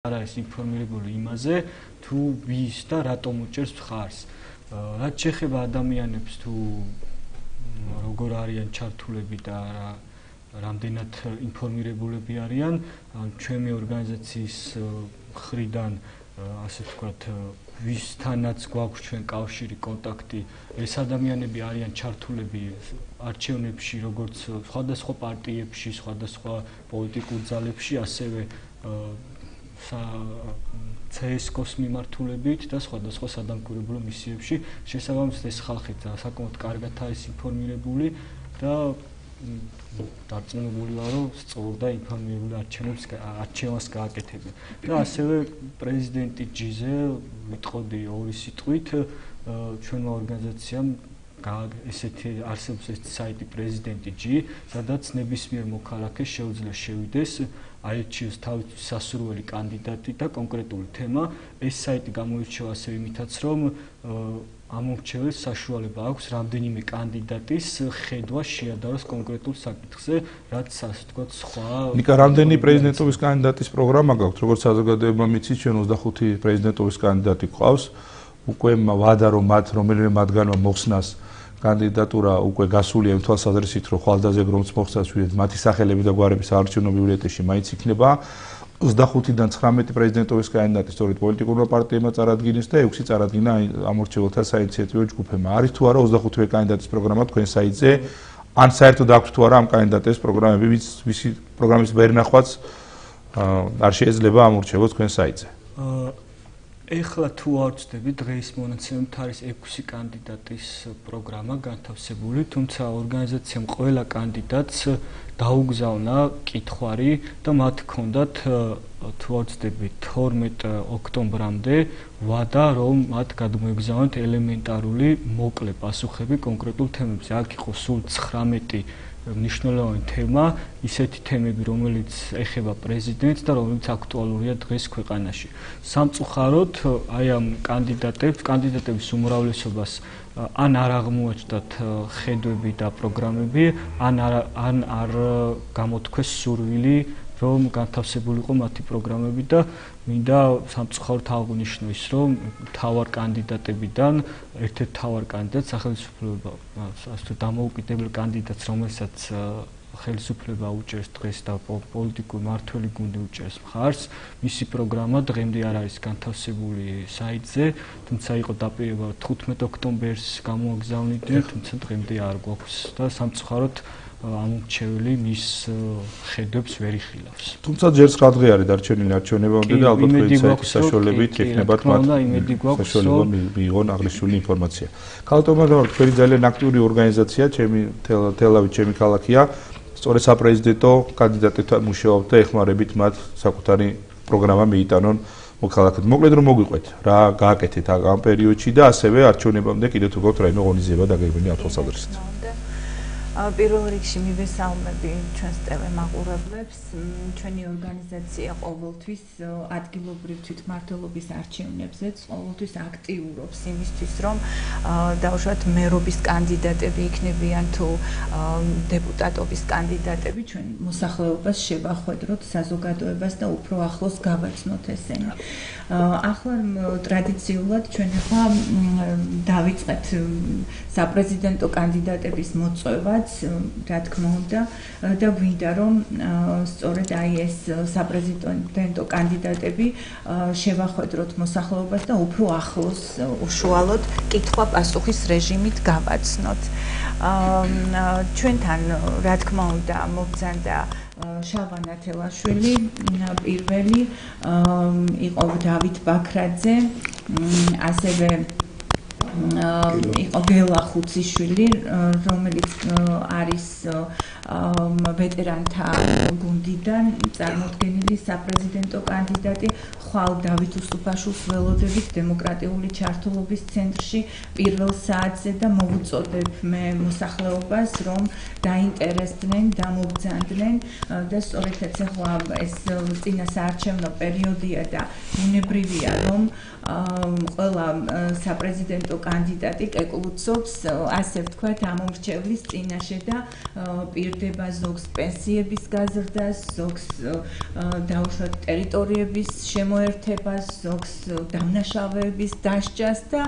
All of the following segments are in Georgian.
არის ინფორმირებული იმაზე, თუ ვის და რატომ უჭერს მხარს. რაც შეეხება ადამიანებს, თუ როგორ არიან ჩართულები და რამდენად ინფორმირებულები არიან, ჩვენი ორგანიზაციის მხრიდან, ასე ვთქვათ, ვისთანაც გვაქვს ჩვენ კავშირი, კონტაქტი, ეს ადამიანები არიან ჩართულები არჩევნებში, როგორც სხვადასხვა პარტიებში, სხვადასხვა პოლიტიკურ ძალებში, ასევე CSKOS მიმართულებით და სხვადასხვა სადამკვირვებლო მისიებში. შესაბამისად ეს ხალხი საკმაოდ კარგად არის ინფორმირებული და დარწმუნებული ვარ, რომ სწორ და ინფორმირებული არჩევანს გააკეთებენ. და ასევე პრეზიდენტი ჯიზე ვიტყოდი ორი სიტყვით ჩვენმა ორგანიზაციამ ესეთი არსებობს ეს საიტი პრეზიდენტი ჯი, სადაც ნებისმიერ მოქალაქეს შეუძლია შევიდეს, აირჩიოს თავისთვის სასურველი კანდიდატი და კონკრეტული თემა. ეს საიტი გამოირჩევა ასევე იმითაც, რომ ამომრჩეველს საშუალება აქვს რამდენიმე კანდიდატის ხედვა შეადაროს კონკრეტულ საკითხზე, რაც ასე ვთქვათ სხვა. ნიკა, რამდენი პრეზიდენტობის კანდიდატის პროგრამა გაქვთ? როგორც საზოგადოება მიცით, ჩვენ 25 პრეზიდენტობის კანდიდატი გვყავს. უკვე ვადა რომ რომელიმე მათგანმა მოხსნას კანდიდატურა უკვე გასულია იმ თვალსაზრისით, რომ ხვალდაზე რომც მოხსნას მათი სახელები და გვარები საარჩევნო ბიულეტენში მაინც იქნება. 25-დან 19 პრეზიდენტობის კანდიდატი სწორედ პოლიტიკურმა პარტიებმა წარადგინეს და 6 წარადგინა ამორჩეველთა საინიციატივო ჯგუფებმა. არის თუ არა 25 კანდიდატის პროგრამა თქვენ საიტზე? ან საერთოდ აქვს თუ არა ამ კანდიდატების პროგრამები, ვისი პროგრამის ბერნახვაც არ შეიძლება ამორჩევოს თქვენ საიტზე? ეხლა თუ არ ვწდები, დღეის მონაცემებით არის 6 კანდიდატის პროგრამა განთავსებული, თუმცა ორგანიზაციამ ყველა კანდიდატს დაუგზავნა კითხვარი და მათ ჰქონდათ თუ არ ვწდები 12 ოქტომბრამდე ვადა, რომ მათ გადმოეგზავნათ ელემენტარული მოკლე პასუხები კონკრეტულ თემებზე. აქ იყო სულ 19 მნიშვნელოვანი თემა, ისეთი თემები, რომელიც ეხება პრეზიდენტს და რომელიც აქტუალურია დღეს ქვეყანაში. სამწუხაროდ, აი ამ კანდიდატების უმრავლესობას ან არ აღმოაჩნდათ ხედვები და პროგრამები, ან არ გამოთქვეს სურვილი, რომ განთავსებულიყო მათი პროგრამები და მინდა სამწუხაროდ აღვნიშნო ის, რომ მთავარ კანდიდატებიდან ერთ-ერთ მთავარ კანდიდატს სახელმწიფო დამოუკიდებელ კანდიდატს, რომელსაც ხელისუფლება უჭერს დღეს და პოლიტიკური მმართველი გუნდი უჭერს მხარს, მისი პროგრამა დღემდე არ არის განთავსებული საიტზე, თუმცა იყო დაპირება 15 ოქტომბერს გამოაგზავნიდნენ, თუმცა დღემდე არ გვაქვს და სამწუხაროდ ამორჩეველი მის ხედვებს ვერ იხილავს. თუმცა ჯერ 9 დღე არის დარჩენილი არჩევნებამდე და ალბათ საიტის საშუალებით ექნებათ მათ საშუალება მიიღონ აღნიშნული ინფორმაცია. ქალტომადავარ, თქვენი ძალიან აქტიური ორგანიზაცია, თელავი ჩემი ქალაქია, სწორედ საპრეზიდენტო კანდიდატებთან მუშაობთ და ეხმარებით მათ საკუთარი პროგრამა მიიტანონ მოქალაქედ. მოკლედ რომ მოგვიყვეთ, რა გააკეთეთ ამ პერიოდში და ასევე არჩევნებამდე კიდევ თუ გქონთ რაიმე ღონისძიება დაგეგმილი ამ თვალსაზრისით. პირველ რიგში მივესალმები ჩვენს ტელემაყურებლებს. ჩვენი ორგანიზაცია ყოველთვის ადგილობრივ თვითმმართველობის არჩევნებზე ყოველთვის აქტიურობს იმისთვის, რომ დავუშვათ მერობის კანდიდატები იქნებიან თუ დეპუტატობის კანდიდატები ჩვენ მოსახლეობას შევახვედროთ საზოგადოებას და უფრო ახლოს გავაცნოთ ესენი. ახლა ტრადიციულად ჩვენ ახლა დავიწყეთ საპრეზიდენტო კანდიდატების მოწვევაც, რა თქმა უნდა, და გვინდა რომ სწორედ აი ეს საპრეზიდენტო კანდიდატები შევახვედროთ მოსახლეობას და უფრო ახლოს უშუალოდ კითხვა-პასუხის რეჟიმით გავაცნოთ. ჩვენთან რა თქმა უნდა მოგზავნდა შალვა ნათელაშვილი, პირველი იყო დავით ბაქრაძე, ასევე იყო გელა ხუციშვილი, რომელიც არის ვეტერანთა გუნდიდან წარმოდგენილი საპრეზიდენტო კანდიდატი, ხვალ დავით უსუფაშვილს ველოდებით დემოკრატიული ჩართულობის ცენტრში პირველ საათზე და მოვუწოდებ მე მოსახლეობას, რომ დაინტერესდნენ, დამობრძანდნენ და სწორედაც ახლა ეს წინა საარჩევნო პერიოდია და უნებრივია, რომ ყველა საპრეზიდენტო კანდიდატი კეკლუცობს, ასე ვთქვათ, ამომრჩევლის წინაშე და პირდება ზოგს პენსიების გაზრდას, ზოგს დაუშვათ ტერიტორიების შემოერთებას, ზოგს დამნაშავეების დასჯას და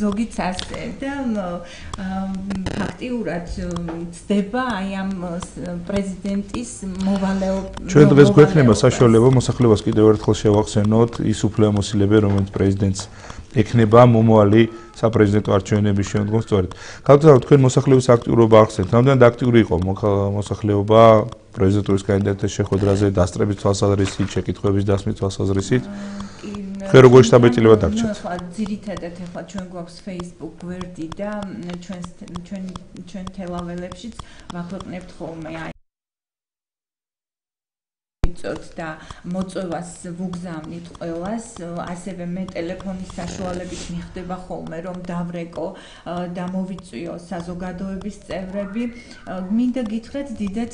ზოგიც ასე და ფაქტიურად ცდება აი ამ პრეზიდენტის მოვალეობა. ჩვენ დღეს გვექნება საშუალება მოსახლეობას კიდევ ერთხელ შევახსენოთ ის უფლებამოსილები, რომელიც პრეზიდენტს ექნება მომავალი საპრეზიდენტო არჩევნების შემდგომ სწორედ. გავწევთ თქვენ მოსახლეობის აქტიურობა ახსენეთ. რამდენად აქტიური იყო მოსახლეობა პრეზიდენტურის კანდიდატის შეხვედრაზე, დასწრების თვალსაზრისით, შეკითხვების დასმის თვალსაზრისით? თქვენ როგორი შთაბეჭდილება დაგჭირთ? ხო, ძირითადად ახლა ჩვენ გვაქვს Facebook გვერდი და ჩვენ თელაველებშიც ვაქვეყნებთ ხოლმე და მოწვევას ვუგზავნით ყველას, ასევე მე ტელეფონის საშუალებით მიხდება ხოლმე, რომ დავრეკო და მოვიწვიო საზოგადოების წევრები. მინდა გითხრათ, დიდად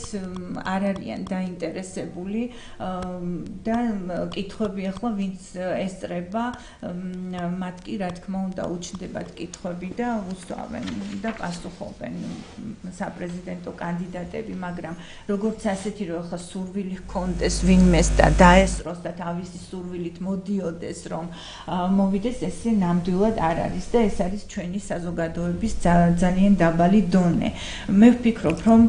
არ არიან დაინტერესებული და კითხვები ახლა ვინც ესწრება, მათ კი რა თქმა უნდა უჩნდებათ კითხვები და უსვამენ და პასუხობენ საპრეზიდენტო კანდიდატები, მაგრამ როგორც ასეთი რომ ახლა სურვილი ჰქონდეს ვინმეს და დაესწროს და თავისი სურვილით მოდიოდეს რომ მოვიდეს, ესე ნამდვილად არ არის და ეს არის ჩვენი საზოგადოების ძალიან დაბალი დონე. მე ვფიქრობ, რომ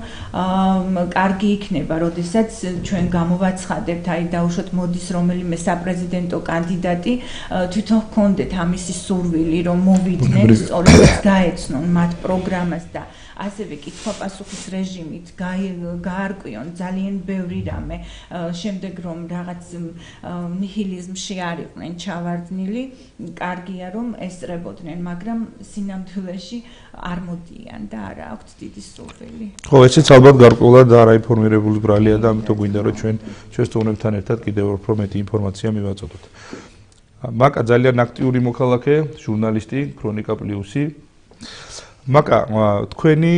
კარგი იქნება, როდესაც ჩვენ გამოვაცხადებთ, აი დაუშვათ მოდის რომელიმე საპრეზიდენტო კანდიდატი, თვითონ ჰქონდეთ ამისი სურვილი, რომ მოვიდნენ, სწორედ გაეცნონ მათ პროგრამას და ასევე კითხვა-პასუხის რეჟიმით გაარკვიონ ძალიან ბევრი რამე, შემდეგ რომ რაღაც ნიჰილიზმში არ იყვნენ ჩავარდნილი, კარგია რომ ესწრებოდნენ, მაგრამ სინამდვილეში არ მოდიან და არ აქვთ დიდი სურვილი. ხო, ესეც ალბათ გარკვეულად არაინფორმირებული ბრალია და ამიტომ გვინდა რომ ჩვენ შევსწავლებთან ერთად კიდევ უფრო მეტი ინფორმაცია მივაწოდოთ. მაკა ძალიან აქტიური მოქალაქე, ჟურნალისტი, ქრონიკა პლუსი. მაკა, თქვენი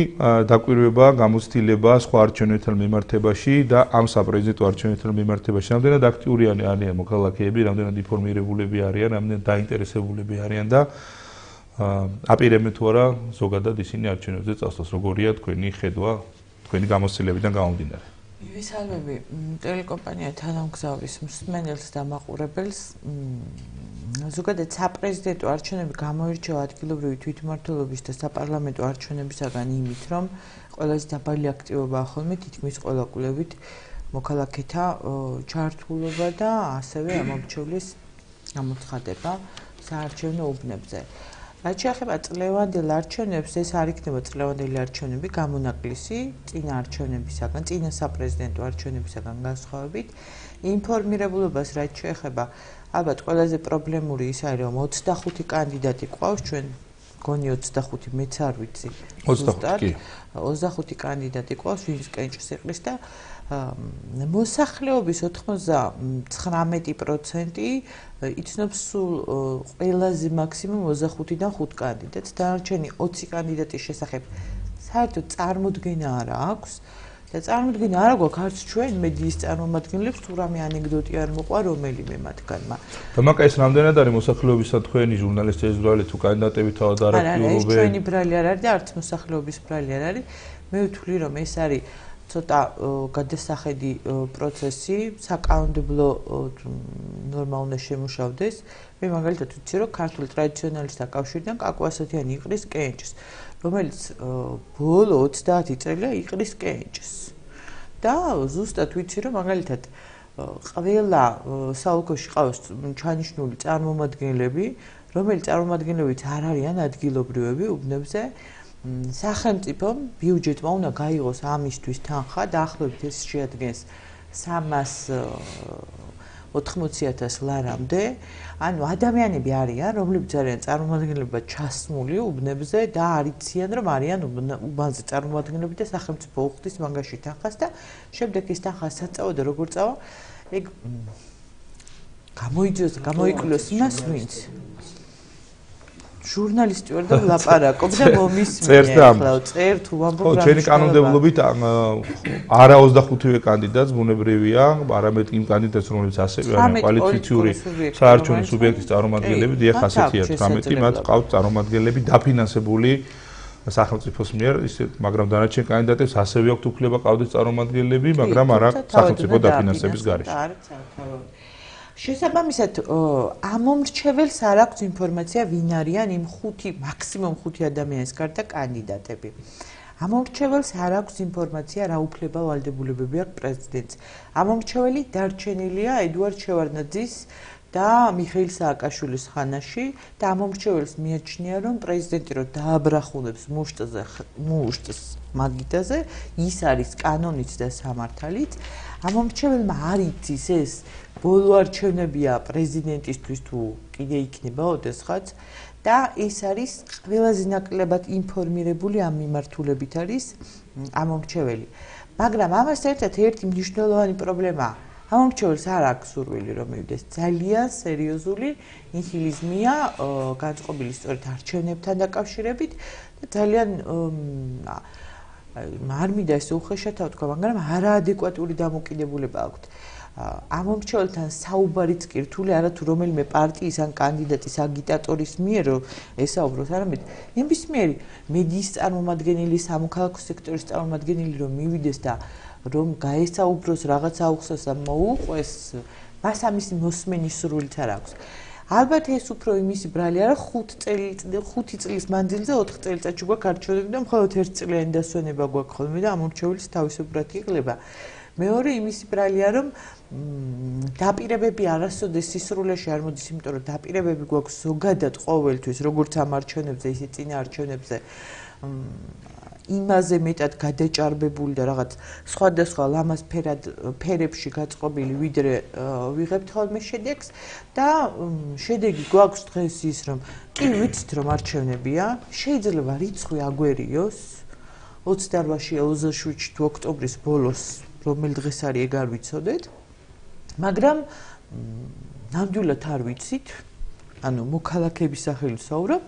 დაკვირვება, გამოცდილება სხვა არჩევნებთან მიმართებაში და ამ საპრეზიდენტო არჩევნებთან მიმართებაში, რამდენად აქტიურიანი არიან მოქალაქეები, რამდენად ინფორმირებულები არიან, რამდენად დაინტერესებულები არიან და აპირებენ თუ არა ზოგადად ისინი არჩევნებზე წასვლას, როგორია თქვენი ხედვა, თქვენი გამოცდილებიდან გამომდინარე. ვისალმები ტელეკომპანია თანამგზავრის მსმენელს და მაყურებელს. ზოგადად საპრეზიდენტო არჩევნები გამოირჩევა ადგილობრივი თვითმმართველობის და საპარლამენტო არჩევნებისაგან იმით, რომ ყველაზე დაბალი აქტივობაა ხოლმე თითქმის ყველა კვლევით მოქალაქეთა ჩართულობა და ასევე ამომრჩევლის გამოცხადება საარჩევნო უბნებზე. რაც შეეხება წლევანდელ არჩევნებს, ეს არ იქნება წლევანდელი არჩევნები გამონაკლისი წინა არჩევნებისაგან, წინა საპრეზიდენტო არჩევნებისაგან განსხვავებით. ინფორმირებულობას რაც შეეხება, ალბათ ყველაზე პრობლემური ის არის, რომ 25 კანდიდატი ყავს, ჩვენ გონი 25, მეც არ ვიცი. 25 კანდიდატი ყავს, ვინც კენჭს იყრის და მოსახლეობის 99% იცნობს სულ ყველაზე მაქსიმუმ 25-დან 5 კანდიდატს. დანარჩენი 20 კანდიდატის შესახებ საერთოდ წარმოდგენა არ აქვს. და წარმოდგენა არ აქვს არც ჩვენ მედიის წარმომადგენლებს თუ რამე ანეკდოტი არ მოყვა რომელიმე მათგანმა. და მაკა ეს რამდენად არის მოსახლეობისა თქვენი ჟურნალისტების ბრალი თუ კანდიდატები თავად არ აქტიურობენ? ეს ჩვენი ბრალი არ არის და არც მოსახლეობის ბრალი არ არის. მე ვთვლი რომ ეს არის ცოტა გადასახედი პროცესი, საკანონმდებლო ნორმა უნდა შემუშავდეს. მე მაგალითად ვიცი რომ ქართულ ტრადიციონალისტთა კავშირიდან კაკო ასათიანი იყრის კენჭს, რომელიც ბოლო 30 წელია იყრის კენჭს. და ზუსტად ვიცი რომ მაგალითად ყველა საოლქოში ყავს ჩანიშნული წარმომადგენლები, რომელიც წარმომადგენლებიც არ არიან ადგილობრივები უბნებზე. სახელმწიფომ ბიუჯეტმა უნდა გაიღოს ამისთვის თანხა, დაახლოებით ეს შეადგენს 380.000 ლარამდე. ანუ ადამიანები არიან, რომლებიც არიან წარმომადგენლებად ჩასმული უბნებზე და არ იციან, რომ არიან უბანზე წარმომადგენლები და სახელმწიფო უხდის მაგაში თანხას და შემდეგ ის თანხა საწავა და როგორ წავა, ეგ გამოიძიოს გამოიკლოს იმას ვინც ჟურნალისტი ვარ და ვლაპარაკობ და მომისმინე ახლა წერ თუ ვამბობ რა ჩვენი კანონმდებლობით არა 25-ვე კანდიდატს ბუნებრივია, არამედ იმ კანდიდატს, რომელიც ასევე არის კვალიფიციური საარჩევნო სუბიექტის წარმომადგენლები, დიახ, ასეთია 18 მათ ყავთ წარმომადგენლები დაფინანსებული სახელმწიფოს მიერ, მაგრამ დანარჩენ კანდიდატებს ასევე აქვთ უფლება ყავდეს წარმომადგენლები, მაგრამ არა სახელმწიფო დაფინანსების გარეშე. შესაბამისად, ამომრჩეველს არ აქვს ინფორმაცია, ვინ არიან იმ მაქსიმუმ 5 ადამიანის გარდა კანდიდატები. ამომრჩეველს არ აქვს ინფორმაცია, რა უფლება ვალდებულებები აქვს პრეზიდენტს. ამომრჩეველი დარჩენილია ედუარდ შევარდნაძის და მიხეილ სააკაშვილის ხანაში და ამომრჩეველს მიაჩნია, რომ პრეზიდენტი რო დააბრახუნებს მუშტს მაგიდაზე, ის არის კანონით და სამართალით. ამომრჩეველმა არ იცის ეს ბოლო არჩევნებია პრეზიდენტისთვის თუ კიდე იქნება ოდესღაც და ეს არის ყველაზე ნაკლებად ინფორმირებული ამ მიმართულებით არის ამომრჩეველი. მაგრამ ამასთან ერთად ერთი მნიშვნელოვანი პრობლემაა. ამომრჩეველს არ აქვს სურვილი რომ მივიდეს ძალიან სერიოზული ნიჰილიზმია განწყობილი სწორედ არჩევნებთან დაკავშირებით და ძალიან არ მინდა ეს უხეშად თქვა, მაგრამ არაადეკვატური დამოკიდებულება აქვს. ამომრჩეველთან საუბარიც კი რთული არა თუ რომელიმე პარტიის ან კანდიდატის აგიტატორის მიერ ესაუბროს, არამედ ნებისმიერი მედიის წარმომადგენელი, სამოქალაქო სექტორის წარმომადგენელი რომ მივიდეს და რომ გაესაუბროს რაღაცა უხსას და მოუყვეს, მას ამისი მოსმენის სურვილიც არ აქვს. ალბათ ეს უფრო იმისი ბრალი არა 5 წლის მანძილზე 4 წელიწადში გვაქვს არჩევნები და მხოლოდ 1 წლიანი დასვენება გვაქვს ხოლმე და ამომრჩეველის თავისებურად იღლება. მეორე იმისი ბრალია რომ დაპირებები არასოდეს სისრულეში არ მოდის, იმიტომ რომ დაპირებები გვაქვს ზოგადად ყოველთვის, როგორც ამ არჩევნებზე, ისე წინა არჩევნებზე იმაზე მეტად გადაჭარბებული და რაღაც სხვადასხვა ლამაზ ფერებში გაწყობილი, ვიდრე ვიღებთ ხოლმე შედეგს და შედეგი გვაქვს დღეს ის, რომ კი ვიცით რომ არჩევნებია, შეიძლება რიცხვი აგვერიოს 28-ში, 27-ში თუ ოქტომბრის ბოლოს რომელ დღეს არის ეგ არ ვიცოდეთ, მაგრამ ნამდვილად არ ვიცით, ანუ მოქალაქეების სახელით ვსაუბრობ,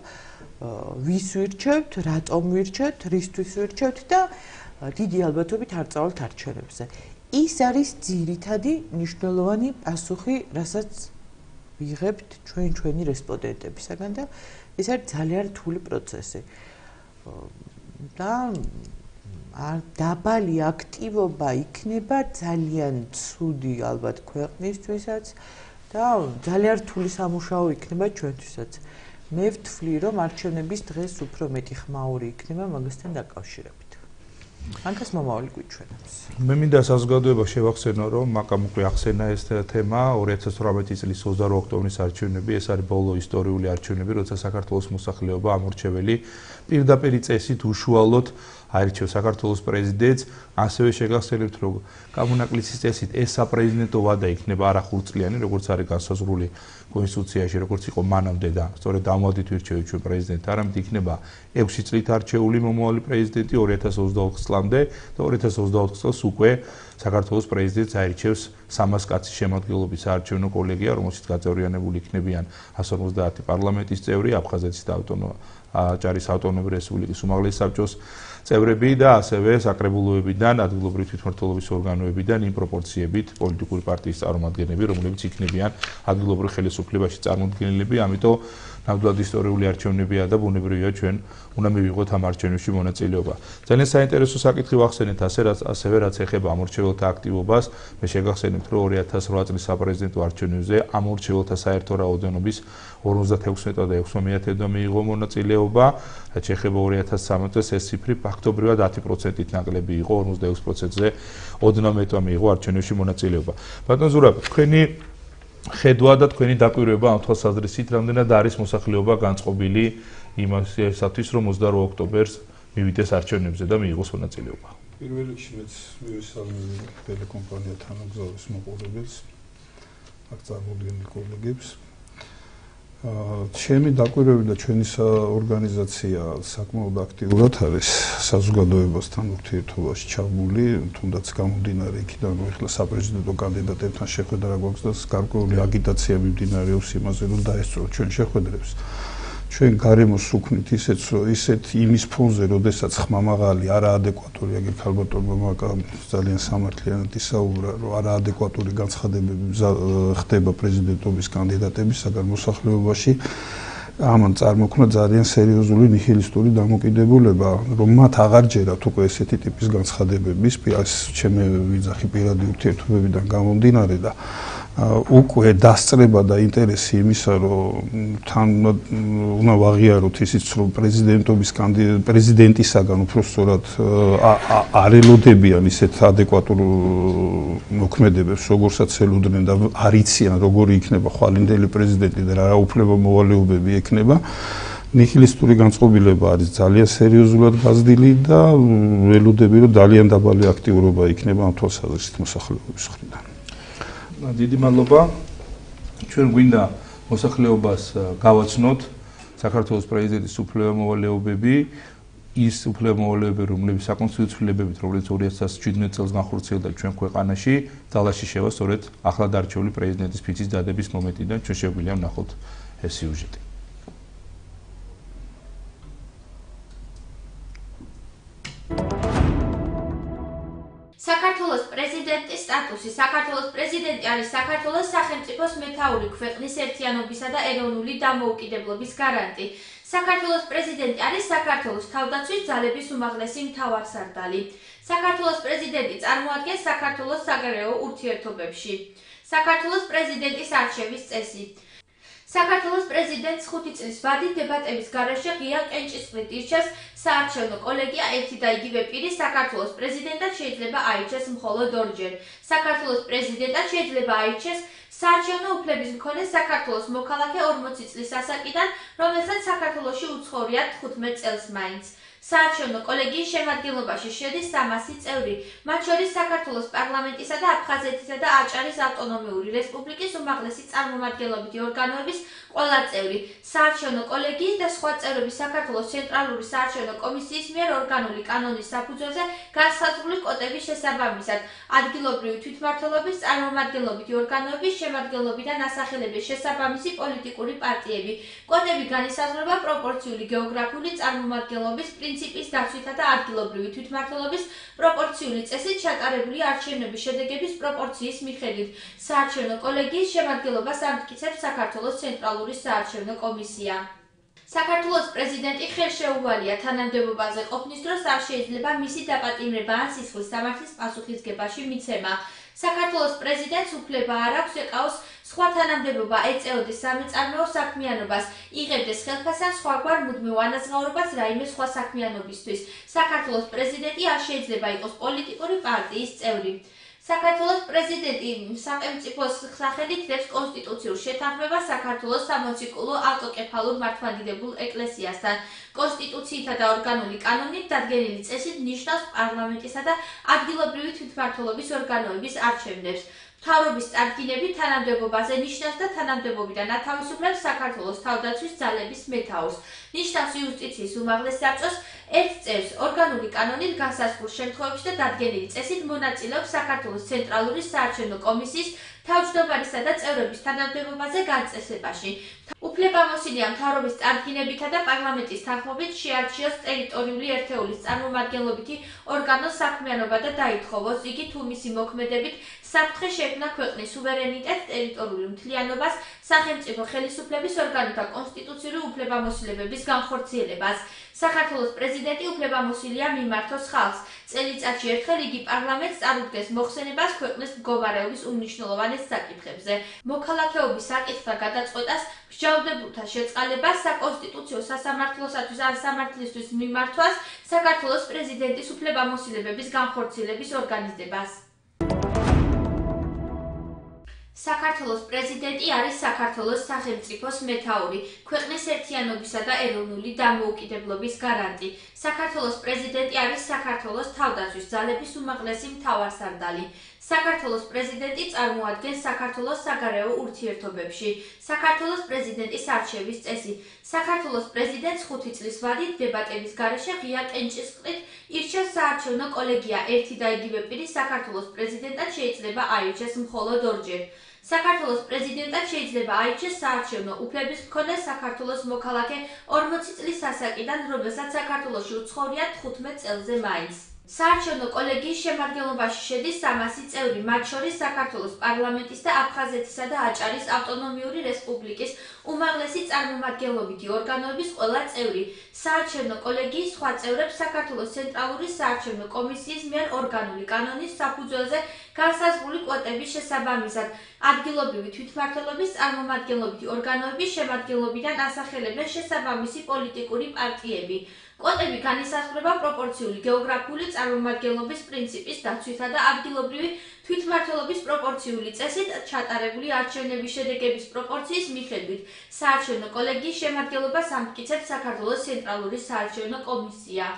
ვის ვირჩევთ, რატომ ვირჩევთ, რისთვის ვირჩევთ და დიდი ალბათობით არ წავალთ არჩევნებზე. ის არის ძირითადი მნიშვნელოვანი პასუხი, რასაც ვიღებთ ჩვენი რესპონდენტებისაგან და ეს არის ძალიან რთული პროცესი. და დაბალი აქტივობა იქნება ძალიან ცუდი ალბათ ქვეყნისთვისაც და ძალიან რთული სამუშაო იქნება ჩვენთვისაც. მე ვთვლი, რომ არჩევნების დღეს უფრო მეტი ხმაური იქნება მაგასთან დაკავშირებით. მანქას მომავალი გვიჩვენებს. მე მინდა საზოგადოება შევახსენო, რომ მაკამ უკვე ახსენა ეს თემა 2018 წლის 22 ოქტომბრის არჩევნები, ეს არის ბოლო ისტორიული არჩევნები, როცა საქართველოს მოსახლეობა ამორჩეველი პირდაპირი წესით უშუალოდ აირჩევს საქართველოს პრეზიდენტს, ასევე შეგახსენებთ, რომ გამონაკლისის წესით ეს საპრეზიდენტო ვადა იქნება არახურწლიანი, როგორც არის განსაზღვრული კონსტიტუციაში, როგორც იყო მანამდე და სწორედ ამოვადით ვირჩევით ჩვენ პრეზიდენტს, არამედ იქნება 6 წლით არჩეული მომავალი პრეზიდენტი 2024 წლამდე და 2024 წელს უკვე საქართველოს პრეზიდენტს აირჩევს 300 კაცის შემადგენლობის საარჩევნო კოლეგია, რომელშიც გაწევრიანებული იქნებიან 150 პარლამენტის წევრი, აფხაზეთის და აჭარის ავტონომიური რესპუბლიკის უმაღლესი საბჭოს წევრები და ასევე საკრებულოებიდან, ადგილობრივი თვითმმართველობის ორგანოებიდან იმ პროპორციებით პოლიტიკური პარტიის წარმომადგენლები, რომლებიც იქნებიან ადგილობრივ ხელისუფლებაში წარმოდგენილები, ამიტომ ნამდვილად ისტორიული არჩევნებია და ბუნებრივია ჩვენ უნდა მივიღოთ ამ არჩევნებში მონაწილეობა. ძალიან საინტერესო საკითხი ვახსენეთ ასევე რაც ეხება ამორჩეველთა აქტივობას. მე შეგახსენებთ, რომ 2008 წლის საპრეზიდენტო არჩევნებზე ამორჩეველთა საერთო რაოდენობის 56.6% მიიღო მონაწილეობა, რაც ეხება 2013 წელს ეს ციფრი ფაქტობრივად 10%-ით ნაკლები იყო, 46%-ზე ოდნავ მიიღო არჩევნებში მონაწილეობა. ბატონ ზურაბ, თქვენი ხედვა და თქვენი დაკვირვება ამ თვალსაზრისით რამდენად არის მოსახლეობა განწყობილი იმასათვის, რომ 22 ოქტომბერს მივიდეს არჩევნებზე და მიიღოს მონაწილეობა. პირველ რიგში მეც მივესალმები ტელეკომპანია თანამგზავრის მოყოლებს, აქ წარმოდგენილ კოლეგებს. ჩემი დაკვირვებით და ჩვენი ორგანიზაცია საკმაოდ აქტიურად არის საზოგადოებასთან ურთიერთობაში ჩაბმული, თუნდაც გამომდინარე იქიდან, რომ ახლა საპრეზიდენტო კანდიდატებთან შეხვედრა გვაქვს და გარკვეული აგიტაცია მიმდინარეობს იმაზე, რომ დაესწროთ ჩვენ შეხვედრებს. ჩვენ გარემოს უქმნით ისეთ იმის ფონზე, როდესაც ხმამაღალი არაადეკვატური, აგერ ქალბატონმა მაკამ ძალიან სამართლიანად ისაუბრა, რომ არაადეკვატური განცხადებები ხდება პრეზიდენტობის კანდიდატებისაგან მოსახლეობაში. ამან წარმოქმნა ძალიან სერიოზული ნიჰილისტური დამოკიდებულება, რომ მათ აღარ ჯერათ უკვე ესეთი ტიპის განცხადებების, ჩემი ვიძახი პირადი ურთიერთობებიდან გამომდინარე და უკვე დასწრება და ინტერესი იმისა, რომ თან უნდა ვაღიაროთ ისიც, რომ პრეზიდენტისაგან უпростоრად არ ელოდებიან ისეთ ადეკვატურ მოქმედებებს, როგორცაც ელოდნენ და არ იციან, როგორი იქნება ხვალინდელი პრეზიდენტი და რა უფლება-მოვალეობები ექნება. ნიჰილისტური განწყობილება არის ძალიან სერიოზულად გაზრდილი და ველოდები, რომ ძალიან დაბალი აქტიურობა იქნება ამ თვალსაზრისით მოსახლეობის მხრიდან. დიდი მადლობა. ჩვენ გვინდა მოსახლეობას გავაცნოთ საქართველოს პრეზიდენტის უფლება-მოვალეობები, ის უფლება-მოვალეობები, რომლებიც საკონსტიტუციო ცვლილებებით, რომელიც 2017 წელს განხორციელდა ჩვენ ქვეყანაში, ძალაში შევა სწორედ ახლად არჩეული პრეზიდენტის ფიცის დადების მომენტიდან. ჩვენ შეგვიძლია ვნახოთ ეს სიუჟეტი. საქართველოს პრეზიდენტის სტატუსი. საქართველოს პრეზიდენტი არის საქართველოს სახელმწიფოს მეთაური ქვეყნის ერთიანობისა და ეროვნული დამოუკიდებლობის გარანტი. საქართველოს პრეზიდენტი არის საქართველოს თავდაცვის ძალების უმაღლესი მთავარსარდალი. საქართველოს პრეზიდენტი წარმოადგენს საქართველოს საგარეო ურთიერთობებში. საქართველოს პრეზიდენტის არჩევის წესი. საქართველოს პრეზიდენტს 5 წლის ვადით დებატების გარეშე ღია ყენჭისყრით ირჩევს საარჩევნო კოლეგია ერთი და იგივე პირი საქართველოს პრეზიდენტად შეიძლება აირჩეს მხოლოდ ორჯერ. საქართველოს პრეზიდენტად შეიძლება აირჩეს საარჩევნო უფლების მქონე საქართველოს მოქალაქე 40 წლის ასაკიდან, რომელსაც საქართველოში უცხოვრია 15 წელს მაინც. საარჩევნო კოლეგიის შემადგენლობაში შედის 300 წევრი, მათ შორის საქართველოს პარლამენტისა და აფხაზეთისა და აჭარის ავტონომიური რესპუბლიკის უმაღლესი წარმომადგენლობითი ორგანოების ყველა წევრი. საარჩევნო კოლეგიის და სხვა წევრების საქართველოს ცენტრალური საარჩევნო კომისიის მიერ ორგანული კანონის საფუძველზე განსაზღვრული კოდების შესაბამისად ადგილობრივი თვითმმართველობის წარმომადგენლობითი ორგანოების შემადგენლობიდან ასახელების შესაბამისი პოლიტიკური პარტიები. კოდები განისაზღვრება პროპორციული გეოგრაფიული წარმომადგენლობის პრინციპის დაცვითა და ადგილობრივი თვითმმართველობის პროპორციული წესით ჩატარებული არჩევნების შედეგების პროპორციის მიხედვით. საარჩევნო კოლეგიის შემადგენლობას ამტკიცებს საქართველოს ცენტრალური საარჩევნო კომისია. საქართველოს პრეზიდენტი ხელშეუვალია თანამდებობაზე ყოფნის დროს არ შეიძლება მისი დაპატიმრება ან სისხლის სამართლის პასუხისგებაში მიცემა. საქართველოს პრეზიდენტს უფლება არ აქვს ეკავოს სხვა თანამდებობა, ეწეოდეს სამეწარმეო საქმიანობას, იღებდეს ხელფასს ან სხვაგვარ მუდმივ ანაზღაურებას რაიმე სხვა საქმიანობისთვის. საქართველოს პრეზიდენტი არ შეიძლება იყოს პოლიტიკური პარტიის წევრი. საქართველოს პრეზიდენტი სახელმწიფოს სახელით ხდებს კონსტიტუციურ შეთანხმებას საქართველოს სამოციქულო ავტოკეფალურ მართლმადიდებულ ეკლესიასთან. კონსტიტუციითა და ორგანული კანონით დადგენილი წესით ნიშნავს პარლამენტისა და ადგილობრივი თვითმმართველობის ორგანოების არჩევნებს. მთავრობის წარდგინებით თანამდებობაზე ნიშნავს და თანამდებობიდან ათავისუფლებს საქართველოს თავდაცვის ძალების მეთაურს. ნიშნავს იუსტიციის უმაღლეს საბჭოს ერთ წევრს ორგანული კანონით განსაზღვრულ შემთხვევებში და დადგენილი წესით მონაწილეობს საქართველოს ცენტრალური საარჩევნო კომისიის თავმჯდომარისა და წევრების თანამდებობაზე გაწესებაში. უფლებამოსილია მთავრობის წარდგინებითა და პარლამენტის თანხმობით შეარჩიოს ტერიტორიული ერთეულის წარმომადგენლობითი ორგანოს საქმიანობა და დაითხოვოს იგი თუ მისი მოქმედებით საფრთხე შექმნა ქვეყნის სუვერენიტეტს, ტერიტორიული მთლიანობას, სახელმწიფო ხელისუფლების ორგანოთა კონსტიტუციური უფლებამოსილებების განხორციელებას. საქართველოს პრეზიდენტი უფლებამოსილია მიმართოს ხალხს. წელიწადში ერთხელ იგი პარლამენტს წარუდგეს მოხსენებას ქვეყნის მდგომარეობის უმნიშვნელოვანეს საკითხებზე. მოქალაქეობის საკითხთა გადაწყვეტას, მსჯავრდებულთა შეწყალებას, საკონსტიტუციო სასამართლოსათვის ან სამართლისთვის მიმართვას, საქართველოს პრეზიდენტის უფლებამოსილებების განხორციელების ორგანიზებას. საქართველოს პრეზიდენტი არის საქართველოს სახელმწიფოს მეთაური, ქვეყნის ერთიანობისა და ეროვნული დამოუკიდებლობის გარანტი. საქართველოს პრეზიდენტი არის საქართველოს თავდაცვის ძალების უმაღლესი მთავარსარდალი. საქართველოს პრეზიდენტი წარმოადგენს საქართველოს საგარეო ურთიერთობებში. საქართველოს პრეზიდენტის არჩევის წესი. საქართველოს პრეზიდენტს 5 წლის ვადით დებატების გარეშე ღია კენჭისყრით ირჩევს საარჩევნო კოლეგია. ერთი და იგივე პირი საქართველოს პრეზიდენტად შეიძლება აირჩეს მხოლოდ ორჯერ. საქართველოს პრეზიდენტად შეიძლება აირჩეს საარჩევნო უფლების მქონე საქართველოს მოქალაქე 40 წლის ასაკიდან, რომელსაც საქართველოში უცხოვრია 15 წელზე მაინც. საარჩევნო კოლეგიის შემადგენლობაში შედის 300 წევრი, მათ შორის საქართველოს პარლამენტის და აფხაზეთისა და აჭარის ავტონომიური რესპუბლიკის უმაღლესი წარმომადგენლობითი ორგანოების ყველა წევრი. საარჩევნო კოლეგიის სხვა წევრებს საქართველოს ცენტრალური საარჩევნო კომისიის მიერ ორგანული კანონის საფუძველზე განსაზღვრული კვოტების შესაბამისად ადგილობრივი თვითმმართველობის წარმომადგენლობითი ორგანოების შემადგენლობიდან ასახელებენ შესაბამისი პოლიტიკური პარტიები. კვოტები განისაზღვრება პროპორციული გეოგრაფიული წარმომადგენლობის პრინციპის დაცვითა და ადგილობრივი თვითმმართველობის პროპორციული წესით ჩატარებული არჩევნების შედეგების პროპორციის მიხედვით. საარჩევნო კოლეგიის შემადგენლობას ამტკიცებს საქართველოს ცენტრალური საარჩევნო კომისია.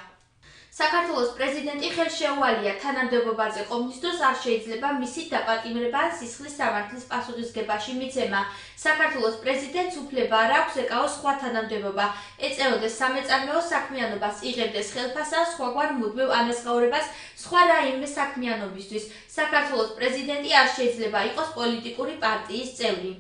საქართველოს პრეზიდენტი ხელშეუვალია თანამდებობაზე ყოფნის დროს არ შეიძლება მისი დაპატიმრება ან სისხლის სამართლის პასუხისგებაში მიცემა. საქართველოს პრეზიდენტს უფლება არ აქვს ეკავოს სხვა თანამდებობა, ეწეოდეს სამეწარმეო საქმიანობას, იღებდეს ხელფასს ან სხვაგვარ მუდმივ ანაზღაურებას სხვა რაიმე საქმიანობისთვის. საქართველოს პრეზიდენტი არ შეიძლება იყოს პოლიტიკური პარტიის წევრი.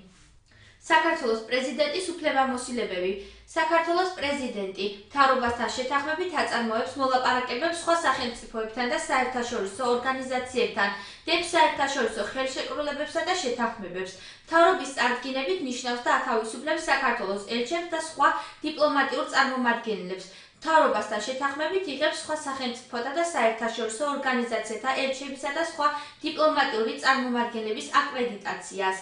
საქართველოს პრეზიდენტის უფლებამოსილებები. საქართველოს პრეზიდენტი მთავრობასთან შეთანხმებით აწარმოებს მოლაპარაკებებს სხვა სახელმწიფოებთან და საერთაშორისო ორგანიზაციებთან, დებს საერთაშორისო ხელშეკრულებებსა და შეთანხმებებს. მთავრობის წარდგინებით ნიშნავს და ათავისუფლებს საქართველოს ელჩებს და სხვა დიპლომატიურ წარმომადგენლებს. მთავრობასთან შეთანხმებით იღებს სხვა სახელმწიფოთა და საერთაშორისო ორგანიზაციათა ელჩებისა და სხვა დიპლომატიური წარმომადგენლების აკრედიტაციას.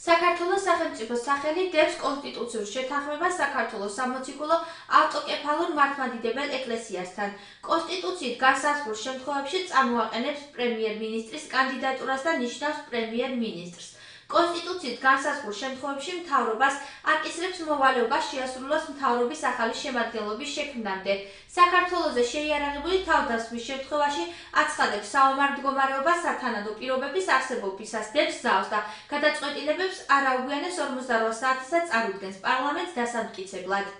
საქართველოს სახელმწიფოს სახელი დებს კონსტიტუციურ შეთანხმებას საქართველოს სამოციქულო ავტოკეფალურ მართლმადიდებელ ეკლესიასთან. კონსტიტუციით განსაზღვრულ შემთხვევებში წამოაყენებს პრემიერ-მინისტრის კანდიდატურას და ნიშნავს პრემიერ-მინისტრს. კონსტიტუციით განსაზღვრულ შემთხვევებში მთავრობას აკისრებს მოვალეობა შეასრულოს მთავრობის ახალი შემადგენლობის შექმნამდე. საქართველოზე შეიარაღებული თავდასხმის შემთხვევაში აცხადებს საომარ მდგომარეობას სათანადო პირობების არსებობისას, დებს ზავს და გადაწყვეტილებებს არაუგვიანეს 48 საათისა წარუდგენს პარლამენტს დასამტკიცებლად.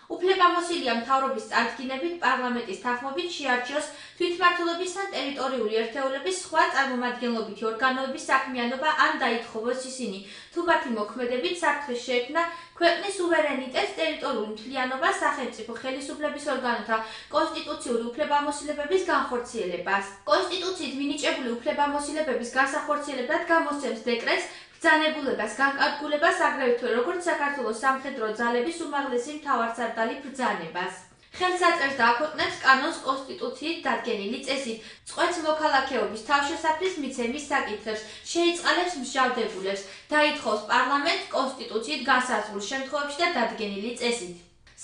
უფლებამოსილია მთავრობის წარდგინებით პარლამენტის თანხმობით შეარჩიოს თვითმმართველობის ან ტერიტორიული ერთეულების სხვა წარმომადგენლობითი ორგანოების საქმიანობა ან დაითხოვოს ისინი, თუ მათი მოქმედებით საფრთხეს შეექმნა ქვეყნის სუვერენიტეტს, ტერიტორიული მთლიანობას, სახელმწიფო ხელისუფლების ორგანოთა კონსტიტუციური უფლებამოსილებების განხორციელებას. კონსტიტუციით მინიჭებული უფლებამოსილებების განსახორციელებლად გამოსცემს დეკრეტს ბრძანებულებას, განკარგულებას, აგრეთვე როგორც საქართველოს სამხედრო ძალების უმაღლესი მთავარსარდალი ბრძანებას. ხელს აწერს და აქვეყნებს კანონს კონსტიტუციით დადგენილი წესით, წყვეტს მოქალაქეობის თავშესაფრის მიცემის საკითხებს, შეიწყალებს მსჯავრდებულებს, დაითხოვს პარლამენტს კონსტიტუციით განსაზღვრულ შემთხვევებში და დადგენილი წესით.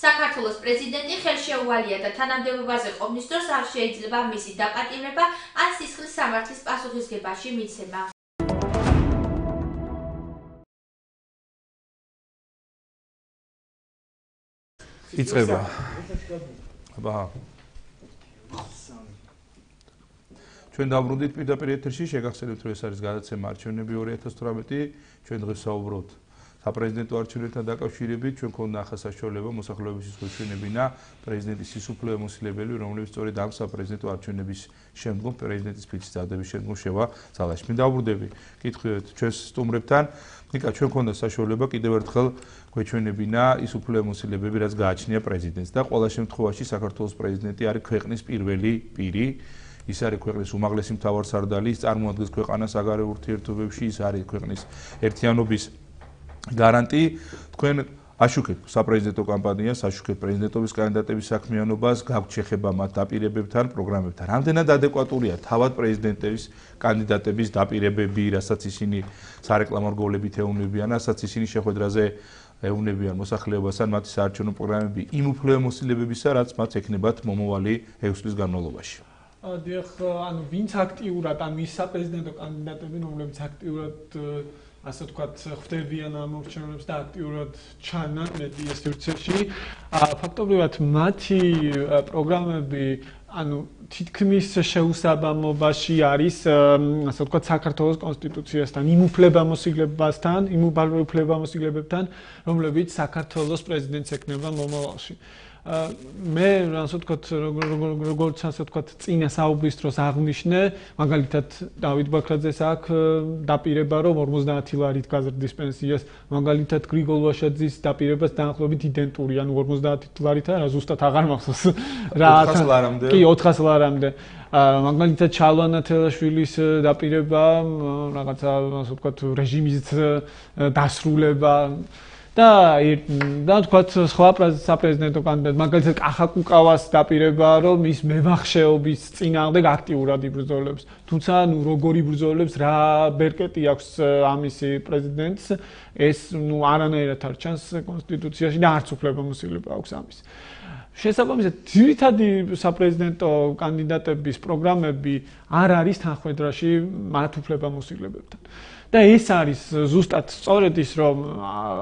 საქართველოს პრეზიდენტი ხელშეუვალია და თანამდებობაზე ყოფნის დროს არ შეიძლება მისი დაპატიმრება ან სისხლის სამართლის პასუხისგებაში მიცემა. იწყება. აბა. ჩვენ დავბრუნდით პირდაპირ ეთერში, შეგახსენებთ, რომ ეს არის გადაცემა არჩევნები 2018. ჩვენ დღეს საუბრობთ საპრეზიდენტო არჩევნებთან დაკავშირებით, ჩვენ გქონდა ახლა საშუალება მოსახლეობის სისხლის ჩვენებინა პრეზიდენტის სისუფლებამოსილებელი, რომლებიც სწორედ ამ საპრეზიდენტო არჩევნების შემდგომ პრეზიდენტის ფიჩის წარდების შემდგომ შევა ძალაში. მე დავბრუნდები კითხვით ჩვენს სტუმრებთან. ნიკა, ჩვენ გქონდა საშუალება კიდევ ერთხელ გვეჩვენებინა ის უფლებამოსილებები, რაც გააჩნია პრეზიდენტს და ყველა შემთხვევაში საქართველოს პრეზიდენტი არის ქვეყნის პირველი პირი. ის არის ქვეყნის უმაღლესი მთავარსარდალი, ის წარმოადგენს ქვეყანას საგარეო ურთიერთობებში, ის არის ქვეყნის ერთიანობის გარანტი. თქვენ აშუქებთ საპრეზიდენტო კამპანიას, აშუქებთ პრეზიდენტობის კანდიდატების საქმიანობას, გაქვთ შეხება მათ დაპირებებთან, პროგრამებთან. რამდენად ადეკვატურია თავად პრეზიდენტების კანდიდატების დაპირებები, რასაც ისინი სარეკლამო რგოლებით ეუბნებიან, რასაც ისინი შეხვედრაზე ეუბნებიან მოსახლეობასთან, მათი საარჩევნო პროგრამები იმ უფლებამოსილებებისა, რაც მათ ექნებათ მომავალი 6 წლის განმავლობაში. დიახ, ანუ ვინც აქტიურად ან ის საპრეზიდენტო კანდიდატები, რომლებიც აქტიურად ასე ვთქვათ, ხვდებიან ამ არჩევნებს და აქტიურად ჩანან მედიის სივრცეში, ფაქტობრივად მათი პროგრამები ანუ თითქმის შეუსაბამობაში არის, ასე ვთქვათ, საქართველოს კონსტიტუციასთან, იმ უფლებამოსილებებთან, რომლებიც საქართველოს პრეზიდენტს ეკნება მომავალში. მე ასე ვთქვათ, როგორც ასე ვთქვათ, წინა საუბრის დროს აღნიშნე, მაგალითად დავით ბაქრაძეს აქვს დაპირება, რომ 50 ლარით გაზრდის პენსიას, მაგალითად გრიგოლ ვაშაძის დაპირებას დაახლოებით იდენტური, ანუ 50 ლარით არა, ზუსტად აღარ მახსოვს რა 400 ლარამდე. კი 400 ლარამდე. მაგალითად ჩალვანა თელაშვილის დაპირება, რაღაცა ასე ვთქვათ, რეჟიმის დასრულება და თქვათ სხვა საპრეზიდენტო კანდიდატ, მაგალითად კახაკუკავას დაპირება, რომ ის მევახშეობის წინააღმდეგ აქტიურად იბრძოლებს. თუმცა, როგორ იბრძოლებს, რა ბერკეტი აქვს ამისი პრეზიდენტს, ეს არანაირად არ ჩანს კონსტიტუციაში და არც უფლებამოსილება აქვს ამის. შესაბამისად, ძირითადი საპრეზიდენტო კანდიდატების პროგრამები არ არის თანხმედრაში მათ უფლებამოსილებებთან. და ეს არის ზუსტად სწორედ ის, რომ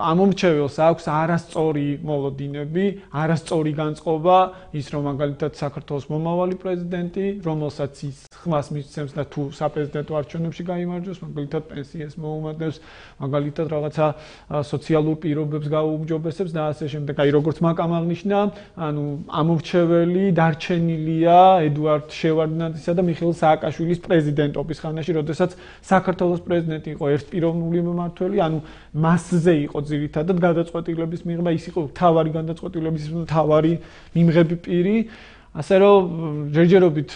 ამომრჩეველს აქვს არასწორი მოლოდინები, არასწორი განწყობა, ის რომ მაგალითად საქართველოს მომავალი პრეზიდენტი, რომელსაც ის ხმას მისცემს და თუ საპრეზიდენტო არჩევნებში გაიმარჯვებს, მაგალითად პენსიას მოუმატებს, მაგალითად რაღაცა სოციალურ პირობებს გაუმჯობესებს და ასე შემდეგ. აი როგორც მაკამ აღნიშნა, ანუ ამომრჩეველი დარჩენილია ედუარდ შევარდნაძისა და მიხეილ სააკაშვილის პრეზიდენტობის ხანაში, როდესაც საქართველოს პრეზიდენტი იყო ერთპიროვნული მმართველი, ანუ მასზე იყო ძირითადად გადაწყვეტილების მიღება, ის იყო მთავარი გადაწყვეტილების მთავარი მიმღები პირი, ასე რომ ჯერჯერობით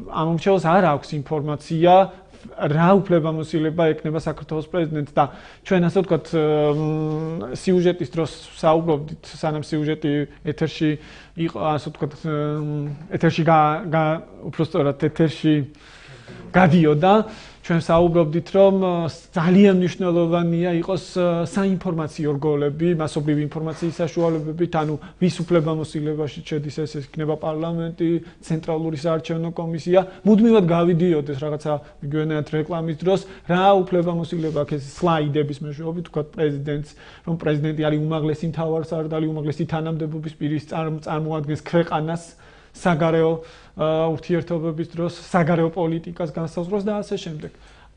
ამომრჩეველს არ აქვს ინფორმაცია რა უფლებამოსილება ექნება საქართველოს პრეზიდენტს და ჩვენ ასე ვთქვათ სიუჟეტის დროს საუბრობდით, სანამ სიუჟეტი ეთერში იყო, ასე ვთქვათ, ეთერში უпростоრად ეთერში გადიოდა, ჩვენ საუბრობდით, რომ ძალიან მნიშვნელოვანია იყოს საინფორმაციო რგოლები, მასობრივი ინფორმაციის საშუალებებით, ანუ ვის უფლებამოსილებაში შედის ეს იქნება პარლამენტი, ცენტრალური საარჩევნო კომისია, მუდმივად გავიდიოდეს რაღაცა მიგონიათ რეკლამის დროს, რა უფლებამოსილება აქვს ეს სლაიდების მეშვეობით, თქვა პრეზიდენტს, რომ პრეზიდენტი არის უმაღლესი მთავარსარდალი, უმაღლესი თანამდებობის პირი, წარმოადგენს ქვეყანას საგარეო ურთიერთობების დროს, საგარეო პოლიტიკას განსაზღვროს და ასე შემდეგ.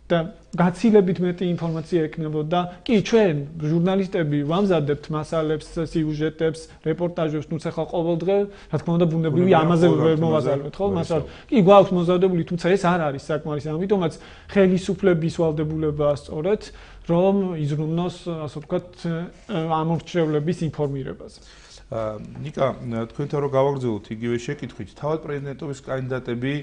და გაცილებით მეტი ინფორმაცია ექნებოდა. კი, ჩვენ ჟურნალისტები ვამზადებთ მასალებს, სიუჟეტებს, რეპორტაჟებს, თუმცა ხა ყოველდღე, რა თქმა უნდა, ბუნებრივი ამაზე ვერ მოვაზარებთ, ხო? მასალ. კი, გვაქვს მოზადებული, თუმცა ეს არ არის საკმარისი, ამიტომაც ხელისუფლების ვალდებულებაა სწორედ, რომ იზრუნოს, ასე ვთქვათ, ამორჩევლების ინფორმირებაზე. ნიკა, თქვენთან რო გავაგრძელოთ იგივე შეკითხვით, თავად პრეზიდენტობის კანდიდატები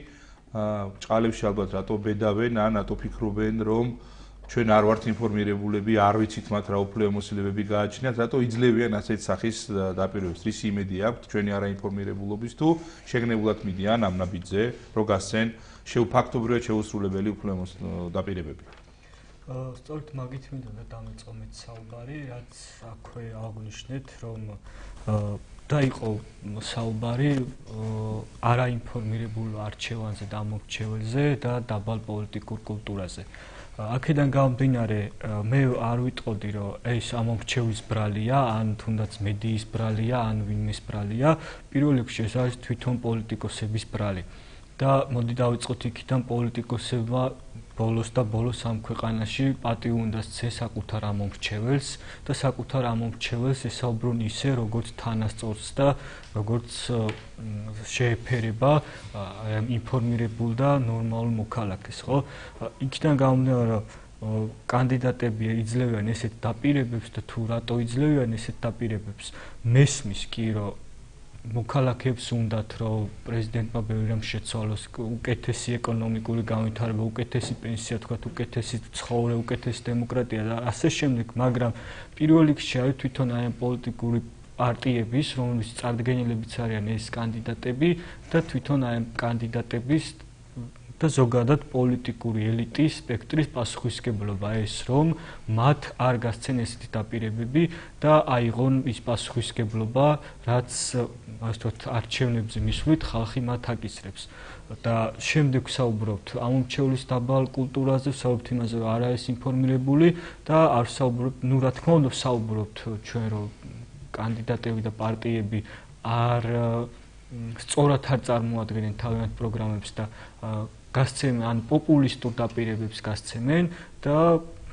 ჭყალებში ალბათ რატო ბედავენ, ან რატო ფიქრობენ, რომ ჩვენ არ ვართ ინფორმირებულები, არ ვიცით მათ რა უფლებამოსილებები გააჩნიათ, რატო იძლევიან ასეთ სახის დაპირებებს, რის იმედი აქვთ ჩვენი არაინფორმირებულობის თუ შეგნებულად მიდიან ამ ნაბიჯზე, რო გასცენ ფაქტობრივად შეუსრულებელი დაპირებები. სწორედ მაგით მინდოდა დამეწომეთ საუბარი, რაც აქვე აღნიშნეთ, რომ დაიყო საუბარი არაინფორმირებულ არჩევანზე და ამორჩეველზე და დაბალ პოლიტიკურ კულტურაზე. აქედან გამომდინარე, მე არ ვიტყოდი, რომ ეს ამორჩევის ბრალია, ან თუნდაც მედიის ბრალია, ან ვინმეს ბრალია, პირველ რიგში ეს არის თვითონ პოლიტიკოსების ბრალი. და მოდი დავიწყოთ იქიდან, პოლიტიკოსებმა ბოლოს ამ ქვეყანაში პატივი უნდა სცეს საკუთარ ამომრჩეველს და საკუთარ ამომრჩეველს ესაუბრონ ისე, როგორც თანასწორს და როგორც შეეფერება ინფორმირებულ და ნორმალურ მოქალაქეს, ხო? იქიდან გამომდინარე, რომ კანდიდატები იძლევიან ესეთ დაპირებებს და თუ რატო იძლევიან ესეთ დაპირებებს, მესმის კი, რომ მოქალაქეებს უნდათ, რომ პრეზიდენტმა ბევრი რამ შეცვალოს, უკეთესი ეკონომიკური განვითარება, უკეთესი პენსია, თქვათ, უკეთესი ცხოვრება, უკეთესი დემოკრატია და ასე შემდეგ, მაგრამ პირველ რიგში არის თვითონ აი ამ პოლიტიკური პარტიების, რომლის წარდგენილებიც არიან ეს კანდიდატები და თვითონ აი ამ კანდიდატების და ზოგადად პოლიტიკური ელიტის სპექტრის პასუხისმგებლობა ეს, რომ მათ არ გასცენ ესეთი დაპირებები და აიღონ ის პასუხისმგებლობა, რაც ასე ვთქვათ, არჩევნებზე მისვლით ხალხი მათ აკისრებს. და შემდეგ ვსაუბრობთ ამომრჩევლის დაბალ კულტურაზე, ვსაუბრობთ იმაზე, რომ არ არის ინფორმირებული და არ ვსაუბრობთ, რა თქმა უნდა, ვსაუბრობთ ჩვენ, რომ კანდიდატები და პარტიები არ სწორად არ წარმოადგენენ თავიანთ პროგრამებს და გასცემენ ან პოპულისტურ დაპირებებს გასცემენ და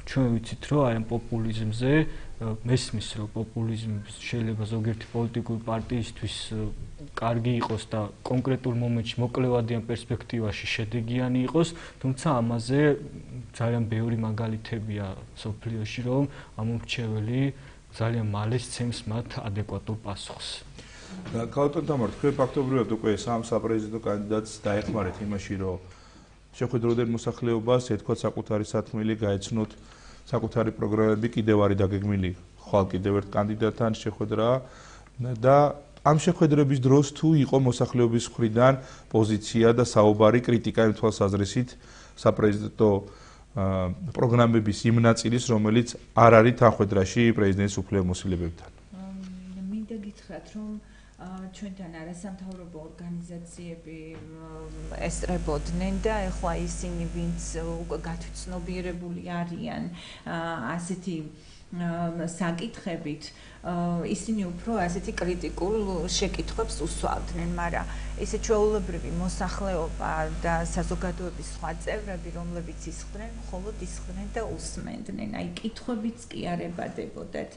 ჩვენ ვიცით რომ აი ამ პოპულიზმზე მესმის რომ პოპულიზმი შეიძლება ზოგიერთი პოლიტიკური პარტიისთვის კარგი იყოს და კონკრეტულ მომენტში მოკლევადიან პერსპექტივაში შედეგიანი იყოს, თუმცა ამაზე ძალიან ბევრი მაგალითებია სოფლიოში, რომ ამომრჩეველი ძალიან მალე სცემს მათ ადეკვატურ პასუხს. ქალბატონ თამარ, თქვენ ფაქტობრივად უკვე სამ საპრეზიდენტო კანდიდატს დაეხმარეთ იმაში, რომ შეხვედრებდნენ მოსახლეობას, ეთქვათ საკუთარი სათქმელი, გაეცნოთ საკუთარი პროგრამები, კიდევ არის დაგეგმილი ხვალ კიდევ ერთ კანდიდატთან შეხვედრა და ამ შეხვედრების დროს თუ იყო მოსახლეობის მხრიდან პოზიცია და საუბარი კრიტიკა იმ თვალსაზრისით საპრეზიდენტო პროგრამების იმ ნაწილის, რომელიც არ არის თანხმედრაში პრეზიდენტის უფლებამოსილებებთან. მინდა გითხრათ, რომ ჩვენთან არასამთავრობო ორგანიზაციები ესწრებოდნენ და ეხლა ისინი, ვინც უკვე გათვითცნობიერებული არიან ასეთი საკითხებით, ისინი უფრო ასეთი კრიტიკულ შეკითხვებს უსვავდნენ, მაგრამ ესე ჩვეულებრივი მოსახლეობა და საზოგადოების სხვა წევრები, რომლებიც ისხდნენ, მხოლოდ ისხდნენ და უსმენდნენ. აი, კითხვებიც კი არ ებადებოდათ.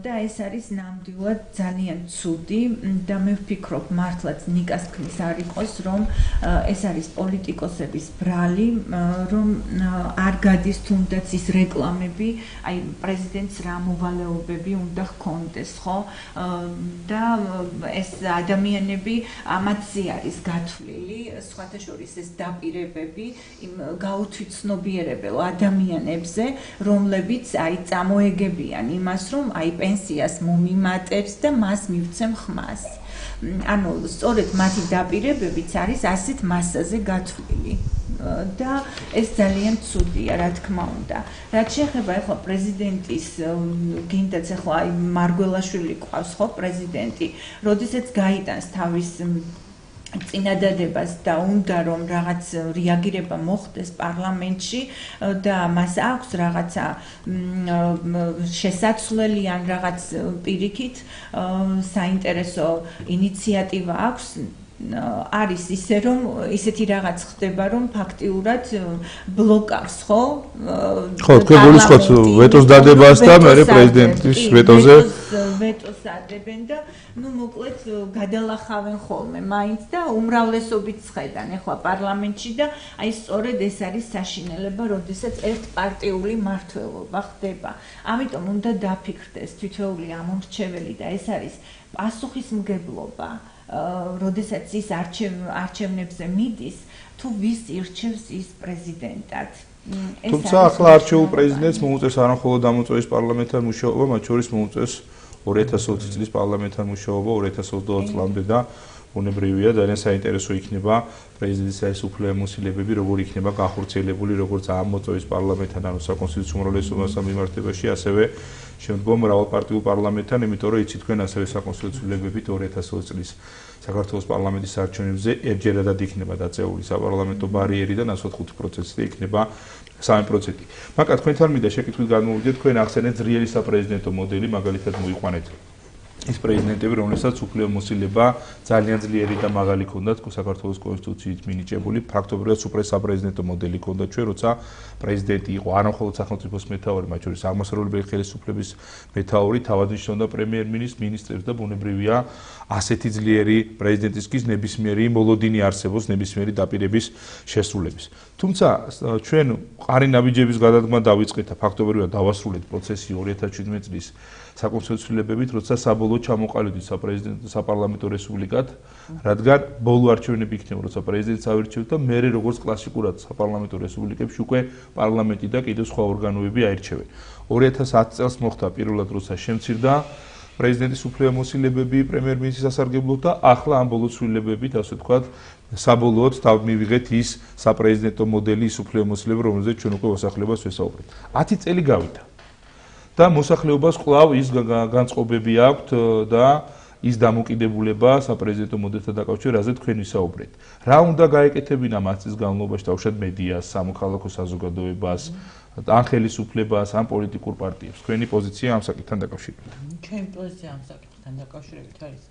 და ეს არის ნამდვილად ძალიან ცუდი და მე ვფიქრობ, მართლაც ნიკას თქმის არ იყოს, რომ ეს არის პოლიტიკოსების ბრალი, რომ არ გადის თუნდაც ის რეკლამები, აი პრეზიდენტს რა მოვალეობები უნდა ჰქონდეს, ხო? და ეს ადამიანები ამათზე არის გათვლილი, სხვათა შორის ეს დაპირებები იმ გაუთვითცნობიერებელ ადამიანებზე, რომლებიც აი წამოეგებიან იმას, რომ აი პენსიას მომიმატებს და მას მივცემ ხმას. ანუ სწორედ მათი დაპირებებიც არის ასეთ მასაზე გათვლილი. და ეს ძალიან ცუდია, რა თქმა უნდა. რაც შეეხება ახლა პრეზიდენტის, გინდაც ახლა აი მარგველაშვილი ყავს ხო პრეზიდენტი, როდესაც გაიტანს თავის წინადადებას და უნდა რომ რაღაც რეაგირება მოხდეს პარლამენტში და მას აქვს რაღაცა შესაძლებელი ან რაღაც პირიქით საინტერესო ინიციატივა აქვს, არის ისე რომ ისეთი რაღაც ხდება რომ ფაქტიურად ბლოკავს ხო? ხო, თქვენ გულისხმობთ ვეტოს დადებას და მე პრეზიდენტის ვეტოზე ვეტოს ადებენ და ну მოკლედ გადალახავენ ხოლმე მაინც და უმრავლესობით ხედან ახლა პარლამენტში და აი სწორედ ეს არის საშინელება, როდესაც ერთპარტიული მმართველობა ხდება. ამიტომ უნდა დაფიქრდეს თითოეული ამომრჩეველი და ეს არის პასუხისმგებლობა. როდესაც ის არჩევნებზე მიდის, თუ ვის ირჩევს ის პრეზიდენტად. თუმცა ახლა არჩეულ პრეზიდენტს მოუწევს არა მხოლოდ დამოწევის პარლამენტთან მუშაობა, მათ შორის მოუწევს 2020 წლის პარლამენტთან მუშაობა 2022 წლამდე და უნებრივია ძალიან საინტერესო იქნება პრეზიდენტის ეს უფლებამოსილებები როგორ იქნება განხორციელებული როგორც ამ მოწევის პარლამენტთან ანუ საკონსტიტუციო უმრავლესობასთან მიმართებაში, ასევე შემდგომ მრავალპარტიულ პარლამენტთან, იმიტომ რომ იცით თქვენ ასევე საკონსტიტუციო ლებებით 2020 წლის საქართველოს პარლამენტის არჩევნებზე ერთჯერადად იქნება დაწეული საპარლამენტო ბარიერი და ნაცვლად 5%-ზე იქნება 3%. მაგრამ თქვენთან მინდა შეკითხვით განმოვიდეთ, თქვენ ახსენეთ ძლიერი საპრეზიდენტო მოდელი, მაგალითად მოიყვანეთ ის პრეზიდენტები, რომელსაც უფლებამოსილება ძალიან ძლიერი და მაღალი ჰქონდათ საქართველოს კონსტიტუციით მინიჭებული, ფაქტობრივად სუპრესაპრეზიდენტო მოდელი ჰქონდა ჩვენ, როცა პრეზიდენტი იყო არა მხოლოდ სახელმწიფოს მეთაური, მათ შორის აღმასრულებელი ხელისუფლების მეთაური, თავად ნიშნავდა პრემიერ-მინისტრს, მინისტრებს და ბუნებრივია ასეთი ძლიერი პრეზიდენტისთვის ნებისმიერი მოლოდინი არსებობს ნებისმიერი დაპირების შესრულების. თუმცა ჩვენ ყარი ნაბიჯების გადადგმა დავიწყეთ და ფაქტობრივად დავასრულეთ პროცესი 2017 წლის საკონსტიტუციო ლებებით, როცა საბოლოოდ ჩამოყალიბდით საპარლამენტო რესპუბლიკად, რადგან ბოლო არჩევნები იქნება, როცა პრეზიდენტს ავირჩევთ და მე როგორც კლასიკურად საპარლამენტო რესპუბლიკებში უკვე პარლამენტი და კიდევ სხვა ორგანოები აირჩევენ. 2010 წელს მოხდა პირველად, როცა შემცირდა პრეზიდენტის უფლებამოსილებები პრემიერ-მინისტრის სასარგებლოდ და ახლა ამ ბოლო ცვლილებებით, ასე ვთქვათ, საბოლოოდ მივიღეთ ის საპრეზიდენტო მოდელი, ის უფლებამოსილება, რომელზეც ჩვენ უკვე მოსახლეობას ვესაუბრეთ. 10 წელი გავიდა. და მოსახლეობას კვლავ ის განწყობები აქვთ და ის დამოკიდებულება საპრეზიდენტო მოდელთან დაკავშირებით, რაზე თქვენ ვისაუბრეთ. რა უნდა გაეკეთებინა მას წლის განმავლობაში თავშად მედიას, სამოქალაქო საზოგადოებას, ან ხელისუფლებას, ან პოლიტიკურ პარტიებს. თქვენი პოზიცია ამ საკითხთან დაკავშირებით. ჩვენი პოზიცია ამ საკითხთან დაკავშირებით არის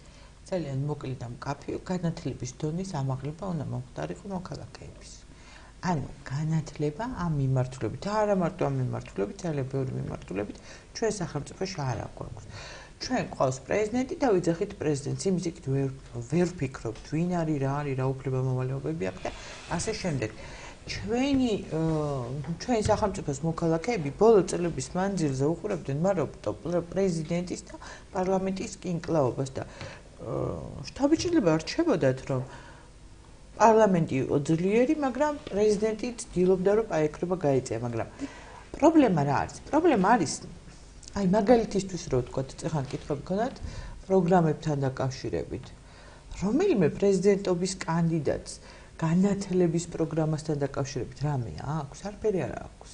ძალიან მოკლე და მკაფიო განათლების დონის ამაღლება უნდა მომხდარიყო მოქალაქეების. ანუ განათლება ამ მიმართულებით და არა მარტო ამ მიმართულებით, ძალიან ბევრი მიმართულებით ჩვენ სახელმწიფოში არ აქვს. ჩვენ ყავს პრეზიდენტი და ვიძახით პრეზიდენტს, იმის იქით ვერ ვფიქრობთ, ვინ არის, რა არის, რა უფლება მოვალეობები აქვს და ასე შემდეგ. ჩვენი სახელმწიფოს მოქალაქეები ბოლო წლების მანძილზე უყურებდნენ მარტო პრეზიდენტის და პარლამენტის კინკლაობას და შთაბეჭდილება რჩებოდათ, რომ პარლამენტი იყო ძლიერი, მაგრამ პრეზიდენტი ცდილობდა, რომ აეკრება გაეწია, მაგრამ პრობლემა რა არის? პრობლემა არის აი მაგალითისთვის რო ვთქვათ, წეხან კითხვები გქონდათ პროგრამებთან დაკავშირებით. რომელიმე პრეზიდენტობის კანდიდატს განათლების პროგრამასთან დაკავშირებით რამე აქვს? არაფერი არ აქვს.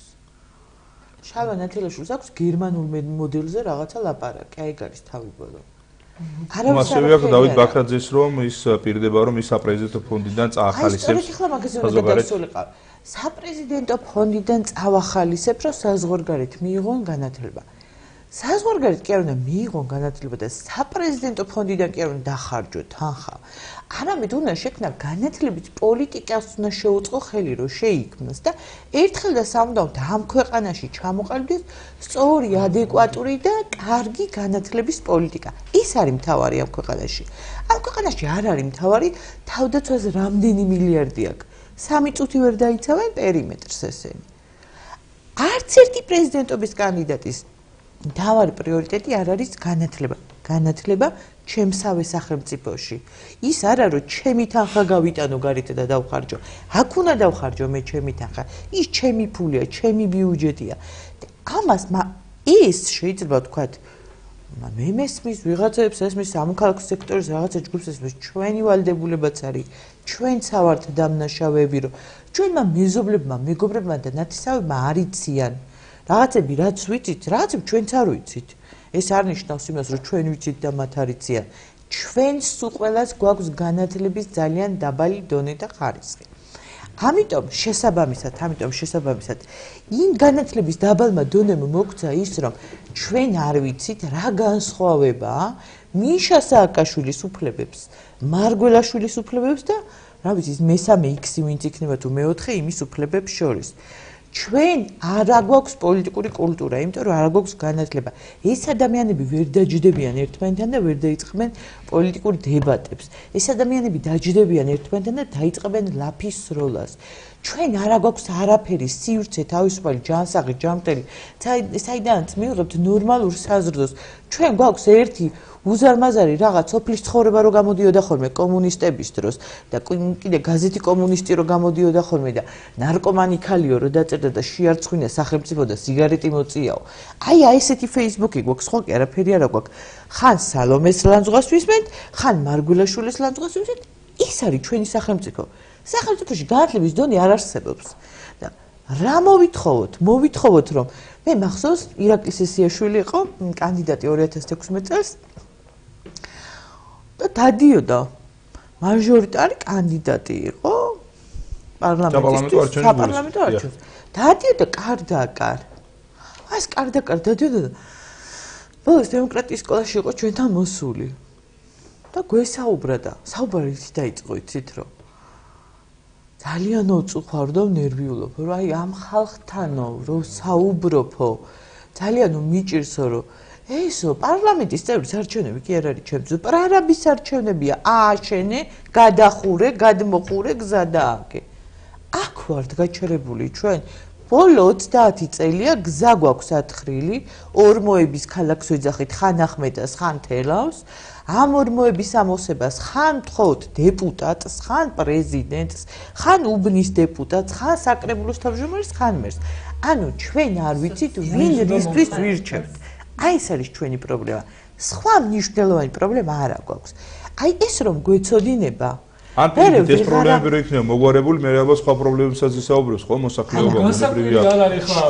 შალვა ნათელაშვილს აქვს გერმანულ მოდელზე რაღაცა ლაპარაკი, აი ეგ არის თავი ბოლო. ასევე აქვს დავით ბაქრაძეს რომ ის პირდება რომ ის საპრეზიდენტო ფონდიდან წაახალისებს. ახლა მაგაზე უნდა გადასულიყავ. საპრეზიდენტო ფონდიდან წავახალისებს, რომ საზღვარგარეთ მიიღონ განათლება. საზღვარგარეთ კი არ უნდა მიიღონ განათლება და საპრეზიდენტო ფონდიდან კი არ უნდა დახარჯოთ თანხა. არამედ უნდა შექმნა განათლების პოლიტიკას უნდა შეუწყო ხელი, რომ შეიქმნას და ერთხელ და სამუდამოდ ამ ქვეყანაში ჩამოყალიბდეს სწორი, ადეკვატური და კარგი განათლების პოლიტიკა. ის არის მთავარი ამ ქვეყანაში. ამ ქვეყანაში არ არის მთავარი თავდაცვაზე რამდენი მილიარდი აქვს. 3 წუთი ვერ დაიცავენ პერიმეტრს ესენი. არც ერთი პრეზიდენტობის კანდიდატის მთავარი პრიორიტეტი არ არის განათლება. განათლება ჩემსავე სახელმწიფოში. ის არა რომ ჩემი თანხა გავიტანო გარეთ და დავხარჯო. აქ უნდა დავხარჯო მე ჩემი თანხა. ის ჩემი ფულია, ჩემი ბიუჯეტია. ამას ის შეიძლება ვთქვათ მე მესმის ვიღაცებს ესმის სამოქალაქო სექტორის რაღაცა ჯგუფს ესმის ჩვენი ვალდებულებაც არის ჩვენც ავართ დამნაშავეები რომ ჩვენმა მეზობლებმა მეგობრებმა და ნათესავებმა არ იციან რაღაცები რაც ვიცით რაღაცები ჩვენც არ ვიცით ეს არ ნიშნავს იმას რომ ჩვენ ვიცით და მათ არ იციან ჩვენს უყველას გვაქვს განათლების ძალიან დაბალი დონე და ხარისხი ამიტომ შესაბამისად იმ განათლების დაბალმა დონემ მოგცა ის რომ ჩვენ არ ვიცით რა განსხვავებაა მიშა სააკაშვილის უფლებებს მარგველაშვილის უფლებებს და რა ვიცი მესამე X ვინც იქნება თუ მეოთხე იმის უფლებებს შორის ჩვენ არ გვაქვს პოლიტიკური კულტურა, იმიტომ რომ არ გვაქვს განათლება. ეს ადამიანები ვერ დაჯდებიან ერთმანეთთან და ვერ დაიწყებენ პოლიტიკურ დებატებს. ეს ადამიანები დაჯდებიან ერთმანეთთან და დაიწყებენ ლაფის სროლას. ჩვენ არ გვაქვს არაფერი სივრცე, თავისუფალი ჯანსაღი, ჯანმრთელი, საიდანაც მივიღებთ ნორმალურ საზრდოს. ჩვენ გვაქვს ერთი უზარმაზარი რაღაც სოფლის ცხოვრება რო გამოდიოდა ხოლმე კომუნისტების დროს და კიდე გაზეთი კომუნისტი რო გამოდიოდა ხოლმე და ნარკომანი ქალიო რო დაწერდა და შეარცხვინა სახელმწიფო და სიგარეტი მოწიაო. აი ესეთი Facebook-ი გვაქვს, ხო კი არაფერი არა გვაქვს. ხან სალომეს ლანძღვას ვისმენთ, ხან მარგველაშვილის ლანძღვას ვისმენთ. ის არის ჩვენი სახელმწიფო. სახელმწიფოში განათლების დონე არ არსებობს. და რა მოვითხოვოთ რომ მე მახსოვს ირაკლი სესიაშვილი იყო კანდიდატი 2016 წელს და დადიოდა მაჟორიტარი კანდიდატი იყო პარლამენტო არჩევნებს. დადიოდა კარდაკარ. ეს კარდაკარ დადიოდა და ბოლოს დემოკრატიის სკოლაში იყო ჩვენთან მოსული. და გვესაუბრა და საუბარი ისე დაიწყო იცით რომ ძალიან უწუხარდო ნერვიულობ რომ აი ამ ხალხთანო რომ საუბრობო ძალიან მიჭირსო რომ ესო პარლამენტის წევრის არჩევნები კი არ არის ჩემს პრარაბის არჩევნებია ააშენე გადახურე გადმოყურე გზა დააგე აქ ვართ გაჩერებული ჩვენ ბოლო 30 წელია გზა გვაქვს ათხრილი ორმოების ქალაქს ვეძახით ხან ახმეტას ხან თელავს ამ ორმოების ამოსებას ხან თხოვთ დეპუტატს, ხან პრეზიდენტს, ხან უბნის დეპუტატს, ხან საკრებულოს თავმჯდომარეს, ხან მერს. ანუ ჩვენ არ ვიცით ვინ რისთვის ვირჩევთ. აი ეს არის ჩვენი პრობლემა. სხვა მნიშვნელოვანი პრობლემა არ აქვს. აი ეს რომ გვეცოდინება ან პირდით ეს პრობლემები რო იქნება მოგვარებული, მე ალბათ სხვა პრობლემებსაც ისაუბრებს, ხო, მოსახლეობა უნებრივია.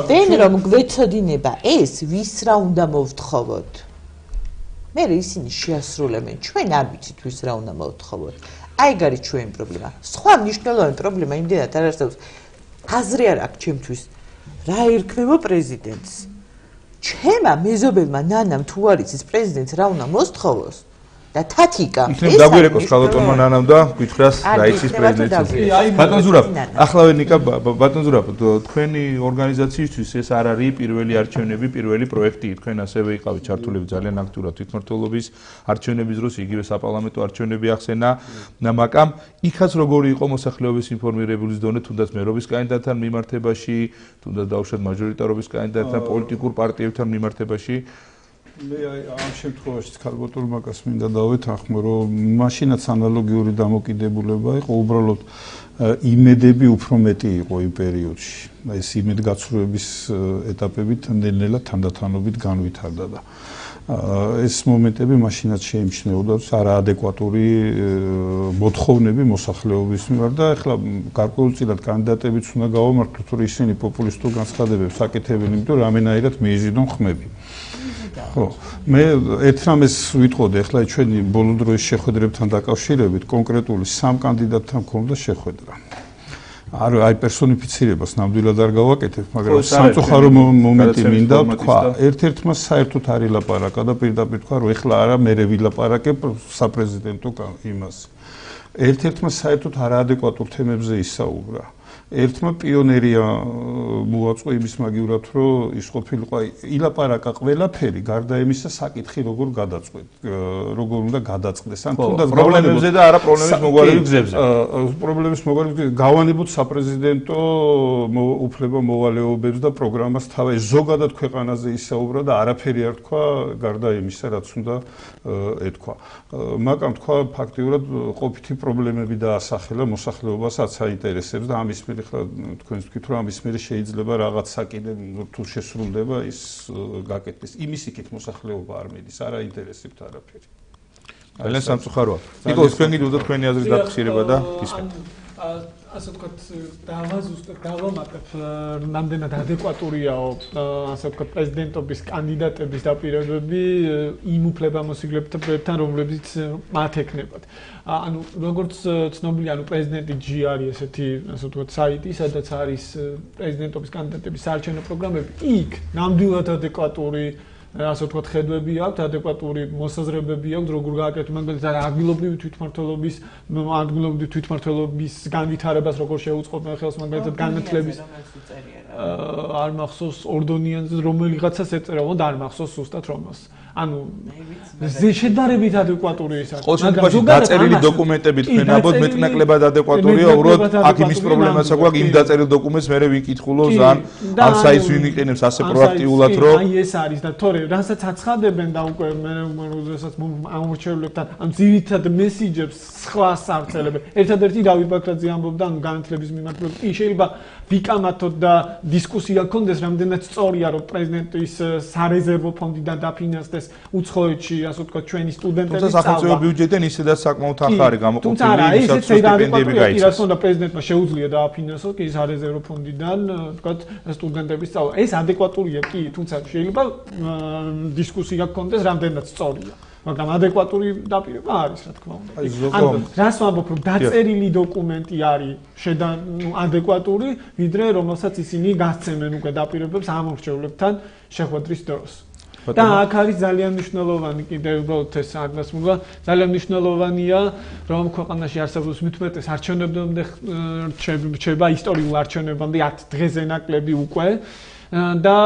ვინ რომ გვეცოდინება ეს ვის რა უნდა მოვთხოვოთ? მე ისინი შეასრულებენ ჩვენ არ ვიცით ვის რა უნდა მოვთხოვოთ აი ეგ არის ჩვენი პრობლემა სხვა მნიშვნელოვანი პრობლემა იმდენად არ არსებობს აზრი არ აქვს ჩემთვის რა ერქმევა პრეზიდენტს ჩემმა მეზობელმა ნანამ თუ არ იცის პრეზიდენტს რა უნდა მოსთხოვოს და თათიკა იქნებ დაგვირეკოს ხალოტონმა ნანამ და გითხრას რაიცის პრეზიდენტი. ბატონ ზურაბ, ახლავე ნიკა ბატონ ზურაბ, თქვენი ორგანიზაციისთვის ეს არ არის პირველი არჩევნები, პირველი პროექტი. თქვენ ასევე იყავით ჩართულები ძალიან აქტიურად თვითმმართველობის არჩევნების დროს, იგივე საპარლამენტო არჩევნები ახსენა. მაგრამ იქაც როგორი იყო მოსახლეობის ინფორმირებულის დონე, თუნდაც მერობის კანდიდატთან მიმართებაში, თუნდაც დაუშვათ მაჟორიტარობის კანდიდატთან, პოლიტიკურ პარტიებთან მიმართებაში. მე ამ შემთხვევაში ქალბატონ მაგას მინდა დავეთანხმო, რომ მაშინაც ანალოგიური დამოკიდებულება იყო, უბრალოდ იმედები უფრო მეტი იყო იმ პერიოდში. ეს იმედგაცრუების ეტაპებით ნელ-ნელა თანდათანობით განვითარდა და ეს მომენტები მაშინაც შეიმჩნეოდა არაადეკვატური მოთხოვნები მოსახლეობის მიმართ და ეხლა გარკვეულწილად კანდიდატებიც უნდა გავამართლოთ, რომ ისინი პოპულისტურ განცხადებებს აკეთებენ, იმიტომ რომ რამენაირად მიიზიდონ ხმები. ხო, მე ერთ რამეს ვიტყოდი, ეხლა ჩვენი ბოლო დროის შეხვედრებთან დაკავშირებით კონკრეტული 3 კანდიდატთან მქონდა შეხვედრა. აი პერსონიფიცირებას ნამდვილად არ გავაკეთებ, მაგრამ სამწუხარო მომენტი მინდა თქვა, ერთ-ერთმა საერთოდ არ ილაპარაკა და პირდაპირ თქვა, რომ ეხლა არა მე ვილაპარაკებ საპრეზიდენტო იმას. ერთ-ერთმა საერთოდ არაადეკვატურ თემებზე ისაუბრა. ერთმა პიონერია მოაწყო იმის მაგივრად, რომ ის ყოფილიყო ილაპარაკა ყველაფერი, გარდა იმისა საკითხი როგორ გადაწყვეტ, როგორ უნდა გადაწყდეს. ან თუნდაც პრობლემებზე და არა პრობლემის მოგვარების გზებზე. პრობლემის მოგვარების გზებზე გავანებოთ საპრეზიდენტო უფლება მოვალეობებს და პროგრამას თავი ზოგადად ქვეყანაზე ისაუბრა და არაფერი არ თქვა გარდა იმისა, რაც უნდა ეთქვა. მაგრამ თქვა ფაქტიურად ყოფითი პრობლემები დაასახელა მოსახლეობასაც აინტერესებს და ამის მიერ ხა თქვენს თქვით რომ ამის მიერ შეიძლება რაღაც საკიდე თუ შესრულდება ის გაკეთდეს. იმის იქით მოსახლეობა არ მიდის, არ აინტერესებთ არაფერი. ძალიან სამწუხაროა. ნიკოლოზ, თქვენ გიდოდა თქვენი აზრის დაფიქსირება და გისმენთ. ასე ვთქვათ, დავამატებ, რამდენად ადეკვატურიაო, ასე ვთქვათ, პრეზიდენტობის კანდიდატების დაპირებები იმ უფლებამოსილდებთან, რომლებიც მათ ექნებათ. ანუ როგორც ცნობილია, ანუ პრეზიდენტი G არის ესეთი, ასე ვთქვათ, საიტი, სადაც არის პრეზიდენტობის კანდიდატების საარჩევნო პროგრამები. იქ ნამდვილად ადეკვატური ასე ვთქვათ, ხედვები აქვს, ადეკვატური მოსაზრებები აქვს, როგორ გააკეთოს, მაგალითად, ადგილობრივი თვითმმართველობის განვითარებას როგორ შეუწყობენ ხელს, მაგალითად, განათლების არ მახსოვს ორდონიანზე რომელიღაცას ეწერა, არ მახსოვს ზუსტად რომელს. ანუ შედარებით ადეკვატური ის არის. ყოველ შემთხვევაში დაწერილი დოკუმენტები თქვენ ამბობთ მეტნაკლებად ადეკვატურია, უბრალოდ აქ იმის პრობლემაც აქვს, იმ დაწერილ დოკუმენტს მე ვიკითხულობ ან საიტს ვინ იყენებს ასე პროაქტიულად, რომ აი ეს არის და თორე რასაც აცხადებენ და უკვე მე როდესაც ამორჩევლებთან ამ ძირითად მესიჯებს სხვას ავრცელებენ. ერთადერთი დავით ბაქრაძე ამბობდა ამ განათლების მიმართულებით. კი შეიძლება ვიკამათოთ და დისკუსია გქონდეს, რამდენად სწორია, რომ პრეზიდენტის სარეზერვო ფონდიდან დაფინანსდეს უცხოეთში, ასე ვთქვათ, ჩვენი სტუდენტების სწავლა. თუმცა სახელმწიფო ბიუჯეტიდან ისედაც საკმაოდ ახალი გამოყოფილი ისეთ სტიპენდიები გაიცეს. თუმცა პრეზიდენტმა შეუძლია დააფინანსოს კი სარეზერვო ფონდიდან, ვთქვათ, სტუდენტების სწავლა. ეს ადეკვატურია კი, თუმცა შეიძლება დისკუსია გქონდეს, რამდენად სწორია. მაგრამ ადეკვატური დაპირება არის, რა თქმა უნდა. ანუ რას ვამბობ, რომ დაწერილი დოკუმენტი არის ადეკვატური, ვიდრე რომელსაც ისინი გასცემენ უკვე დაპირებებს ამორჩევლებთან შეხვედრის დროს. და აქ არის ძალიან მნიშვნელოვანი კიდევ უბრალოდ ეს აღასრულა, ძალიან მნიშვნელოვანია, რომ ქვეყანაში არსებობს მithumetes არჩევნებამდე რჩება ისტორიულ არჩევნებამდე 10 დღეზე ნაკლები უკვე. და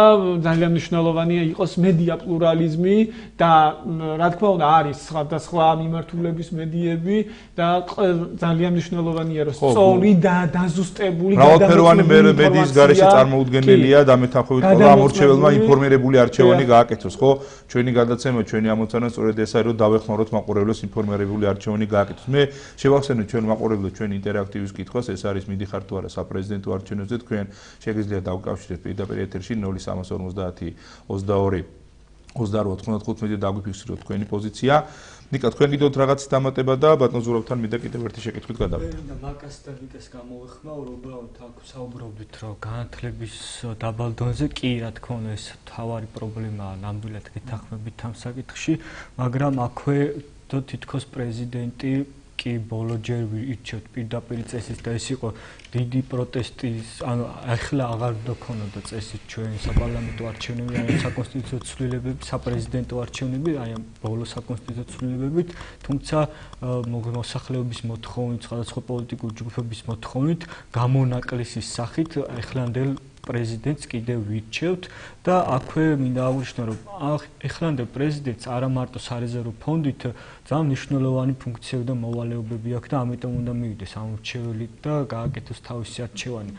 ძალიან მნიშვნელოვანია იყოს მედია პლურალიზმი და რა თქმა უნდა არის სხვადასხვა მიმართულების მედიები და ძალიან მნიშვნელოვანია რომ სწორი და დაზუსტებული მრავალფეროვანი მედიის გარეშე წარმოუდგენელია და მეთანხმებით ყველა ამორჩეველმა ინფორმირებული არჩევანი გააკეთოს, ხო? ჩვენი გადაცემა, ჩვენი ამოცანა სწორედ ეს არის, რომ დავეხმაროთ მაყურებლებს ინფორმირებული არჩევანი გააკეთოს. მე შევახსენე ჩვენ მაყურებლებს ჩვენ ინტერაქტივის კითხვას, ეს არის მიდიხართ თუ არა საპრეზიდენტო არჩევნებზე, თქვენ შეგიძლიათ დავკავშირეთ პირდაპირ 0350 22 88 95 დაგვიფიქსიროთ თქვენი პოზიცია. ნიკა, თქვენ გიდოთ რაღაც დამატება და ბატონ ზურაბთან მინდა კიდევ ერთი შეკითხვით გადავიდე. მე მაგას და ნიკას გამოვეხმაო, რომ უბრალოდ აქ საუბრობდით, რომ განათლების დაბალ დონეზე კი, რა თქმა უნდა, ეს თავარი პრობლემაა, ნამდვილად გეთანხმებით ამ საკითხში, მაგრამ აქვე თითქოს პრეზიდენტი კი ბოლო ჯერ ვირჩევთ პირდაპირ წესით და ეს იყო დიდი პროტესტის, ანუ ახლა აღარ დაქონოდა წესით ჩვენ საპარლამენტო არჩევნები, აი საკონსტიტუციო ცვლილებები, საპრეზიდენტო არჩევნები, აი ამ ბოლო საკონსტიტუციო ცვლილებებით, თუმცა მოსახლეობის მოთხოვნით, სხვადასხვა პოლიტიკური ჯგუფების მოთხოვნით, გამონაკლისის სახით ახლანდელ პრეზიდენტს კიდევ ვირჩევთ და აქვე მინდა აღვნიშნო, რომ ახლანდელ პრეზიდენტს არა მარტო სარეზერვო ფონდით ძალიან მნიშვნელოვანი ფუნქციები და მოვალეობები აქვს და ამიტომ უნდა მივიდეს ამორჩეველი და გააკეთოს თავისი არჩევანი,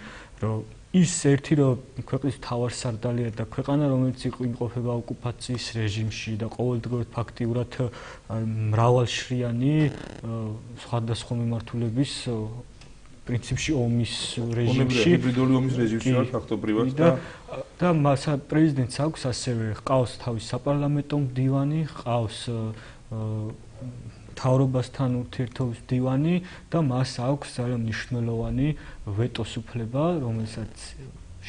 რომ ის ერთი რომ ქვეყნის მთავარსარდალია და ქვეყანა რომელიც იმყოფება ოკუპაციის რეჟიმში და ყოველდღიურად ფაქტიურად მრავალშრიანი სხვადასხვა მიმართულების პრინციპში ომის რეჟიმში, ჰიბრიდული ომის რეჟიმში ვარ ფაქტობრივად და მას პრეზიდენტს აქვს ასევე ყავს თავის საპარლამენტო მდივანი, ყავს მთავრობასთან ურთიერთობის მდივანი და მას აქვს ძალიან მნიშვნელოვანი ვეტოს უფლება, რომელსაც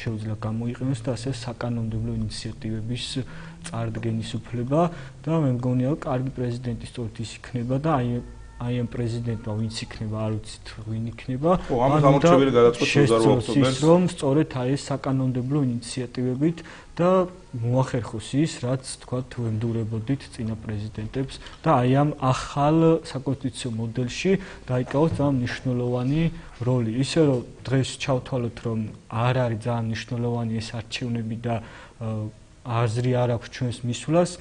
შეუძლია გამოიყენოს და ასევე საკანონმდებლო ინიციატივების წარდგენის უფლება და მე მგონია რომ კარგი პრეზიდენტი სწორედ ის იქნება და აი ამ პრეზიდენტმა ვინც იქნება, არ ვიცით ვინ იქნება. ამას ამორჩეველი გადაწყვეტს 28 ოქტომბერს, რომ სწორედ აი ეს საკანონმდებლო ინიციატივებით და მოახერხოს ის, რაც თქვათ ემდურებოდით წინა პრეზიდენტებს და აი ამ ახალ საკონსტიტუციო მოდელში დაიკავოს ძალიან მნიშვნელოვანი როლი. ისე რომ დღეს ჩავთვალოთ, რომ არ არის ძალიან მნიშვნელოვანი ეს არჩევნები და აზრი არ აქვს ჩვენს მისვლას,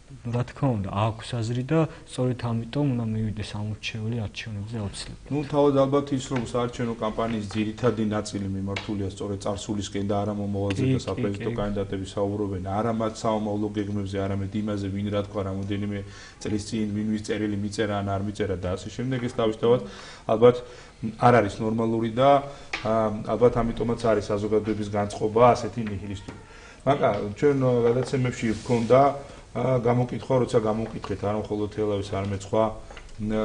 რა თქმა უნდა, აქვს აზრი და სწორედ ამიტომ უნდა მივიდეს ამორჩეველი არჩევნებზე აუცილებლად. ნუ თავად ალბათ ის რომ საარჩევნო კამპანიის ძირითადი ნაწილი მიმართულია სწორედ წარსულისკენ და არა მომავალზე და საპრეზიდენტო კანდიდატები საუბრობენ არა მათ საომავლო გეგმებზე, არამედ იმაზე, ვინ რა თქვა რამოდენიმე წლის წინ, ვინ ვის წერილი მიწერა ან არ მიწერა და ასე შემდეგ. ეს თავისთავად ალბათ არ არის ნორმალური და ალბათ ამიტომაც არის საზოგადოების განწყობა ასეთი ნიჰილისტური. მაგრამ ჩვენ გადაცემებში გვქონდა გამოკითხვა, როცა გამოვკითხეთ არ მხოლოდ თელავის, არამედ სხვა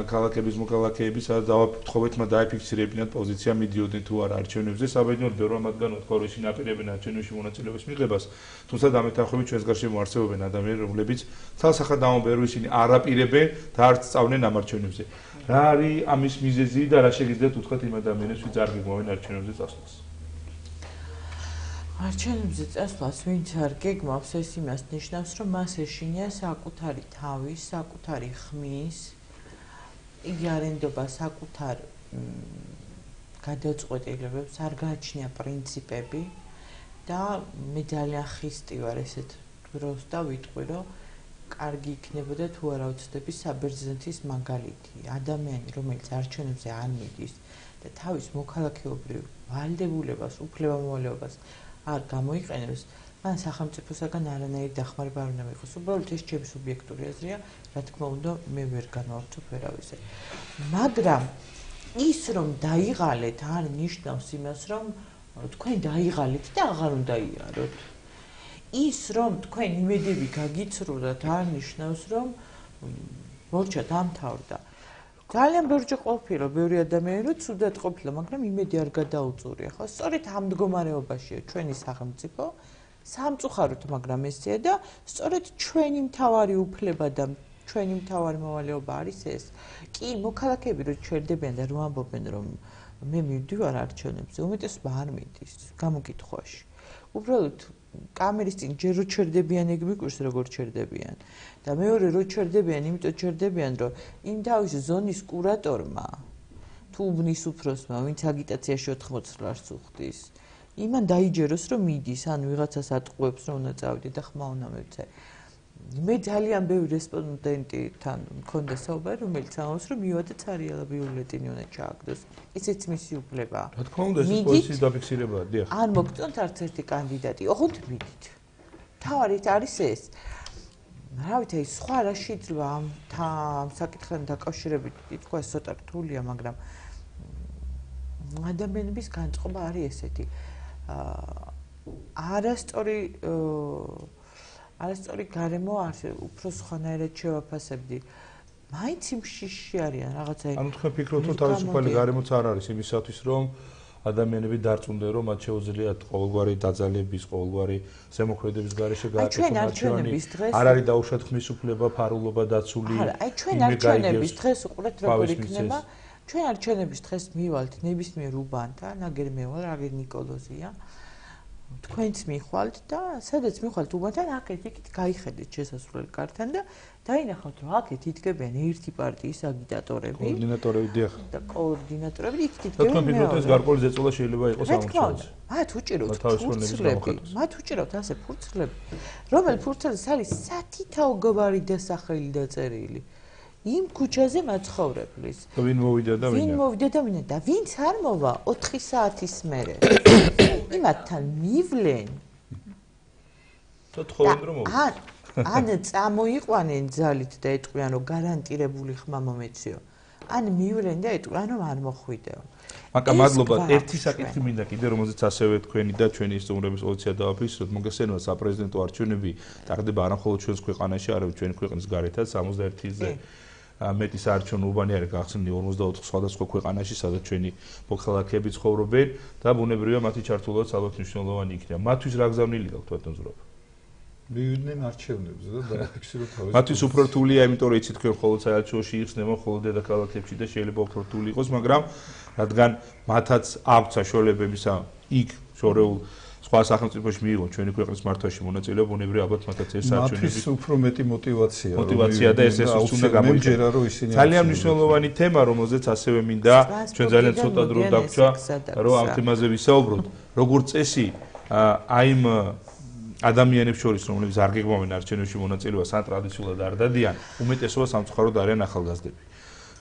ქალაქების მოქალაქეები, სადაც დავაფრთხობთ მათ დაიფიქსირებინათ პოზიცია მიდიოდნენ თუ არა არჩევნებზე. საბედნიეროდ ბევრმა მათგან უთქვა, რომ ისინი აპირებენ არჩევნებში მონაწილეობის მიღებას, თუმცა დამეთანხმებით ჩვენს გარშემო არსებობენ ადამიანები, რომლებიც თალსახად ამბობენ, რომ ისინი არ აპირებენ და არ სწავლენ ამ არჩევნებზე. რა არის ამის მიზეზი და რა შეგიძლიათ უთხრათ იმ ადამიანებს, ვინც არ გეგმავენ არჩევნებზე წასვლას? არჩევნებზე წასვლას ვინც არ გეგმავს, ეს იმას ნიშნავს, რომ მას ეშინია საკუთარი თავის, საკუთარი ხმის, იგი არენდობა საკუთარ გადაწყვეტილებებს, არ გააჩნია პრინციპები და მე ძალიან ხისტი ვარ ესეთ დროს და ვიტყვი, რომ კარგი იქნებოდა თუ არა ვცდები საბერძნეთის მაგალითი. ადამიანი, რომელიც არჩევნებზე არ მიდის და თავის მოქალაქეობრივ ვალდებულებას, უფლებამოვალეობას არ გამოიყენებს, მან სახელმწიფოსაგან არანაირი დახმარება არ უნდა მიიღოს. უბრალოდ ეს ჩემი სუბიექტური აზრია, რა თქმა უნდა, მე ვერ განვავრცობ ვერავისე. მაგრამ ის რომ დაიღალეთ, არ ნიშნავს იმას, რომ თქვენ დაიღალეთ და აღარ უნდა იაროთ. ის რომ თქვენ იმედები გაგიცრუდათ, არ ნიშნავს, რომ მორჩა დამთავრდა. ძალიან ბევრჯერ ყოფილა, ბევრი ადამიანი რო ცუდად ყოფილა, მაგრამ იმედი არ გადაუწურია, ხო? სწორედ ამ მდგომარეობაშია ჩვენი სახელმწიფო, სამწუხაროდ, მაგრამ ესეა და სწორედ ჩვენი მთავარი უფლება და ჩვენი მთავარი მოვალეობა არის ეს. კი, მოქალაქეები რო ჩერდებიან და რო ამბობენ, რომ მე მივდივარ არჩევნებზე, უმეტესობა არ მიდის გამოკითხვაში. უბრალოდ კამერის წინ ჯერ რო ჩერდებიან, ეგ მიკვირს როგორ ჩერდებიან. და მეორე რო ჩერდებიან, იმიტომ ჩერდებიან, რომ იმ თავის ზონის კურატორმა თუ უბნის უფროსმა, ვინც აგიტაციაში 80 ლარს უხდის, იმან დაიჯეროს, რომ მიდის, ან ვიღაცას ატყუებს, რომ უნდა წავიდე და ხმა უნდა მევცე. მე ძალიან ბევრი რესპონდენტთან მქონდა საუბარი, რომელიც ამბობს, რომ მივადა ცარიალა ბიულეტინი უნდა ჩააგდოს. ისეც მისი უფლებაა. რა თქმა უნდა, ეს პოზიციის დაფიქსირებაა, დიახ. არ მოგწონთ არც ერთი კანდიდატი, ოღონდ მიდით. თავი არის ეს. რა ვიცი, სხვა რა შეიძლება ამ საკითხთან დაკავშირებით ითქვა ცოტა რთულია, მაგრამ ადამიანების განწყობა არის ესეთი. არასწორი გარემო უფრო სხვანაირად შევაფასებდი. მაინც იმ შიში არიან რაღაცა. ანუ თქვენ ფიქრობთ, რომ თავისუფალი გარემოც არ არის იმისათვის, რომ ადამიანები დარწმუნდნენ, რომ მათ შეუძლიათ ყოველგვარი დაძალების, ყოველგვარი ზემოქმედების გარეშე გააკეთონ არჩევნები. არ არის დაუშვათ ხმის უფლება, ფარულობა დაცული. არა, აი ჩვენ არჩევნების დღეს უყურეთ როგორ იქნება. ჩვენ არჩევნების დღეს მივალთ ნებისმიერ უბანთან, აგერ მე ვარ, აგერ ნიკოლოზია. თქვენც მიხვალთ და სადაც მიხვალთ უბანთან, აქეთ-იქით გაიხედეთ შესასვლელ კართან და დაინახავთ, რომ აქეთ იდგებიან ერთი პარტიის აგიტატორები, კოორდინატორები დიახ. და კოორდინატორები იქით და იდგებიან. თქვენ ფიქრობთ, ეს გარკვეული ზეწოლა შეიძლება იყოს ამორჩეულზე? მათ უჭირავთ ფურცლები, მათ უჭირავთ ასე ფურცლები, რომელ ფურცელს არის სათითაო გვარი დასახელი დაწერილი. იმ ქუჩაზე მაცხოვრებლის. და ვინ მოვიდა და ვინ მოვიდა და ვინ და ვინც არ მოვა 4 საათის მერე. იმათთან მივლენ. და თხოვენ რომ მოვიდა. ან წამოიყვანენ ძალით და ეტყვიან რომ გარანტირებული ხმა მომეციო. ან მივლენ და ეტყვიან რომ არ მოხვიდეო. მაგრამ მადლობა, ერთი საკითხი მინდა კიდე, რომელზეც ასევე თქვენი და ჩვენი სტუმრების პოზიცია დავაფიქსიროთ. მოგესალმება, საპრეზიდენტო არჩევნები ტარდება არა მხოლოდ ჩვენს ქვეყანაში, არამედ ჩვენი ქვეყნის გარეთაც 61-ზე მეტი საარჩევნო უბანი არის გახსნილი 44 სხვადასხვა ქვეყანაში, სადაც ჩვენი მოქალაქეები ცხოვრობენ და ბუნებრივია მათი ჩართულობაც ალბათ მნიშვნელოვანი იქნება. მათთვის რა გზავნილი გაქვთ ბატონ ზურაბ? მივიდნენ არჩევნებზე და დააფიქსიროთ თავის. მათთვის უფრო რთულია, იმიტომ რომ იცით თქვენ მხოლოდ საელჩოში იხსნება, მხოლოდ დედაქალაქებში და შეიძლება უფრო რთული იყოს, მაგრამ რადგან მათაც აქვთ საშუალებები იქ შორეულ სხვა სახელმწიფოში მიიღონ ჩვენი ქვეყნის მართვაში მონაწილეობა, ბუნებრივია ალბათ მათაც ეს არჩევნები. მათთვის უფრო მეტი მოტივაცია და ეს უნდა გამოიჩინოს. ძალიან მნიშვნელოვანი თემა, რომელზეც ასევე მინდა ჩვენ ძალიან ცოტა დრო დაგვრჩა, რომ ამ თემაზე ვისაუბროთ. როგორც წესი, აი იმ ადამიანებს შორის, რომლებიც არ გეგმავენ არჩევნებში მონაწილეობას, ან ტრადიციულად არ დადიან, უმეტესობა სამწუხაროდ არიან ახალგაზრდები.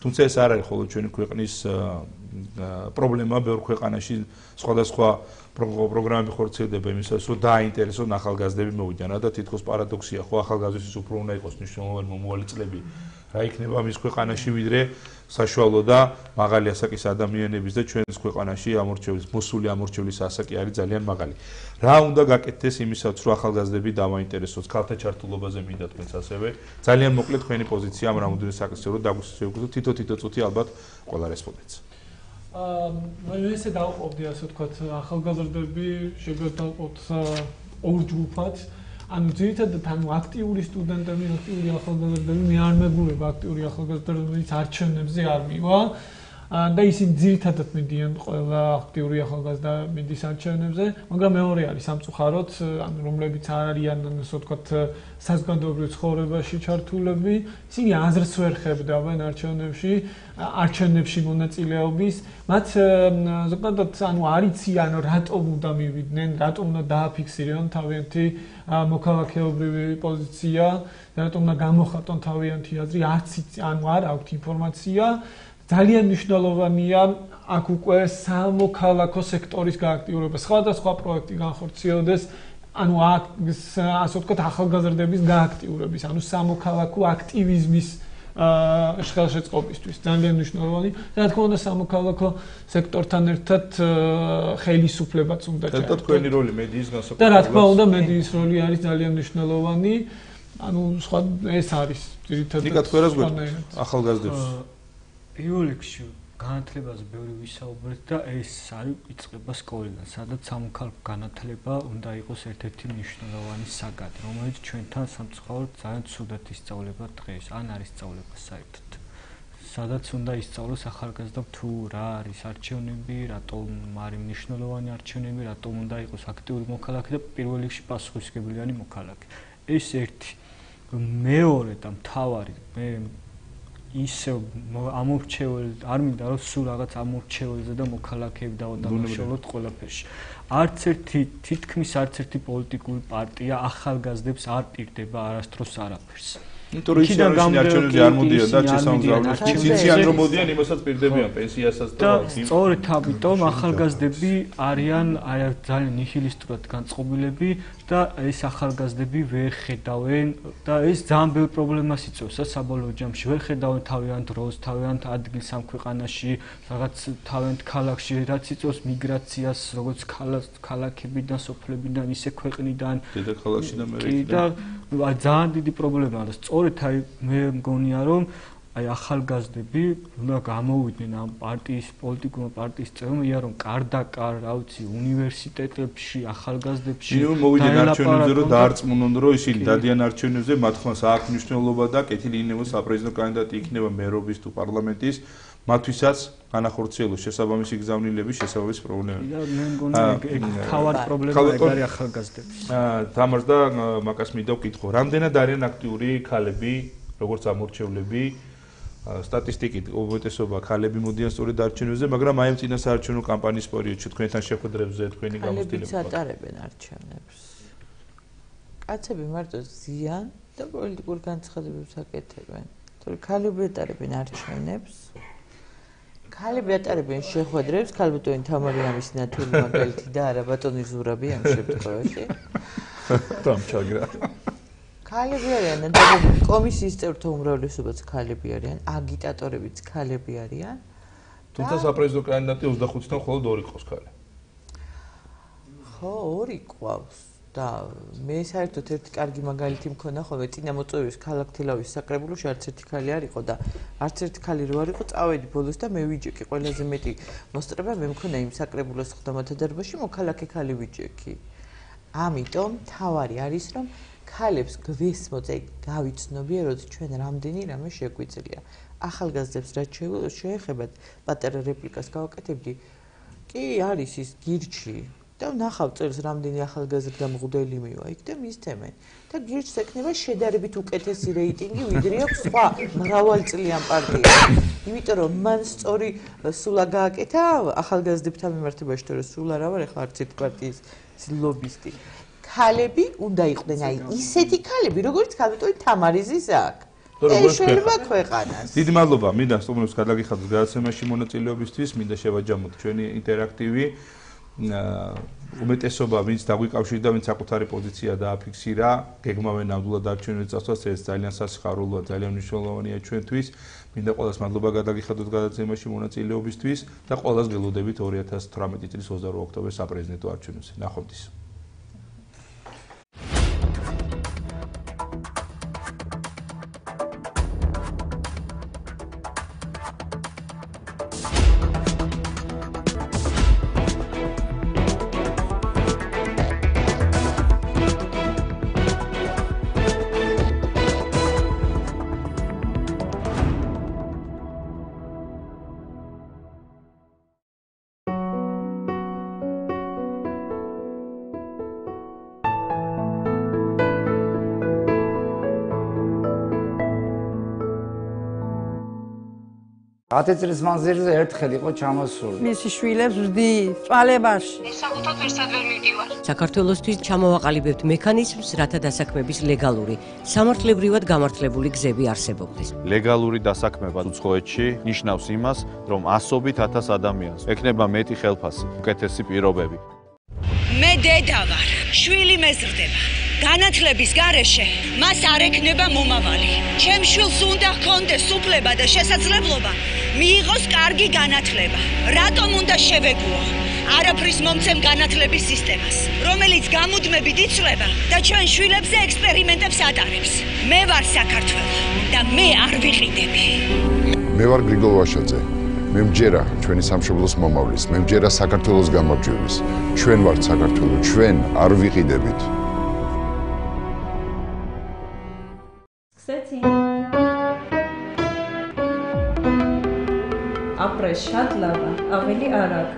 თუმცა ეს არ არის მხოლოდ ჩვენი ქვეყნის პრობლემა, ბევრ ქვეყანაში სხვადასხვა პროგრამები ხორციელდება იმისათვის, რომ დააინტერესონ ახალგაზრდები მოვიდნენ და თითქოს პარადოქსია, ხო ახალგაზრდისთვის უფრო უნდა იყოს მნიშვნელოვანი მომავალი წლები, რა იქნება მის ქვეყანაში, ვიდრე საშუალო და მაღალი ასაკის ადამიანების და ჩვენს ქვეყანაში ამორჩევლის, მოსული ამორჩევლის ასაკი არის ძალიან მაღალი. რა უნდა გაკეთდეს იმისათვის, რომ ახალგაზრდები დავაინტერესოს ქალთა ჩართულობაზე მინდა თქვენს ასევე. ძალიან მოკლედ თქვენი პოზიცია ამ რამოდენიმე საკითხზე რომ დაგვისვენოთ თითო წუთი ალბათ ყველა რესპონდენტს. ესე დავყოფდი ასე ვთქვათ, ახალგაზრდები შეგვიძლია დავყოთ ორ ჯგუფად. ანუ ძირითადად აქტიური სტუდენტები, აქტიური ახალგაზრდები, მე არ მეგულება აქტიური ახალგაზრდების არჩევნებზე არ მივა. და ისინი ძირითადად მიდიან ყველა აქტიური ახალგაზრდა მიდის არჩევნებზე, მაგრამ მეორე არის სამწუხაროდ, ანუ რომლებიც არ არიან ასე ვთქვათ საზოგადოებრივ ცხოვრებაში ჩართულები, ისინი აზრს ვერ ხებდავენ არჩევნებში მონაწილეობის, მათ ზოგადად ანუ არ იციან რატომ უნდა მივიდნენ, რატომ უნდა დააფიქსირონ თავიანთი მოქალაქეობრივი პოზიცია, რატომ უნდა გამოხატონ თავიანთი აზრი, არც ანუ არ აქვთ ინფორმაცია. ძალიან მნიშვნელოვანია აქ უკვე სამოქალაქო სექტორის გააქტიურება. სხვადასხვა პროექტი განხორციელდეს, ანუ აქ ასე ვთქვათ ახალგაზრდების გააქტიურების, ანუ სამოქალაქო აქტივიზმის ხელშეწყობისთვის ძალიან მნიშვნელოვანი. რა თქმა უნდა, სამოქალაქო სექტორთან ერთად ხელისუფლებაც უნდა ჩაერთოს. და თქვენი როლი მედიის განსაკუთრებით. და რა თქმა უნდა, მედიის როლი არის ძალიან მნიშვნელოვანი. ანუ სხვა ეს არის ძირითადად. ნიკა თქვენ რას გვეტყვით ახალგაზრდებს? პირველ რიგში განათლებაზე ბევრი ვისაუბრეთ და ეს არის იწყება სკოლიდან, სადაც სამოქალაქო განათლება უნდა იყოს ერთ-ერთი მნიშვნელოვანი საგანი, რომელიც ჩვენთან სამწუხაროდ ძალიან ცუდად ისწავლება დღეს, ან არ ისწავლება საერთოდ. სადაც უნდა ისწავლოს ახალგაზრდამ თუ რა არის არჩევნები, რატომ არის მნიშვნელოვანი არჩევნები, რატომ უნდა იყოს აქტიური მოქალაქე და პირველ რიგში პასუხისმგებლიანი მოქალაქე. ეს ერთი. მეორე და მთავარი, მე ისე ამორჩეველი არ მინდა რომ სულ რაღაც ამორჩეველზე და მოქალაქეები დავდამაშაულოთ ყველაფერში. არც ერთი თითქმის არც ერთი პოლიტიკური პარტია ახალგაზრდებს არ პირდება არასდროს არაფერს. იმიტომ რომ ისინი არჩევნებზე არ მოდიან და შესამძლებლად ციციან რომ მოდიან იმასაც პირდებიან პენსიასაც და სწორედ ამიტომ ახალგაზრდები არიან ძალიან ნიჰილისტურად განწყობილები და ეს ახალგაზრდები ვერ ხედავენ და ეს ძალიან ბევრ პრობლემას იწვევს საბოლოო ჯამში. ვერ ხედავენ თავიანთ როლს, თავიანთ ადგილს ამ ქვეყანაში, რაღაც თავიანთ ქალაქში, რაც იწვევს მიგრაციას, როგორც ქალაქებიდან, სოფლებიდან, ისე ქვეყნიდან. დედაქალაქში და კი და ძალიან დიდი პრობლემაა და სწორედ აი მე მგონია რომ აი ახალგაზრდები უნდა გამოვიდნენ ამ პოლიტიკურ პარტიის წევრებია რომ კარდაკარ, რა ვიცი, უნივერსიტეტებში, ახალგაზრდებში მოვიდნენ არჩევნებზე რომ დაარწმუნონ რომ ისინი დადიან არჩევნებზე, მათ ხმას აქვს მნიშვნელობა და კეთილი იქნება საპრეზიდენტო კანდიდატი იქნება მერობის თუ პარლამენტის, მათთვისაც განახორციელოს შესაბამისი გზავნილების, შესაბამისი პრობლემები. მე მგონი ეგ თავად პრობლემა ეგ არის ახალგაზრდების. თამარ და მაკას მინდა ვკითხო, რამდენად არიან აქტიური ქალები, როგორც ამორჩევლები? სტატისტიკით უმეტესობა ქალები მოდიან სწორედ არჩევნებზე, მაგრამ აი ამ წინასაარჩევნო კამპანიის პერიოდში თქვენთან შეხვედრებზე თქვენი გამოცდილება. ქალებიც ატარებენ არჩევნებს. კაცები მარტო ზიან და პოლიტიკურ განცხადებებს აკეთებენ. თორე ქალები ატარებენ არჩევნებს. ქალები ატარებენ შეხვედრებს, ქალბატონი თამარიამის ნათელი მაგალითი და არა ბატონი ზურაბი ამ შემთხვევაში. დამჩაგრა. ქალები არიან და კომისიის წევრთა უმრავლესობაც ქალები არიან, აგიტატორებიც ქალები არიან. თუმცა საპრეზიდენტო კანდიდატი 25-დან მხოლოდ 2 ყავს ქალი. ხო, 2 ყავს და მე საერთოდ ერთი კარგი მაგალითი მქონა ხოლმე წინამოწვევის ქალაქ თელავის საკრებულოში არც ერთი ქალი არ იყო და არც ერთი ქალი რო არ იყო, წავედი ბოლოს და მე ვიჯექი ყველაზე მეტი მოსწრება მე მქონა იმ საკრებულოს ხდომათა დარბაზში, მოქალაქე ქალი ვიჯექი. ამიტომ თავარი არის რომ ქალებს გვესმოწე გავიცნობიეროთ ჩვენ რამდენი რამე შეგვიძლია. ახალგაზრდებს რაც შეეხებათ, პატარა რეპლიკას გავაკეთებდი. კი, არის ის გირჩი და ნახავ წელს რამდენი ახალგაზრდა მღვდელი მივა იქ და მისცემენ. და გირჩს ექნება შედარებით უკეთესი რეიტინგი, ვიდრე აქვს სხვა მრავალწლიან პარტიებში. იმიტომ რომ მან სწორი სულა გააკეთა ახალგაზრდებთან მიმართებაში, თორე სულა რა ვარ, ახლა არც ერთ პარტიის ლობისტი. ქალები უნდა იყვნენ აი ისეთი ქალები, როგორც ქალბატონი თამარიზის აქვს. შეიძლება ქვეყანას. დიდი მადლობა, მინდა სტუმრებს გადაგიხადოთ გადაცემაში მონაწილეობისთვის, მინდა შევაჯამოთ ჩვენი ინტერაქტივი. უმეტესობა ვინც დაგვიკავშირდა, ვინც საკუთარი პოზიცია დააფიქსირა, გეგმავენ ნამდვილად არჩევნებს წასვლას, ეს ძალიან სასიხარულოა, ძალიან მნიშვნელოვანია ჩვენთვის. მინდა ყველას მადლობა გადაგიხადოთ გადაცემაში მონაწილეობისთვის და ყველას გელოდებით 2018 წლის 28 ოქტომბერს საპრეზიდენტო არჩევნებზე. ნახვამდის. წლის მანძილზე ერთხელ იყო ჩამოსული. მისი შვილებს ვდი წვალებაში. საკუთარ ფერსად ვერ მივდივარ. საქართველოსთვის ჩამოვაყალიბებთ მექანიზმს, რათა დასაქმების ლეგალური, სამართლებრივად გამართლებული გზები არსებობდეს. ლეგალური დასაქმება უცხოეთში ნიშნავს იმას, რომ ასობით 1000 ადამიანს ექნება მეტი ხელფასი, უკეთესი პირობები. მე დედა ვარ, შვილი მეზრდება. განათლების გარეშე მას არ ექნება მომავალი. ჩემ შვილს უნდა ჰქონდეს უფლება და შესაძლებლობა მიიღოს კარგი განათლება. რატომ უნდა შევეგუო? არაფრის მომცემ განათლების სისტემას, რომელიც გამუდმებით იცვლება და ჩვენ შვილებზე ექსპერიმენტებს ატარებს. მე ვარ საქართველო და მე არ ვიყიდები. მე ვარ გრიგოლ ვაშაძე. მე მჯერა ჩვენი სამშობლოს მომავლის, მე მჯერა საქართველოს გამარჯვების. ჩვენ ვართ საქართველო, ჩვენ არ ვიყიდებით. აპრეს შადლავა აველი არაკ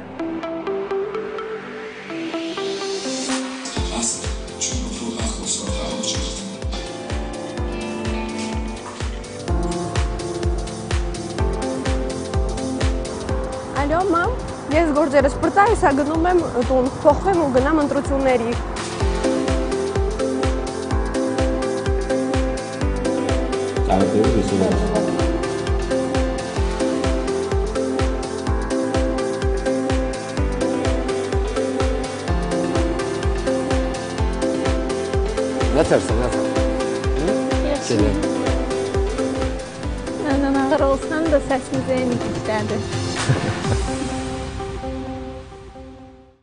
Алло, мам, я с города распортаюсь, а гномем тон похвем угнам антрацюнери. Yatırsın, yatır. Gel. Benden ağır olsan da sesimize emin isterdim.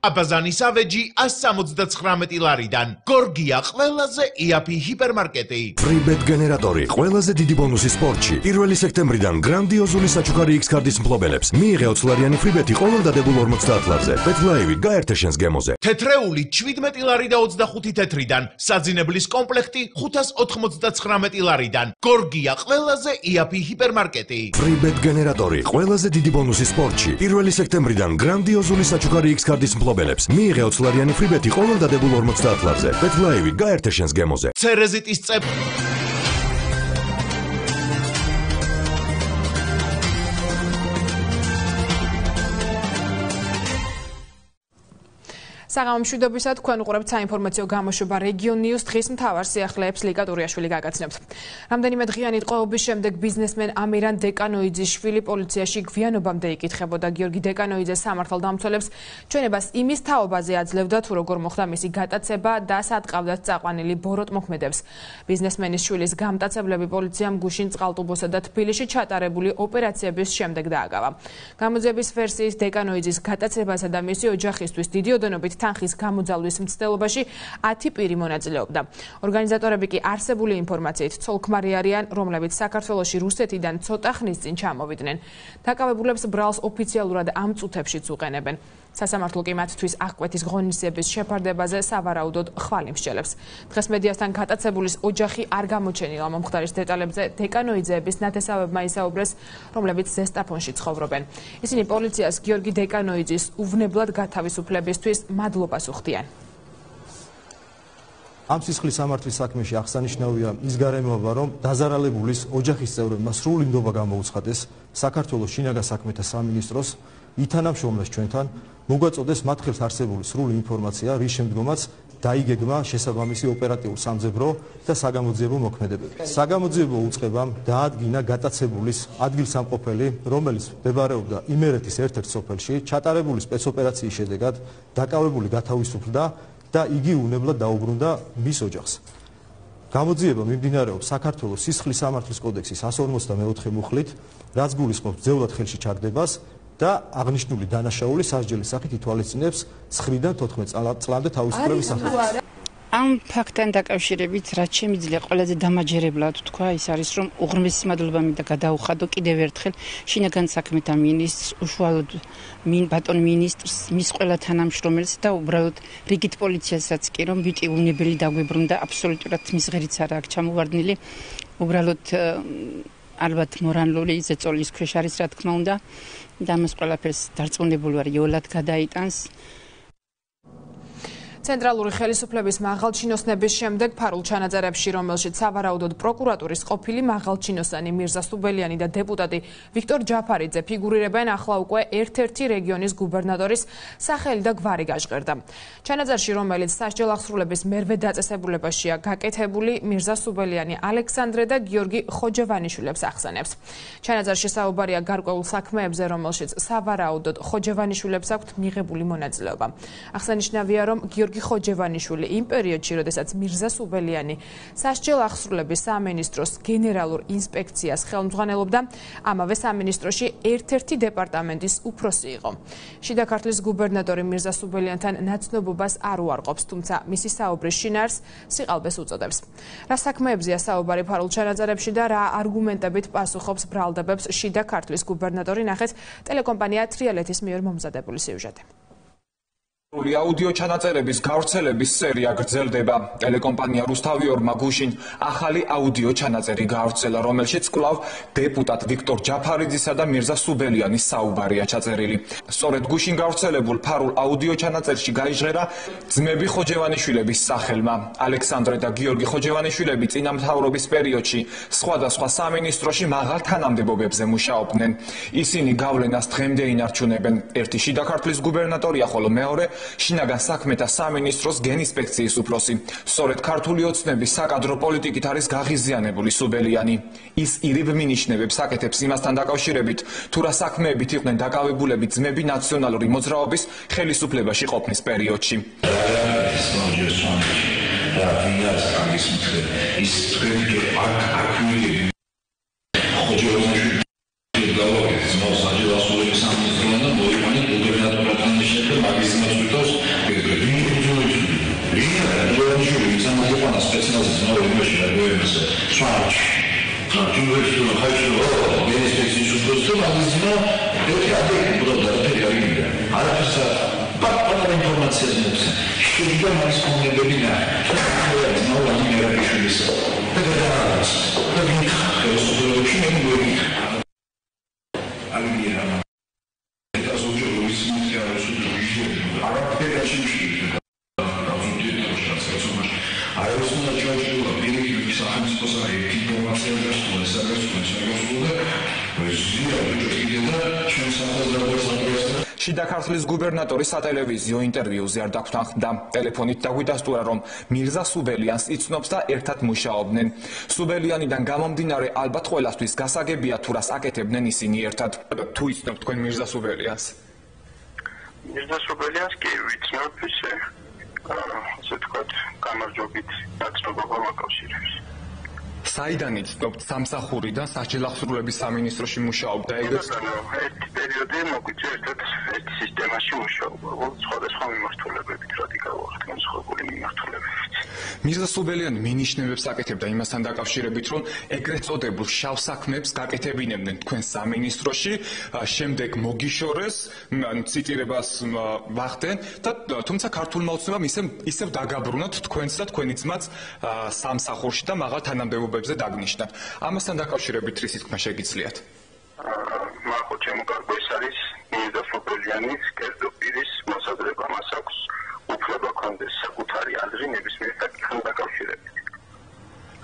აბაზანის ავეჯი 179 ლარიდან. გორგია ყველაზე იაფი ჰიპერმარკეტი. Freebet გენერატორი ყველაზე დიდი ბონუსი სპორტში. 1 სექტემბრიდან გრანდიოზული საჩუქარი X კარდის მფლობელებს. მიიღე 20 ლარიანი ფრიბეტი ყოველ დადებულ 50 ლარზე. Bet-Live-ით გაერთე შენს გემოზე. თეთრეული 17 ლარი და 25 თეთრიდან. საძინებლის კომპლექტი 599 ლარიდან. გორგია ყველაზე იაფი ჰიპერმარკეტი. Freebet გენერატორი ყველაზე დიდი ბონუსი სპორტში. 1 სექტემბრიდან გრანდიოზული საჩუქარი X კარდის მფლობელებს. მიიღე 20 ლარიანი ფრიბეტი ყოველ დადებულ 50 ლარზე. Bet-Live-ით გაერთე შენს გემოზე. ცერეზიტის წებ საღამომშვიდობისა თქვენ უყურებთ საინფორმაციო გამოშვება რეგიონ ნიუს დღის მთავარ სიახლეებს ლიკა ტურიაშვილი გაგაცნობთ. რამდენიმე დღიანი ტყვეობის შემდეგ ბიზნესმენ ამირან დეკანოიძის შვილი პოლიციაში გვიანობამდე იკითხებოდა. გიორგი დეკანოიძე სამართალდამცველებს ჩვენებას იმის თაობაზე აძლევდა თუ როგორ მოხდა მისი გატაცება და სად ყავდათ წაყვანილი ბოროტმოქმედებს. ბიზნესმენის შვილის გამტაცებლები პოლიციამ გუშინ წყალტუბოსა და თბილისში ჩატარებული ოპერაციების შემდეგ დააგავა. გამოძიების ვერსიის დეკანოიძის გატაცებასა და მისი ოჯახისთვის დიდი ოდენობით თანხის გამოძალვის მცდელობაში 10 პირი მონაწილეობდა. ორგანიზატორები კი არსებული ინფორმაციით ცოლ-ქმარი არიან, რომლებიც საქართველოში რუსეთიდან ცოტა ხნის წინ ჩამოვიდნენ. დაკავებულებს ბრალს ოფიციალურად ამ წუთებშიც უყენებენ. სასამართლო კი მათთვის აღკვეთის ღონისძიების შეფარდებაზე სავარაუდოდ ხვალ იმსჯელებს. დღეს მედიასთან გატაცებულის ოჯახი არ გამოჩენილა მომხდარის დეტალებზე. დეკანოიძეების ნათესავებმა ისაუბრეს, რომლებიც ზესტაფონში ცხოვრობენ. ისინი პოლიციას გიორგი დეკანოიძის უვნებლად გათავისუფლებისთვის მადლობას უხდიან. ამ სისხლის სამართლის საქმეში აღსანიშნავია ის გარემოება, რომ დაზარალებულის ოჯახის წევრებმა სრული ნდობა გამოუცხადეს საქართველოს შინაგან საქმეთა სამინისტროს ითანამშრომლეს ჩვენთან, მოგვაწოდეს მათ ხელს არსებული სრული ინფორმაცია, რის შემდგომაც დაიგეგმა შესაბამისი ოპერატიულ სამძებრო და საგამოძიებო მოქმედებები. საგამოძიებო უწყებამ დაადგინა გატაცებულის ადგილსამყოფელი, რომელიც მდებარეობდა იმერეთის ერთ-ერთ სოფელში, ჩატარებული სპეცოპერაციის შედეგად დაკავებული გათავისუფლდა და იგი უნებლად დაუბრუნდა მის ოჯახს. გამოძიება მიმდინარეობს საქართველოს სისხლის სამართლის კოდექსის 154 მუხლით, რაც გულისხმობს ძევლად ხელში ჩაგდებას და აღნიშნული დანაშაული სასჯელის სახით ითვალისწინებს 9-დან 14 წლამდე თავისუფლების სახით. ამ ფაქტთან დაკავშირებით, რაც შემიძლია ყველაზე დამაჯერებლად თქვა, ის არის, რომ უღრმესი მადლობა მინდა გადაუხადო კიდევ ერთხელ შინაგან საქმეთა მინისტრს, უშუალოდ ბატონ მინისტრს, მის ყველა თანამშრომელს და უბრალოდ რიგით პოლიციასაც კი, რომ ვიტი უნებელი დაგვიბრუნდა, აბსოლუტურად მის ღერიც არა აქვს ჩამოვარდნილი. უბრალოდ ალბათ მორალური ზეწოლის ქვეშ არის, რა თქმა უნდა, და ამას ყველაფერს დარწმუნებული ვარ, იოლად გადაიტანს. ცენტრალური ხელისუფლების მაღალჩინოსნების შემდეგ ფარულ ჩანაწერებში, რომელშიც სავარაუდოდ პროკურატურის ყოფილი მაღალჩინოსანი მირზა სუბელიანი და დეპუტატი ვიქტორ ჯაფარიძე ფიგურირებენ, ახლა უკვე ერთ-ერთი რეგიონის გუბერნატორის სახელი და გვარი გაჟღერდა. ჩანაწერში, რომელიც სასჯელ აღსრულების მერვე დაწესებულებაშია გაკეთებული, მირზა სუბელიანი ალექსანდრე და გიორგი ხოჯევანიშვილებს ახსენებს. ჩანაწერში საუბარია გარკვეულ საქმეებზე, რომელშიც სავარაუდოდ ხოჯევანიშვილებს აქვთ მიღებული მონაწილეობა. აღსანიშნავია, რომ გიორგი ხოჯევანიშვილი იმ პერიოდში, როდესაც მირზა სუბელიანი სასჯელ აღსრულების სამინისტროს გენერალურ ინსპექციას ხელმძღვანელობდა, ამავე სამინისტროში ერთ-ერთი დეპარტამენტის უფროსი იყო. შიდა ქართლის გუბერნატორი მირზა სუბელიანთან ნაცნობობას არ უარყოფს, თუმცა მისი საუბრის შინაარს სიყალბეს უწოდებს. რა საქმეებზეა საუბარი ფარულ ჩანაწერებში და რა არგუმენტებით პასუხობს ბრალდებებს შიდა ქართლის გუბერნატორი, ნახეთ ტელეკომპანია თრიალეთის მიერ მომზადებული სიუჟეტი. აუდიო ჩანაწერების გავრცელების სერია გრძელდება. ტელეკომპანია რუსთავიორმა გუშინ ახალი აუდიო ჩანაწერი გავრცელა, რომელშიც კვლავ დეპუტატ ვიქტორ ჯაფარიძისა და მირზა სუბელიანის საუბარია ჩაწერილი. სწორედ გუშინ გავრცელებულ ფარულ აუდიო ჩანაწერში გაიჟღერა ძმები ხოჯევანიშვილების სახელმა. ალექსანდრე და გიორგი ხოჯევანიშვილები წინამთავრობის პერიოდში სხვადასხვა სამინისტროში მაღალ თანამდებობებზე მუშაობდნენ. ისინი გავლენას დღემდე ინარჩუნებენ. ერთი შიდა ქართლის გუბერნატორია, ხოლო მეორე შინაგან საქმეთა სამინისტროს გენინსპექციის უფროსი. სწორედ ქართული ოცნების საკადრო პოლიტიკით არის გაღიზიანებული სუბელიანი. ის ირიბ მინიშნებებს აკეთებს იმასთან დაკავშირებით, თუ რა საქმეებით იყვნენ დაკავებულები ძმები ნაციონალური მოძრაობის ხელისუფლებაში ყოფნის პერიოდში. Marci. Cumhurbaşkanı Haçlı o belediyesi şubesi magazine dedi adı burada tekrar Arapça bana informasyonu olsun. İşte bir de Mariskon'da bölümler. Ne olan bir yer şubesi. Ne kadar arası. Tabii ki şimdi böyle. Almira. Az önce o ismi yarısı da bir şey. Arapça açmış. Arasında çocuğu bir iki saat sonra informasyonu შიდა ქართლის გუბერნატორი სატელევიზიო ინტერვიუზე არ დაგვთანხმდა. ტელეფონით დაგვიდასტურა, რომ მირზა სუბელიანს იცნობს და ერთად მუშაობდნენ. სუბელიანიდან გამომდინარე, ალბათ ყველასთვის გასაგებია თუ რას აკეთებდნენ ისინი ერთად. თუ იცნობთ თქვენ მირზა სუბელიანს? მირზა სუბელიანს კი ვიცნობ, ისე ასე ვთქვათ, გამარჯვებით დაწნობა გამაკავშირებს. საიდან იცნობთ? სამსახურიდან საჯელახსრულების სამინისტროში მუშაობდა ეგრეთ? ერთი პერიოდი მოგვიწევ ერთად ერთ სისტემაში მუშაობა, სხვადასხვა მიმართულებებით, რადიკალურად განსხვავებული მიმართულებებით. მირზა სუბელიანი მინიშნებებს აკეთებდა იმასთან დაკავშირებით, რომ ეგრეთ წოდებულ შავ საქმეებს გაკეთებინებდნენ თქვენ სამინისტროში, შემდეგ მოგიშორეს, ციტირებას ვახდენ და თუმცა ქართულმა ოცნებამ ისევ დაგაბრუნოთ თქვენს და თქვენი ძმაც სამსახურში და მაღალ თანამდებობებზე დაგნიშნათ. ამასთან დაკავშირებით რის თქმა შეგიძლიათ? მახო ჩემო კარგო ეს არის მირზა სუბელიანის კერძო პირის მოსაზრება, მას აქვს უფლება კონდეს საკუთარი აზრი ნებისმიერ საკითხთან დაკავშირებით.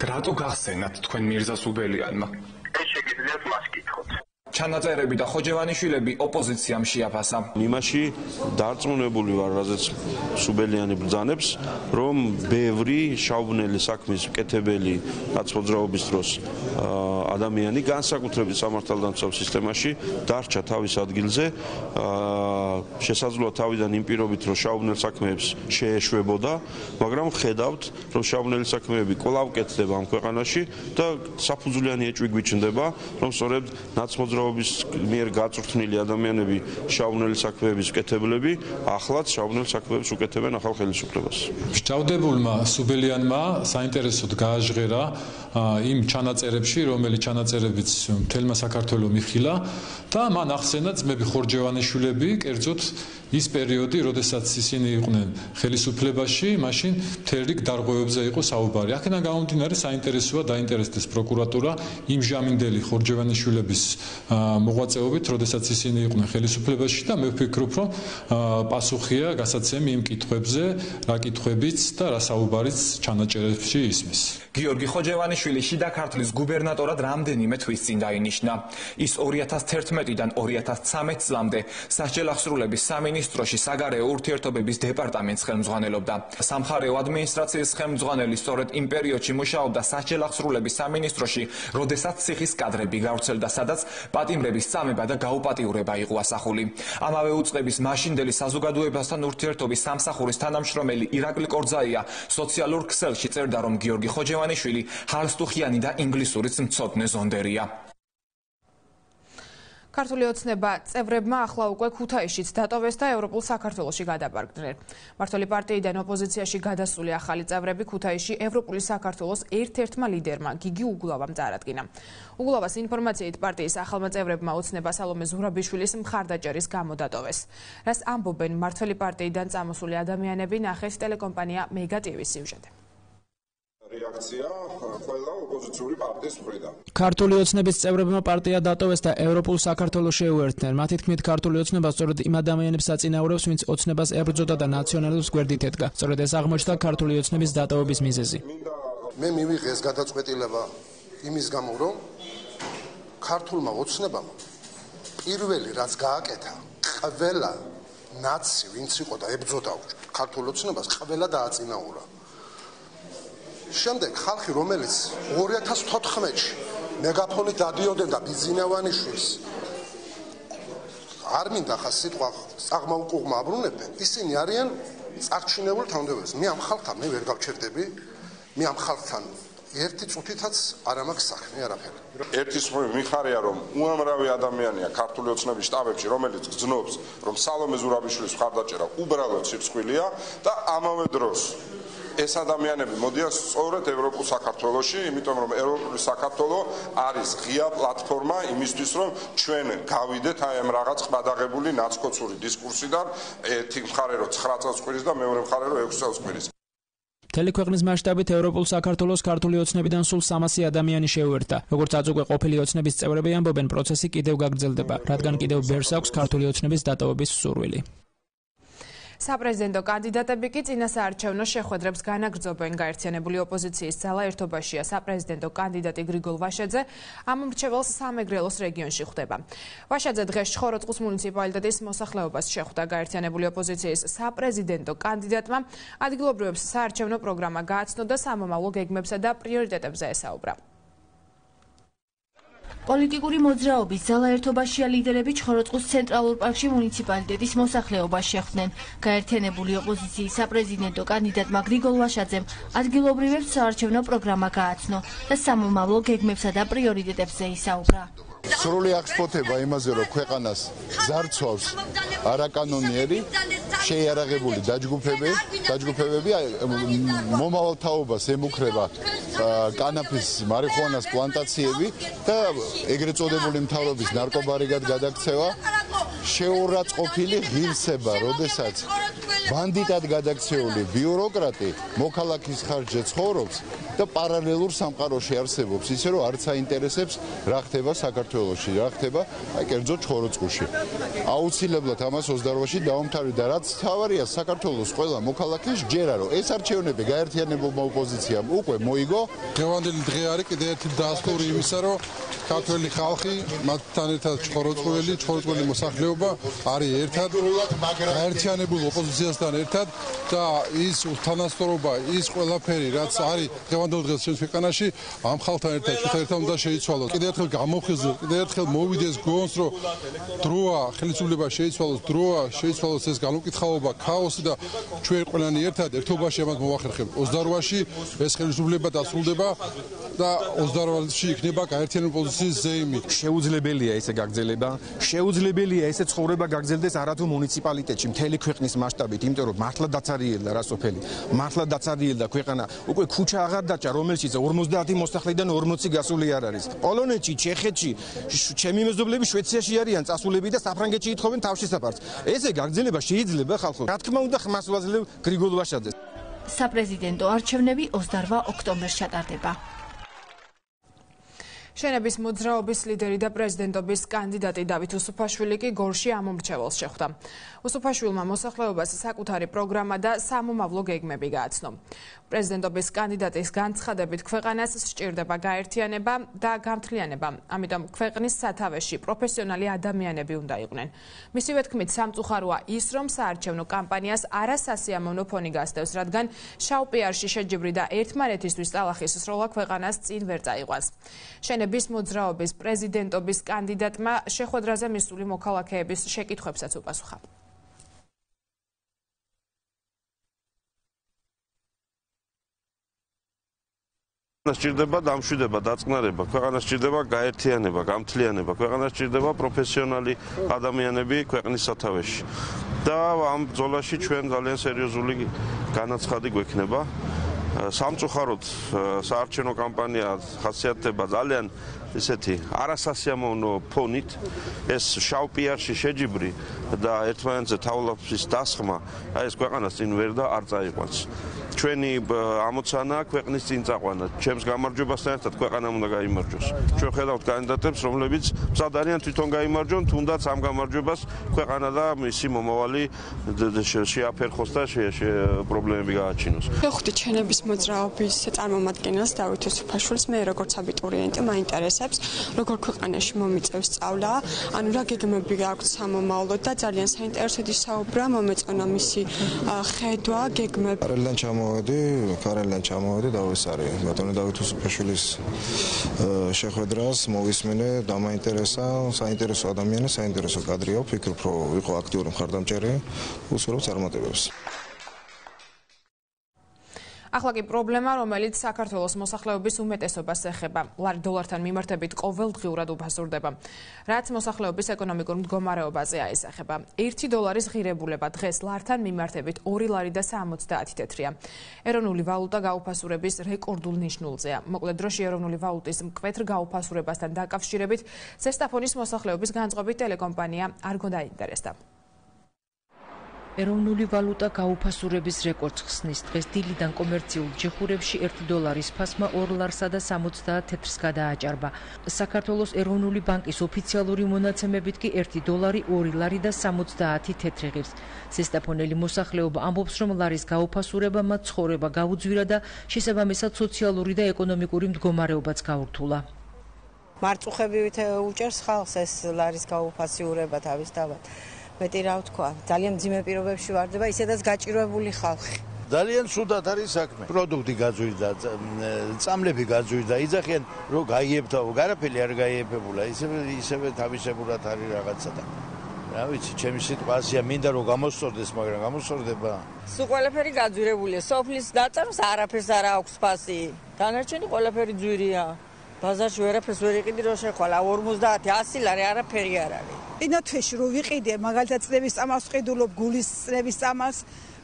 რატო გახსენათ თქვენ მირზა სუბელიანმა? ეს შეგიძლიათ მას კითხოთ. ჩანაწერები და ხოჯევანიშვილები ოპოზიციამ შეაფასა. იმაში დარწმუნებული ვარ, რაზეც სუბელიანი ბრძანებს, რომ ბევრი შავბნელი საქმის მკეთებელი ნაცმოძრაობის დროს ადამიანი განსაკუთრებით სამართალდამცავ სისტემაში დარჩა თავის ადგილზე, შესაძლოა თავიდან იმ პირობით, რომ შავბნელ საქმეებს შეეშვებოდა, მაგრამ ხედავთ, რომ შავბნელი საქმეები კვლავ კეთდება ამ ქვეყანაში და საფუძვლიანი ეჭვი გვიჩნდება, რომ სწორედ ნაცმოძრაობის მიერ გაწვრთნილი ადამიანები შავბნელი საქმეების მკეთებლები ახლაც შავბნელ საქმეებს უკეთებენ ახალ ხელისუფლებას. მსჯავრდებულმა სუბელიანმა საინტერესოდ გააჟღერა იმ ჩანაწერებში, რომელიც ჩანაწერებიც მთელმა საქართველოს მიხილა და მან ახსენა ძმები ხორჯევანიშვილები, კერძოდ ის პერიოდი, როდესაც ისინი იყვნენ ხელისუფლებაში, მაშინ მთელ რიგ დარღვევებზე იყო საუბარი. აქედან გამომდინარე საინტერესოა დაინტერესდეს პროკურატურა იმ ჟამინდელი ხორჯევანიშვილების მოღვაწეობით, როდესაც ისინი იყვნენ ხელისუფლებაში და მე ვფიქრობ, რომ პასუხია გასაცემი იმ კითხვებზე, რა კითხვებიც და რა საუბარიც ჩანაწერებში ისმის. გიორგი ხოჯევანიშვილი შიდა ქართლის გუბერნატორად რამდენიმე თვის წინ დაინიშნა. ის 2011-დან 2013 წლამდე სასჯელახსრულების სამინისტროში საგარეო ურთიერთობების დეპარტამენტს ხელმძღვანელობდა. სამხარეო ადმინისტრაციის ხელმძღვანელი სწორედ იმ პერიოდში მუშაობდა სასჯელახსრულების სამინისტროში, როდესაც ციხის კადრები გავრცელდა, სადაც პატიმრების წამება და გაუპატიურება იყო ასახული. ამავე უწყების მაშინდელი საზოგადოებასთან ურთიერთობის სამსახურის თანამშრომელი ირაკლი კორძაია სოციალურ ქსელში წერდა, რომ გიორგი ხოჯევანიშვილი ჰარსტუხიანი და ინგლისურიც მცოდნე ზონდერია. ქართული ოცნება წევრებმა ახლა უკვე ქუთაისშიც დატოვეს და ევროპულ საქართველოში გადაბარგდნენ. მმართველი პარტიიდან ოპოზიციაში გადასული ახალი წევრები ქუთაისში ევროპული საქართველოს ერთ-ერთმა ლიდერმა გიგი უგულავამ წარადგინა. უგულავას ინფორმაციით პარტიის ახალმა წევრებმა ოცნება სალომე ზურაბიშვილის მხარდაჭერის გამო დატოვეს. რას ამბობენ მმართველი პარტიიდან წამოსული ადამიანები, ნახეთ ტელეკომპანია მეგა ტივის სიუჟეტი. რეაქცია ყველა ოპოზიციური პარტიის მხრიდან. ქართული ოცნების წევრებმა პარტია დატოვეს და ევროპულ საქართველოს შეუერთდნენ. მათი თქმით, ქართული ოცნება სწორედ იმ ადამიანებს აწინაურებს, ვინც ოცნებას ებრძოდა და ნაციონალიზმის გვერდით ედგა. სწორედ ეს აღმოჩნდა ქართული ოცნების დატოვების მიზეზი. მე მივიღე ეს გადაწყვეტილება იმის გამო, რომ ქართულმა ოცნებამ პირველი რაც გააკეთა, ყველა ნაცი, ვინც იყო და ებრძოდა ქართულ ოცნებას, ყველა დააწინაურა. შემდეგ ხალხი, რომელიც 2014-ში მეგაფონით დადიოდნენ და ბიზნევანიშვილს არ მინდა ხა სიტყვა წაღმაუყუღმა აბრუნებდნენ, ისინი არიან წარჩინებული თავმჯდომარეები. მე ამ ხალხთან მე ვერ გავჩერდები, მე ამ ხალხთან ერთი წუთითაც არ ამაქვს საქმე არაფერი. ერთის მიხარია, რომ უამრავი ადამიანია ქართული ოცნების შტაბებში, რომელიც გძნობს, რომ სალომე ზურაბიშვილის მხარდაჭერა უბრალოდ სიფსხვილია და ამავე დროს ეს ადამიანები მოდიან სწორედ ევროპულ საქართველოში, იმიტომ რომ ევროპული საქართველო არის ღია პლატფორმა იმისთვის, რომ ჩვენ გავიდეთ აი ამ რაღაც ყბადაღებული ნაცკოცური დისკურსიდან, ერთი მხარე რომ 9 წელს ყვირის და მეორე მხარე რომ 6 წელს ყვირის. მთელი ქვეყნის მასშტაბით ევროპულ საქართველოს ქართული ოცნებიდან სულ 300 ადამიანი შეუერთდა. როგორც აწუყვე ყოფილი ოცნების წევრები ამბობენ, პროცესი კიდევ გაგრძელდება, რადგან კიდევ ბერს აქვს ქართული ოცნების დატოვების სურვილი. საპრეზიდენტო კანდიდატები კი წინასაარჩევნო შეხვედრებს განაგრძობენ. გაერთიანებული ოპოზიციის ძალა ერთობაშია. საპრეზიდენტო კანდიდატი გრიგოლ ვაშაძე ამ მრჩეველს სამეგრელოს რეგიონში ხვდება. ვაშაძე დღეს ცხოროწყუს მუნიციპალიტეტის მოსახლეობას შეხვდა. გაერთიანებული ოპოზიციის საპრეზიდენტო კანდიდატმა ადგილობრივებს საარჩევნო პროგრამა გააცნო და სამომავლო გეგმებსა და პრიორიტეტებზე ესაუბრა. პოლიტიკური მოძრაობის ძალა ერთობაშია ლიდერები ცხოროწყუს ცენტრალურ პარკში მუნიციპალიტეტის მოსახლეობას შეხვდნენ. გაერთიანებული ოპოზიციის საპრეზიდენტო კანდიდატმა გრიგოლ ვაშაძემ ადგილობრივებს საარჩევნო პროგრამა გააცნო და სამომავლო გეგმებსა და პრიორიტეტებზე ისაუბრა. სრული აღსფოთება იმაზე, რომ ქვეყანას ზარცვავს არაკანონიერი, შეიარაღებული დაჯგუფებები მომავალ თაობას ემუქრება კანაფის მარიხუანას პლანტაციები და ეგრეთ წოდებული მთავრობის ნარკობარიგად გადაქცევა, შეურაცხყოფილი ღირსება, როდესაც ბანდიტად გადაქცეული ბიუროკრატი მოქალაქის ხარჯზე ცხოვრობს და პარალელურ სამყაროში არსებობს, ისე რომ არც აინტერესებს რა ხდება საქართველოში, რა ხდება კერძოდ ცხოროწყუში. აუცილებლად ამას 28-ში დავამთავრეთ და რაც თავარია საქართველოს ყველა მოქალაქეს ჯერა რომ ეს არჩევნები გაერთიანებულმა ოპოზიციამ უკვე მოიგო. დღევანდელი დღე არის კიდევ ერთი დასტური იმისა, რომ ქართველი ხალხი მათთან ერთად ცხოროწყუელი მოსახლეობა არის ერთად გაერთიანებულ ოპოზიციასთან ერთად და ის თანასწორობა, ის ყველაფერი, რაც არის დღევანდელ დღეს ჩვენს ქვეყანაში, ამ ხალხთან ერთად უნდა შეიცვალოს. კიდევ ერთხელ გამოვხიზოთ, კიდევ ერთხელ მოვიდეს გონს, რომ დროა ხელისუფლება შეიცვალოს, დროა შეიცვალოს ეს განუკითხაობა, ქაოსი და ჩვენ ყველანი ერთად ერთობაში ამას მოვახერხებთ. 28-ში ეს ხელისუფლება დასრულდება და 28-ში იქნება გაერთიანებული ოპოზიციის ზეიმი. შეუძლებელია ესე გაგრძელება, შეუძლებელია ესე ცხოვრება გაგრძელდეს არათუ მუნიციპალიტეტში, მთელი ქვეყნის მასშტაბით, იმიტომ რომ მართლა დაცარიელდა რა სოფელი, მართლა დაცარიელდა ქვეყანა, უკვე ქუჩა აღარ დაჭა, რომელშიც 50 მოსახლიდან 40 გასული არ არის. პოლონეთში, ჩეხეთში, ჩემი მეზობლები შვეიცარიაში არიან წასულები და საფრანგეთში ითხოვენ თავშესაფარს. ესე გაგრძელება შეიძლება ხალხო. რა თქმა უნდა, ხმას ვაძლევ გრიგოლ ვაშაძეს. საპრეზიდენტო არჩევნები 28 ოქტომბერს ჩატარდება. შენების მოძრაობის ლიდერი და პრეზიდენტობის კანდიდატი დავით უსუფაშვილი კი გორში ამ მრჩეველს შეხვდა. უსუფაშვილმა მოსახლეობას საკუთარი პროგრამა და სამომავლო გეგმები გააცნო. პრეზიდენტობის კანდიდატის განცხადებით ქვეყანას სჭირდება გაერთიანება და გამთლიანება, ამიტომ ქვეყნის სათავეში პროფესიონალი ადამიანები უნდა იყვნენ. მისივე თქმით, სამწუხაროა ის, რომ საარჩევნო კამპანიას არასასიამოვნო ფონი გასდევს, რადგან შავ პიარში შეჯიბრი და ერთმანეთისთვის ტალახის სროლა ქვეყანას წინ ვერ წაიყვანს. შენების მოძრაობის პრეზიდენტობის კანდიდატმა შეხვედრაზე მისული მოქალაქეების შეკითხვებსაც უპასუხა. სჭირდება დამშვიდება, დაწყნარება, ქვეყანას სჭირდება გაერთიანება, გამთლიანება, ქვეყანას სჭირდება პროფესიონალი ადამიანები ქვეყნის სათავეში. და ამ ბრძოლაში ჩვენ ძალიან სერიოზული განაცხადი გვექნება. სამწუხაროდ საარჩევნო კამპანია ხასიათდება ძალიან ისეთი არასასიამოვნო ფონით, ეს შავ პიარში შეჯიბრი და ერთმანეთზე თავლაფის დასხმა, აი ეს ქვეყანას წინ ვერ და არ წაიყვანს. ჩვენი ამოცანა ქვეყნის წინ წაყვანა. ჩემს გამარჯვებასთან ერთად ქვეყანამ უნდა გაიმარჯვოს. ჩვენ ხედავთ კანდიდატებს, რომლებიც მზად არიან თვითონ გაიმარჯვონ, თუნდაც ამ გამარჯვებას ქვეყანა და მისი მომავალი შეაფერხოს და პრობლემები გააჩინოს. ვხვდით შენების მოძრაობის წარმომადგენელს დავით უსუფაშვილს, მე როგორც აბიტურიენტი მაინტერესებს, როგორ ქვეყანაში მომიწევს სწავლა, ანუ რა გეგმები გააქვთ სამომავლოდ და ძალიან საინტერესოდ ისაუბრა, მომეწონა მისი ხედვა, გეგმები. კარელიდან ჩამოვედი და ეს არის ბატონი დავით უსუფაშვილის შეხვედრას მოვისმინე, დამაინტერესა, საინტერესო ადამიანი, საინტერესო კადრია, ვფიქრობ, რომ იყო აქტიური მხარდამჭერი, უსურვებ წარმატებებს. ახლა კი პრობლემა, რომელიც საქართველოს მოსახლეობის უმეტესობას ეხება. ლარი დოლართან მიმართებით ყოველდღიურად უფასურდება. რაც მოსახლეობის ეკონომიკურ მდგომარეობაზე აისახება. 1 დოლარის ღირებულება დღეს ლართან მიმართებით 2 ლარი და 70 თეთრია. ეროვნული ვალუტა გაუფასურების რეკორდულ ნიშნულზეა. მოკლედ დროში ეროვნული ვალუტის მკვეთრ გაუფასურებასთან დაკავშირებით ზესტაფონის მოსახლეობის განწყობით ტელეკომპანია არ გაინტერესდა. ეროვნული ვალუტა გაუფასურების რეკორდს ხსნის. დღეს დილიდან კომერციულ ჯიხურებში 1 დოლარის ფასმა 2 ლარსა და 70 თეთრს გადააჭარბა. საქართველოს ეროვნული ბანკის ოფიციალური მონაცემებით კი 1 დოლარი 2 ლარი და 70 თეთრი ღირს. ზესტაფონელი მოსახლეობა ამბობს, რომ ლარის გაუფასურება მათ ცხოვრება გაუძვირა და შესაბამისად სოციალური და ეკონომიკური მდგომარეობაც გაურთულა. მარწუხებით უჭერს ხალხს ეს ლარის გაუფასურება თავისთავად. მეტი რა ვთქვა, ძალიან მძიმე პირობებში ვარდება, ისედაც გაჭირვებული ხალხი. ძალიან სუდად არის საქმე. პროდუქტი გაძვირდა, წამლები გაძვირდა, იძახიან რომ გაიებთაო, არაფერი არ გაიებებულა, ისევე თავისებურად არის რაღაცა და რა ვიცი, ჩემი სიტყვა ასია, მინდა რომ გამოსწორდეს, მაგრამ გამოსწორდება. სულ ყველაფერი გაძვირებულია, სოფლის დაწარმს არაფერს არ აქვს ფასი. დანარჩენი ყველაფერი ძვირია. ბაზარში ვერაფერს ვერ იყიდი რომ შეხვალა 50 100 ლარი არაფერი არ არის. ინა თვეში რო ვიყიდე მაგალითად წლების წამას ვყიდულობ გულის წლების წამას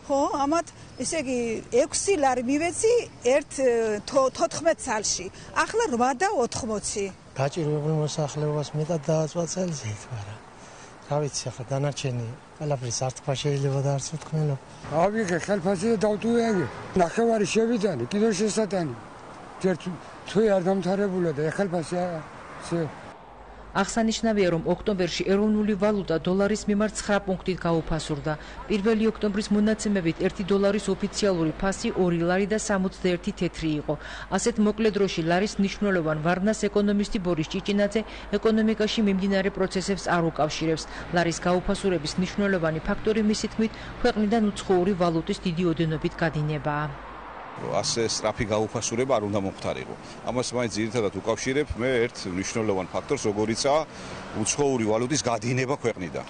ხო ამათ ესე იგი 6 ლარი მივეცი 14 წელში ახლა 8 და 80 გაჭირვებული მოსახლეობას მეტად დააწვა წელზეც მაგრამ რა ვიცი ახლა დანარჩენი ყველაფრის არ თქვა შეიძლება და არც ვთქმელო ავიღე ხელფასი და დავტუეაგე ნახევარი შევიტანე კიდევ შესატანი თუ არ დამთავრებულა და ხელფასი ასე აღსანიშნავია, რომ ოქტომბერში ეროვნული ვალუტა დოლარის მიმართ 9 პუნქტით გაუფასურდა. 1 ოქტომბრის მონაცემებით 1 დოლარის ოფიციალური ფასი 2 ლარი და 71 თეთრი იყო. ასეთ მოკლე დროში ლარის მნიშვნელოვან ვარნას ეკონომისტი ბორის ჭიჭინაძე ეკონომიკაში მიმდინარე პროცესებს არ უკავშირებს. ლარის გაუფასურების მნიშვნელოვანი ფაქტორი მისი თქმით ქვეყნიდან უცხოური ვალუტის დიდი ოდენობით გადინებაა. ასე სწრაფი გაუფასურება არ უნდა მომხდარიყო. ამას მაინც ძირითადად უკავშირებ მე ერთ მნიშვნელოვან ფაქტორს, როგორიცაა უცხოური ვალუტის გადინება ქვეყნიდან.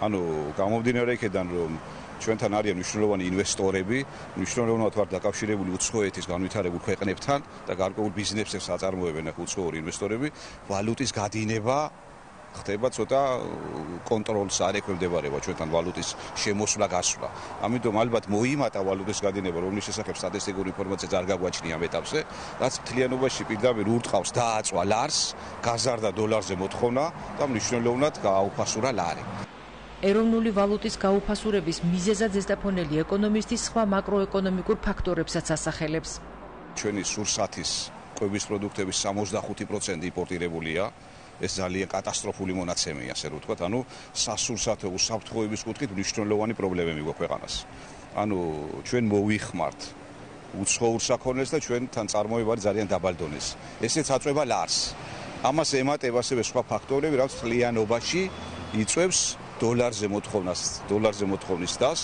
ანუ გამომდინარე იქედან, რომ ჩვენთან არიან მნიშვნელოვანი ინვესტორები, მნიშვნელოვნად ვართ დაკავშირებული უცხოეთის განვითარებულ ქვეყნებთან და გარკვეულ ბიზნესებს აწარმოებენ უცხოური ინვესტორები, ვალუტის გადინება ხდება ცოტა კონტროლს არ ექვემდებარება ჩვენთან ვალუტის შემოსვლა გასვლა. ამიტომ ალბათ მოიმატა ვალუტის გადინება, რომლის შესახებ სტატისტიკური ინფორმაციაც არ გაგვაჩნია ამ ეტაპზე, რაც მთლიანობაში პირდაპირ ურტყავს დააწვა ლარს, გაზარდა დოლარზე მოთხოვნა და მნიშვნელოვნად გააუფასურა ლარი. ეროვნული ვალუტის გაუფასურების მიზეზად ზესტაფონელი ეკონომისტი სხვა მაკროეკონომიკურ ფაქტორებსაც ასახელებს. ჩვენი სურსათის კვების პროდუქტების 65% იმპორტირებულია. ეს ძალიან კატასტროფული მონაცემია, ასე რომ ვთქვათ, ანუ სასურსათო უსაფრთხოების კუთხით მნიშვნელოვანი პრობლემები გვაქვეყანას. ანუ ჩვენ მოვიხმართ უცხოურ საქონელს და ჩვენთან წარმოება არის ძალიან დაბალ დონეზე. ესეც აწვება ლარს. ამას ემატება ასევე სხვა ფაქტორები, რაც მთლიანობაში იწვევს დოლარზე მოთხოვნის დას.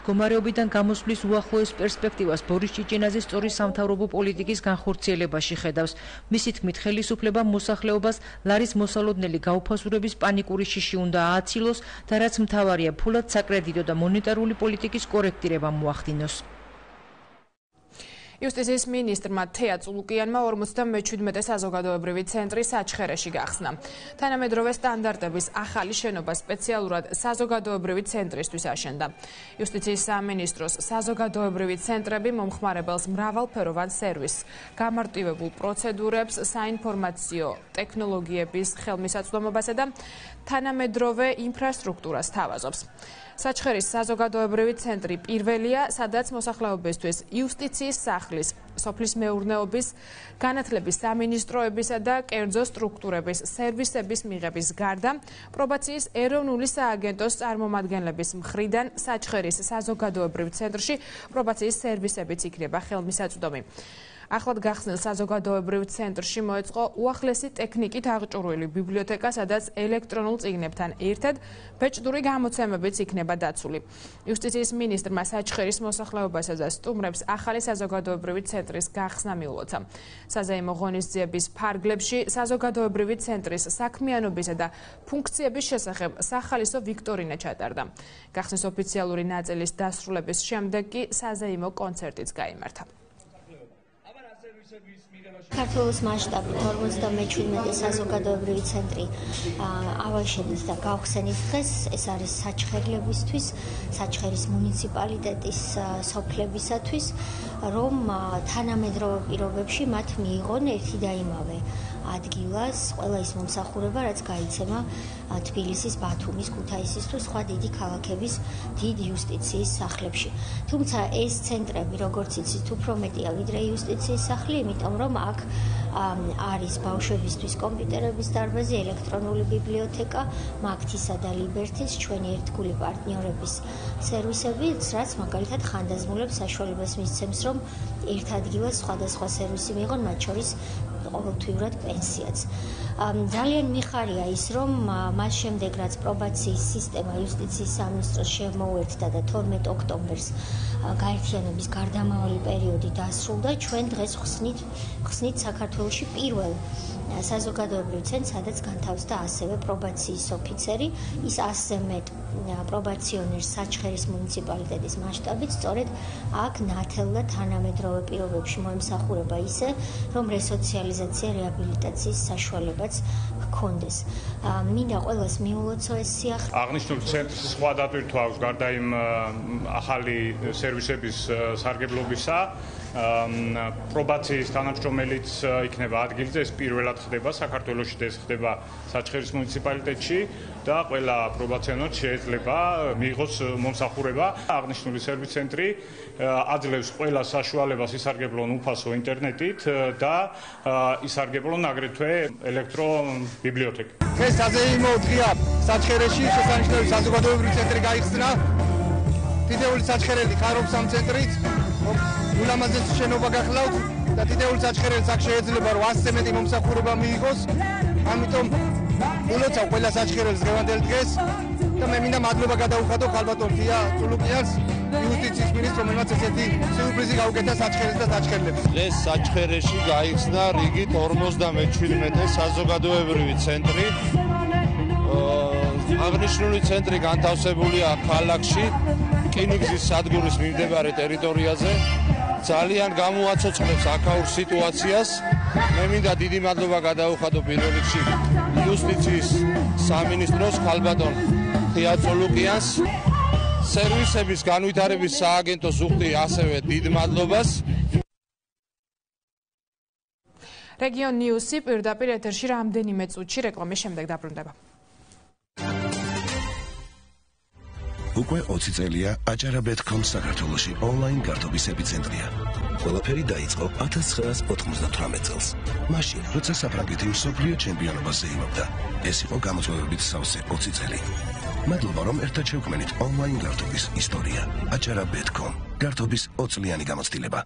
მდგომარეობიდან გამოსვლის უახლოეს პერსპექტივას ბორის ჭიჭინაძე სწორი სამთავრობო პოლიტიკის განხორციელებაში ხედავს. მისი თქმით, ხელისუფლებამ მოსახლეობას ლარის მოსალოდნელი გაუფასურების პანიკური შიში უნდა ააცილოს და რაც მთავარია, ფულად საკრედიტო და მონეტარული პოლიტიკის კორექტირება მოახდინოს. იუსტიციის მინისტრმა თეა წულუკიანმა 57 საზოგადოებრივი ცენტრი საჩხერეში გახსნა. თანამედროვე სტანდარტების ახალი შენობა სპეციალურად საზოგადოებრივი ცენტრისთვის აშენდა. იუსტიციის სამინისტროს საზოგადოებრივი ცენტრები მომხმარებელს მრავალფეროვან სერვისს, გამარტივებულ პროცედურებს, საინფორმაციო ტექნოლოგიების ხელმისაწვდომობასა და თანამედროვე ინფრასტრუქტურას თავაზობს. საჩხერის საზოგადოებრივი ცენტრი პირველია, სადაც მოსახლეობისთვის იუსტიციის სახლის, სოფლის მეურნეობის, განათლების სამინისტროებისა და კერძო სტრუქტურების სერვისების მიღების გარდა, პრობაციის ეროვნული სააგენტოს წარმომადგენლების მხრიდან საჩხერის საზოგადოებრივ ცენტრში პრობაციის სერვისებიც იქნება ხელმისაწვდომი. ახლად გახსნილ საზოგადოებრივ ცენტრში მოეწყო უახლესი ტექნიკით აღჭურვილი ბიბლიოთეკა, სადაც ელექტრონულ წიგნებთან ერთად ბეჭდური გამოცემებიც იქნება დაცული. იუსტიციის მინისტრმა საჩხერის მოსახლეობასა და სტუმრებს ახალი საზოგადოებრივი ცენტრის გახსნა მიულოცა. საზეიმო ღონისძიების ფარგლებში საზოგადოებრივი ცენტრის საქმიანობისა და ფუნქციების შესახებ სახალისო ვიქტორინა ჩატარდა. გახსნის ოფიციალური ნაწილის დასრულების შემდეგ კი საზეიმო კონცერტიც გაიმართა. საქართველოს მასშტაბით 57 საზოგადოებრივი ცენტრი ავაშენით და გავხსენით დღეს. ეს არის საჩხერლებისთვის, საჩხერის მუნიციპალიტეტის სოფლებისათვის, რომ თანამედროვე პირობებში მათ მიიღონ ერთი და იმავე ადგილას ყველა ის მომსახურება, რაც გაიცემა თბილისის, ბათუმის, ქუთაისის თუ სხვა დიდი ქალაქების დიდ იუსტიციის სახლებში. თუმცა ეს ცენტრები, როგორც იცით, უფრო მეტია ვიდრე იუსტიციის სახლი, იმიტომ რომ აქ არის ბავშვებისთვის კომპიუტერების დარბაზი, ელექტრონული ბიბლიოთეკა, მაგთისა და ლიბერთის ჩვენი ერთგული პარტნიორების სერვისები, რაც მაგალითად ხანდაზმულებს საშუალებას მისცემს, რომ ერთ ადგილას სხვადასხვა სერვისი მიიღონ, მათ შორის ყოველთვიურად პენსიაც. ძალიან მიხარია ის, რომ მას შემდეგ, რაც პრობაციის სისტემა იუსტიციის სამინისტროს შემოუერთდა და 12 ოქტომბერს გაერთიანების გარდამავალი პერიოდი დასრულდა, ჩვენ დღეს ხსნით საქართველოში პირველ საზოგადოებრივ ცენტრს, სადაც განთავსდა ასევე პრობაციის ოფიცერი, ის 100-ზე მეტ პრობაციონერს საჩხერის მუნიციპალიტეტის მასშტაბით, სწორედ აქ ნათელ და თანამედროვე პირობებში მოემსახურება ისე, რომ რესოციალიზაცია, რეაბილიტაციის საშუალებაც ჰქონდეს. მინდა ყველას მიულოცო ეს სიახლე. აღნიშნულ ცენტრს სხვა დატვირთვა აქვს გარდა იმ ახალი სერვისების სარგებლობისა, პრობაციის თანამშრომელიც იქნება ადგილზე, ეს პირველად ხდება საქართველოში და ეს ხდება საჩხერის მუნიციპალიტეტში და ყველა პრობაციონერს შეიძლება მიიღოს მომსახურება. აღნიშნული სერვის ცენტრი აძლევს ყველა საშუალებას ისარგებლონ უფასო ინტერნეტით და ისარგებლონ აგრეთვე ელექტრობიბლიოთეკით. დღეს საზეიმო დღეა საჩხერეში, შესანიშნავი საზოგადოებრივი ცენტრი გაიხსნა. დიდეული საჩხერელი ხარობს ამ ცენტრით. ულამაზეს შენობა გახლავთ და დიდეული საჩხერელის აქ შეიძლება რომ 100-ზე მეტი მომსახურება მიიღოს. ამიტომ ულოცავ ყველა საჩხერელს დღევანდელ დღეს და მე მინდა მადლობა გადაუხადო ქალბატონ თია წულუკიანს, იუსტიციის მინისტრს, რომელმაც ესეთი სიურპრიზი გაუკეთა საჩხერეს და საჩხერლებს. დღეს საჩხერეში გაიხსნა რიგით 57 საზოგადოებრივი ცენტრი. აღნიშნული ცენტრი განთავსებულია ქალაქში, რკინიგზის სადგურის მიმდებარე ტერიტორიაზე. ძალიან გამოაცოცხლებს აქაურ სიტუაციას. მე მინდა დიდი მადლობა გადაუხადო პირველ რიგში იუსტიციის სამინისტროს ქალბატონ თია წულუკიანს. სერვისების განვითარების სააგენტოს უხდი ასევე დიდ მადლობას. რეგიონ ნიუსი პირდაპირ ეთერში რამდენიმე წუთში რეკლამის შემდეგ დაბრუნდება. უკვე 20 წელია აჭარა.com საქართველოში ონლაინ გართობის ეპიცენტრია. ყველაფერი დაიწყო 1998 წელს. მაშინ, როცა საფრანგეთი მსოფლიო ჩემპიონობაზე იმობდა. ეს იყო გამოწვევებით სავსე 20 წელი. მადლობა, რომ ერთად შევქმნით ონლაინ გართობის ისტორია. აჭარა.com გართობის 20 წლიანი გამოცდილება.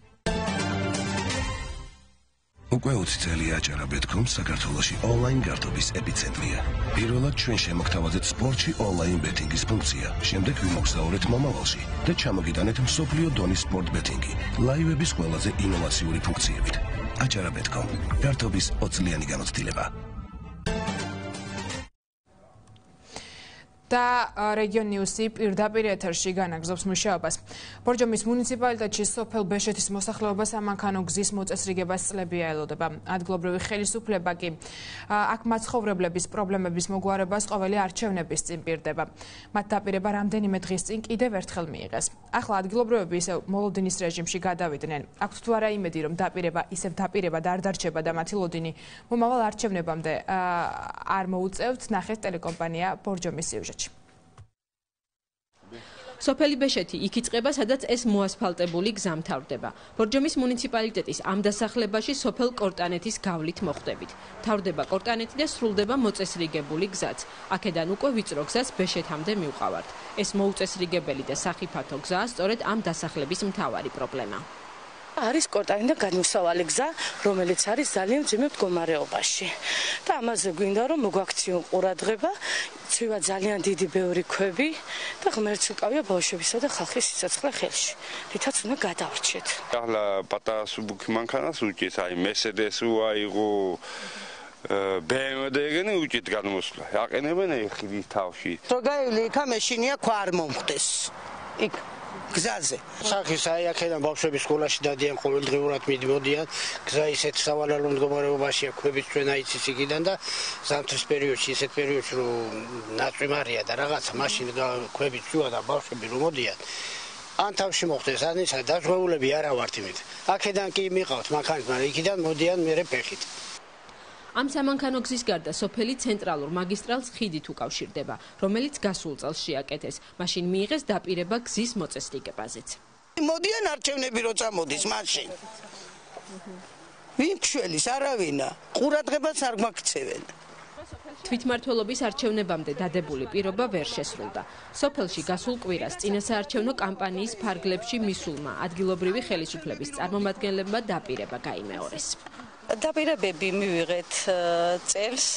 უკვე 20 წელია აჭარა.com საქართველოში ონლაინ გართობის ეპიცენტრია. პირველად ჩვენ შემოგთავაზეთ სპორტში ონლაინ ბეტინგის ფუნქცია. შემდეგ ვიმოგზაურეთ მომავალში და ჩამოგიტანეთ მსოფლიო დონის სპორტ ბეტინგი. ლაივების ყველაზე ინოვაციური ფუნქციებით. აჭარა.com გართობის 20 წლიანი გამოცდილება. და რეგიონ ნიუსი პირდაპირ ეთერში განაგზობს მუშაობას. ბორჯომის მუნიციპალიტეტში სოფელ ბეშეთის მოსახლეობა სამანქანო გზის მოწესრიგებას წლებია ელოდება. ადგილობრივი ხელისუფლება კი აქ მაცხოვრებლების პრობლემების მოგვარებას ყოველი არჩევნების წინ პირდება. მათ დაპირება რამდენიმე დღის წინ კიდევ ერთხელ მიიღეს. ახლა ადგილობრივები ისევ მოლოდინის რეჟიმში გადავიდნენ. აქვთ თუ არა იმედი, რომ ისევ დაპირება და არ დარჩება და მათი ლოდინი მომავალ არჩევნებამდე არ მოუწევთ, ნახეთ ტელეკომპანია ბორჯომის სიუჟეტში. სოფელი ბეშეთი იქ იწყება, სადაც ეს მოასფალტებული გზა მთავრდება. ბორჯომის მუნიციპალიტეტის ამ დასახლებაში სოფელ კორტანეთის გავლით მოხვდებით. მთავრდება კორტანეთი და სრულდება მოწესრიგებული გზაც. აქედან უკვე ვიწრო გზას ბეშეთამდე მივყავართ. ეს მოუწესრიგებელი და სახიფათო გზაა სწორედ ამ დასახლების მთავარი პრობლემა. არის კორტანი და განმსავალი გზა, რომელიც არის ძალიან მძიმე მდგომარეობაში. და ამაზე გვინდა რომ მოგვაქციონ ყურადღება, ცვივა ძალიან დიდი ბევრი ქვები და ღმერთს უკავია ბავშვებისა და ხალხის სიცოცხლე ხელში. რითაც უნდა გადავრჩეთ. ახლა პატარა სუბუქი მანქანას უჭით, აი მესედეს უაიღო BMW-ს უჭით განმოსვლა. აყენებენ ხიდის თავში. რო გაივლი იქა მეშინია ქვა არ მომხდეს. იქ გზაზე. სახის აი აქედან ბავშვები სკოლაში დადიან ყოველდღიურად მიდიან. გზა ისეთ სავალალო მდგომარეობაშია ქვებით ჩვენ აიცის იქიდან და ზამთრის პერიოდში ისეთ პერიოდში რომ ნაწვიმარია და რაღაცა მაშინ ქვებით შუა და ბავშვები რომ მოდიან. ან თავში მოხდეს ან ისა დაჟღვეულები არა ვართ იმით. აქედან კი მიყავთ მანქანით, მაგრამ იქიდან მოდიან მერე ფეხით. ამ სამანქანო გზის გარდა სოფელი ცენტრალურ მაგისტრალს ხიდით უკავშირდება, რომელიც გასულ წელს შეაკეთეს. მაშინ მიიღეს დაპირება გზის მოწესრიგებაზეც. მოდიან არჩევნები რო წამოდის მაშინ. ვინ ქშველის არავინა, ყურადღებას არ გვაქცევენ. თვითმმართველობის არჩევნებამდე დადებული პირობა ვერ შესრულდა. სოფელში გასულ კვირას წინასაარჩევნო კამპანიის ფარგლებში მისულმა ადგილობრივი ხელისუფლების წარმომადგენლებმა დაპირება გაიმეორეს. დაპირებები მივიღეთ წელს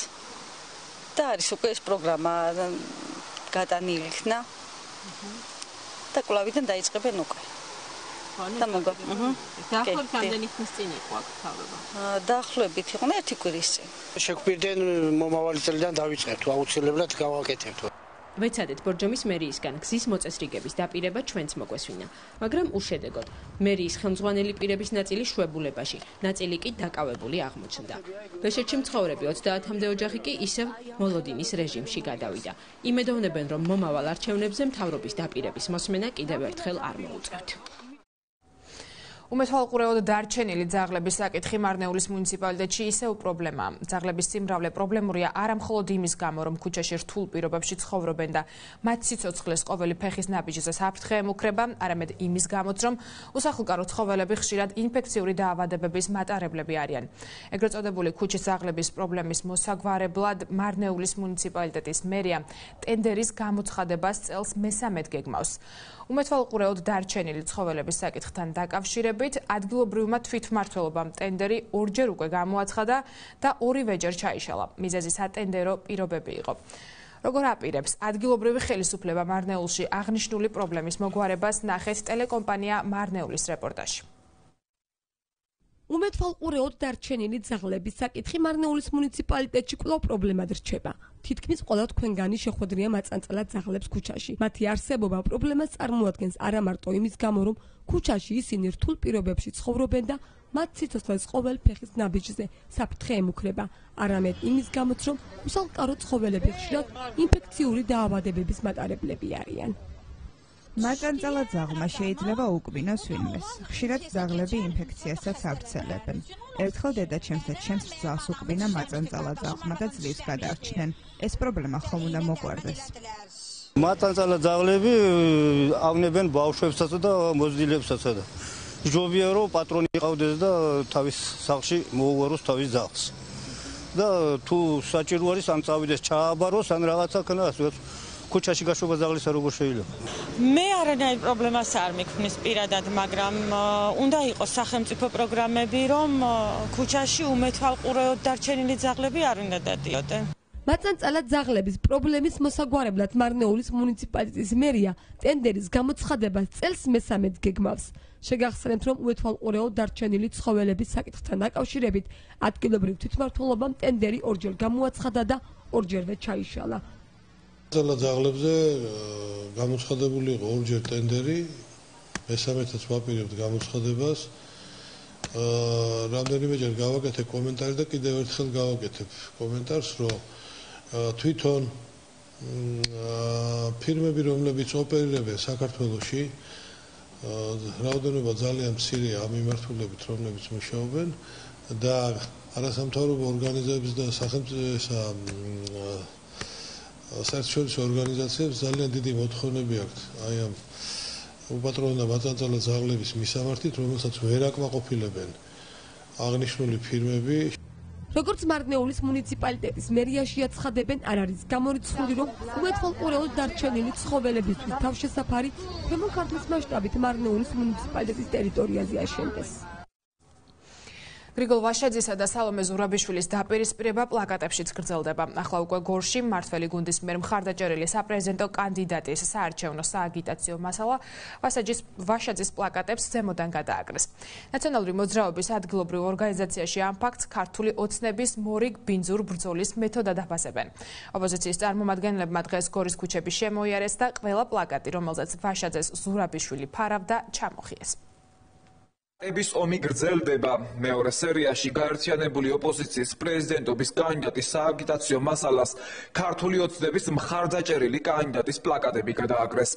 და არის უკვე ეს პროგრამა გატანილი იქნა და კვლავიდან დაიწყებენ უკვე. დაახლოებით რამდენი ხნის წინ იყო აქ თავრობა? დაახლოებით იყო 1 კვირის წინ. შეგვირდნენ მომავალი წლიდან დავიწყებთ, აუცილებლად გავაკეთებთ. ვეცადეთ ბორჯომის მერიისგან გზის მოწესრიგების დაპირება ჩვენც მოგვესვინა, მაგრამ უშედეგოდ. მერიის ხელმძღვანელი პირების ნაწილი შვებულებაში, ნაწილი კი დაკავებული აღმოჩნდა. ბეშეთში მცხოვრები 30-მდე ოჯახი კი ისევ მოლოდინის რეჟიმში გადავიდა. იმედოვნებენ, რომ მომავალ არჩევნებზე მთავრობის დაპირების მოსმენა კიდევ ერთხელ არ მოუწევთ. უმეთვალყურეოდ დარჩენილი ძაღლების საკითხი მარნეულის მუნიციპალიტეტში ისევ პრობლემაა. ძაღლების სიმრავლე პრობლემურია არა მხოლოდ იმის გამო, რომ ქუჩაში რთულ პირობებში ცხოვრობენ და მათ სიცოცხლეს ყოველი ფეხის ნაბიჯზე საფრთხე ემუქრება, არამედ იმის გამოც, რომ უსახლკარო ცხოველები ხშირად ინფექციური დაავადებების მატარებლები არიან. ეგრეთ წოდებული ქუჩის ძაღლების პრობლემის მოსაგვარებლად მარნეულის მუნიციპალიტეტის მერია ტენდერის გამოცხადებას წელს მესამედ გეგმავს. უმეთვალყურეოდ დარჩენილი ცხოველების საკითხთან დაკავშირებით ადგილობრივმა თვითმმართველობამ ტენდერი ორჯერ უკვე გამოაცხადა და ორივეჯერ ჩაიშალა. მიზეზი სატენდერო პირობები იყო. როგორ აპირებს ადგილობრივი ხელისუფლება მარნეულში აღნიშნული პრობლემის მოგვარებას, ნახეთ ტელეკომპანია მარნეულის რეპორტაჟში. უმეთვალყურეოდ დარჩენილი ძაღლების საკითხი მარნეულის მუნიციპალიტეტში კვლავ პრობლემად რჩება. თითქმის ყველა თქვენგანი შეხვედრია მაწანწალად ძაღლებს ქუჩაში. მათი არსებობა პრობლემას წარმოადგენს არა მარტო იმის გამო, რომ ქუჩაში ისინი რთულ პირობებში ცხოვრობენ და მათ სიცოცხლეს ყოველ ფეხის ნაბიჯზე საფრთხე ემუქრება, არამედ იმის გამოც, რომ უსახლკარო ცხოველები ხშირად ინფექციური დაავადებების მატარებლები არიან. მაწანწალად ძაღლმა შეიძლება უკბინოს ვინმეს. ხშირად ძაღლები ინფექციასაც ავრცელებენ. ერთხელ დედაჩემს და ჩემს ძაღლს უკბინა მაწანწალად ძაღლმა და ძლივს გადარჩნენ. ეს პრობლემა ხომ უნდა მოგვარდეს. მაწანწალად ძაღლები ავნებენ ბავშვებსაც და მოზრდილებსაც და ჯობია რომ პატრონი იყავდეს და თავის სახლში მოუვაროს თავის ძაღლს. და თუ საჭირო არის ან წავიდეს ჩააბაროს ან რაღაცა ქნას ქუჩაში გაშვება ძაღლისა როგორ შეიძლება? მე არანაირ პრობლემას არ მიქმნის პირადად, მაგრამ უნდა იყოს სახელმწიფო პროგრამები, რომ ქუჩაში უმეთვალყურეოდ დარჩენილი ძაღლები არ უნდა დადიოდნენ. მაწანწალად ძაღლების პრობლემის მოსაგვარებლად მარნეულის მუნიციპალიტეტის მერია ტენდერის გამოცხადებას წელს მესამედ გეგმავს. შეგახსენებთ, რომ უმეთვალყურეოდ დარჩენილი ცხოველების საკითხთან დაკავშირებით ადგილობრივ თვითმმართველობამ ტენდერი ორჯერ გამოაცხადა და ორჯერვე ჩაიშალა. ძაღლებზე გამოცხადებული იყო ორჯერ ტენდერი, მესამედაც ვაპირებთ გამოცხადებას. რამდენიმეჯერ გავაკეთე კომენტარი და კიდევ ერთხელ გავაკეთებ კომენტარს, რომ თვითონ ფირმები, რომლებიც ოპერირებენ საქართველოში, რაოდენობა ძალიან მცირეა ამ მიმართულებით, რომლებიც მუშაობენ და არასამთავრობო ორგანიზაციებს და საერთაშორისო ორგანიზაციებს ძალიან დიდი მოთხოვნები აქვთ აი ამ უპატრონო და მაწანწალად ძაღლების მისამართით, რომელსაც ვერ აკმაყოფილებენ აღნიშნული ფირმები. როგორც მარნეულის მუნიციპალიტეტის მერიაში აცხადებენ, არ არის გამორიცხული, რომ უმეთვალყურეოდ დარჩენილი ცხოველებისთვის თავშესაფარი ქვემო ქართლის მასშტაბით მარნეულის მუნიციპალიტეტის ტერიტორიაზე აშენდეს. გრიგოლ ვაშაძისა და სალომე ზურაბიშვილის დაპირისპირება პლაკატებშიც გრძელდება. ახლა უკვე გორში მმართველი გუნდის მიერ მხარდაჭერილი საპრეზიდენტო კანდიდატის საარჩევნო სააგიტაციო მასალა ვაშაძის პლაკატებს ზემოდან გადააკრეს. ნაციონალური მოძრაობის ადგილობრივ ორგანიზაციაში ამ ფაქტს ქართული ოცნების მორიგ ბინძურ ბრძოლის მეთოდად აფასებენ. ოპოზიციის წარმომადგენლებმა დღეს გორის ქუჩები შემოიარეს და ყველა პლაკატი, რომელზეც ვაშაძეს ზურაბიშვილი ფარავდა, ჩამოხიეს. ების ომი გრძელდება. მეორე სერიაში გაერთიანებული ოპოზიციის პრეზიდენტობის კანდიდატის სააგიტაციო მასალას ქართული ოცნების მხარდაჭერილი კანდიდატის პლაკატები გადააკრეს.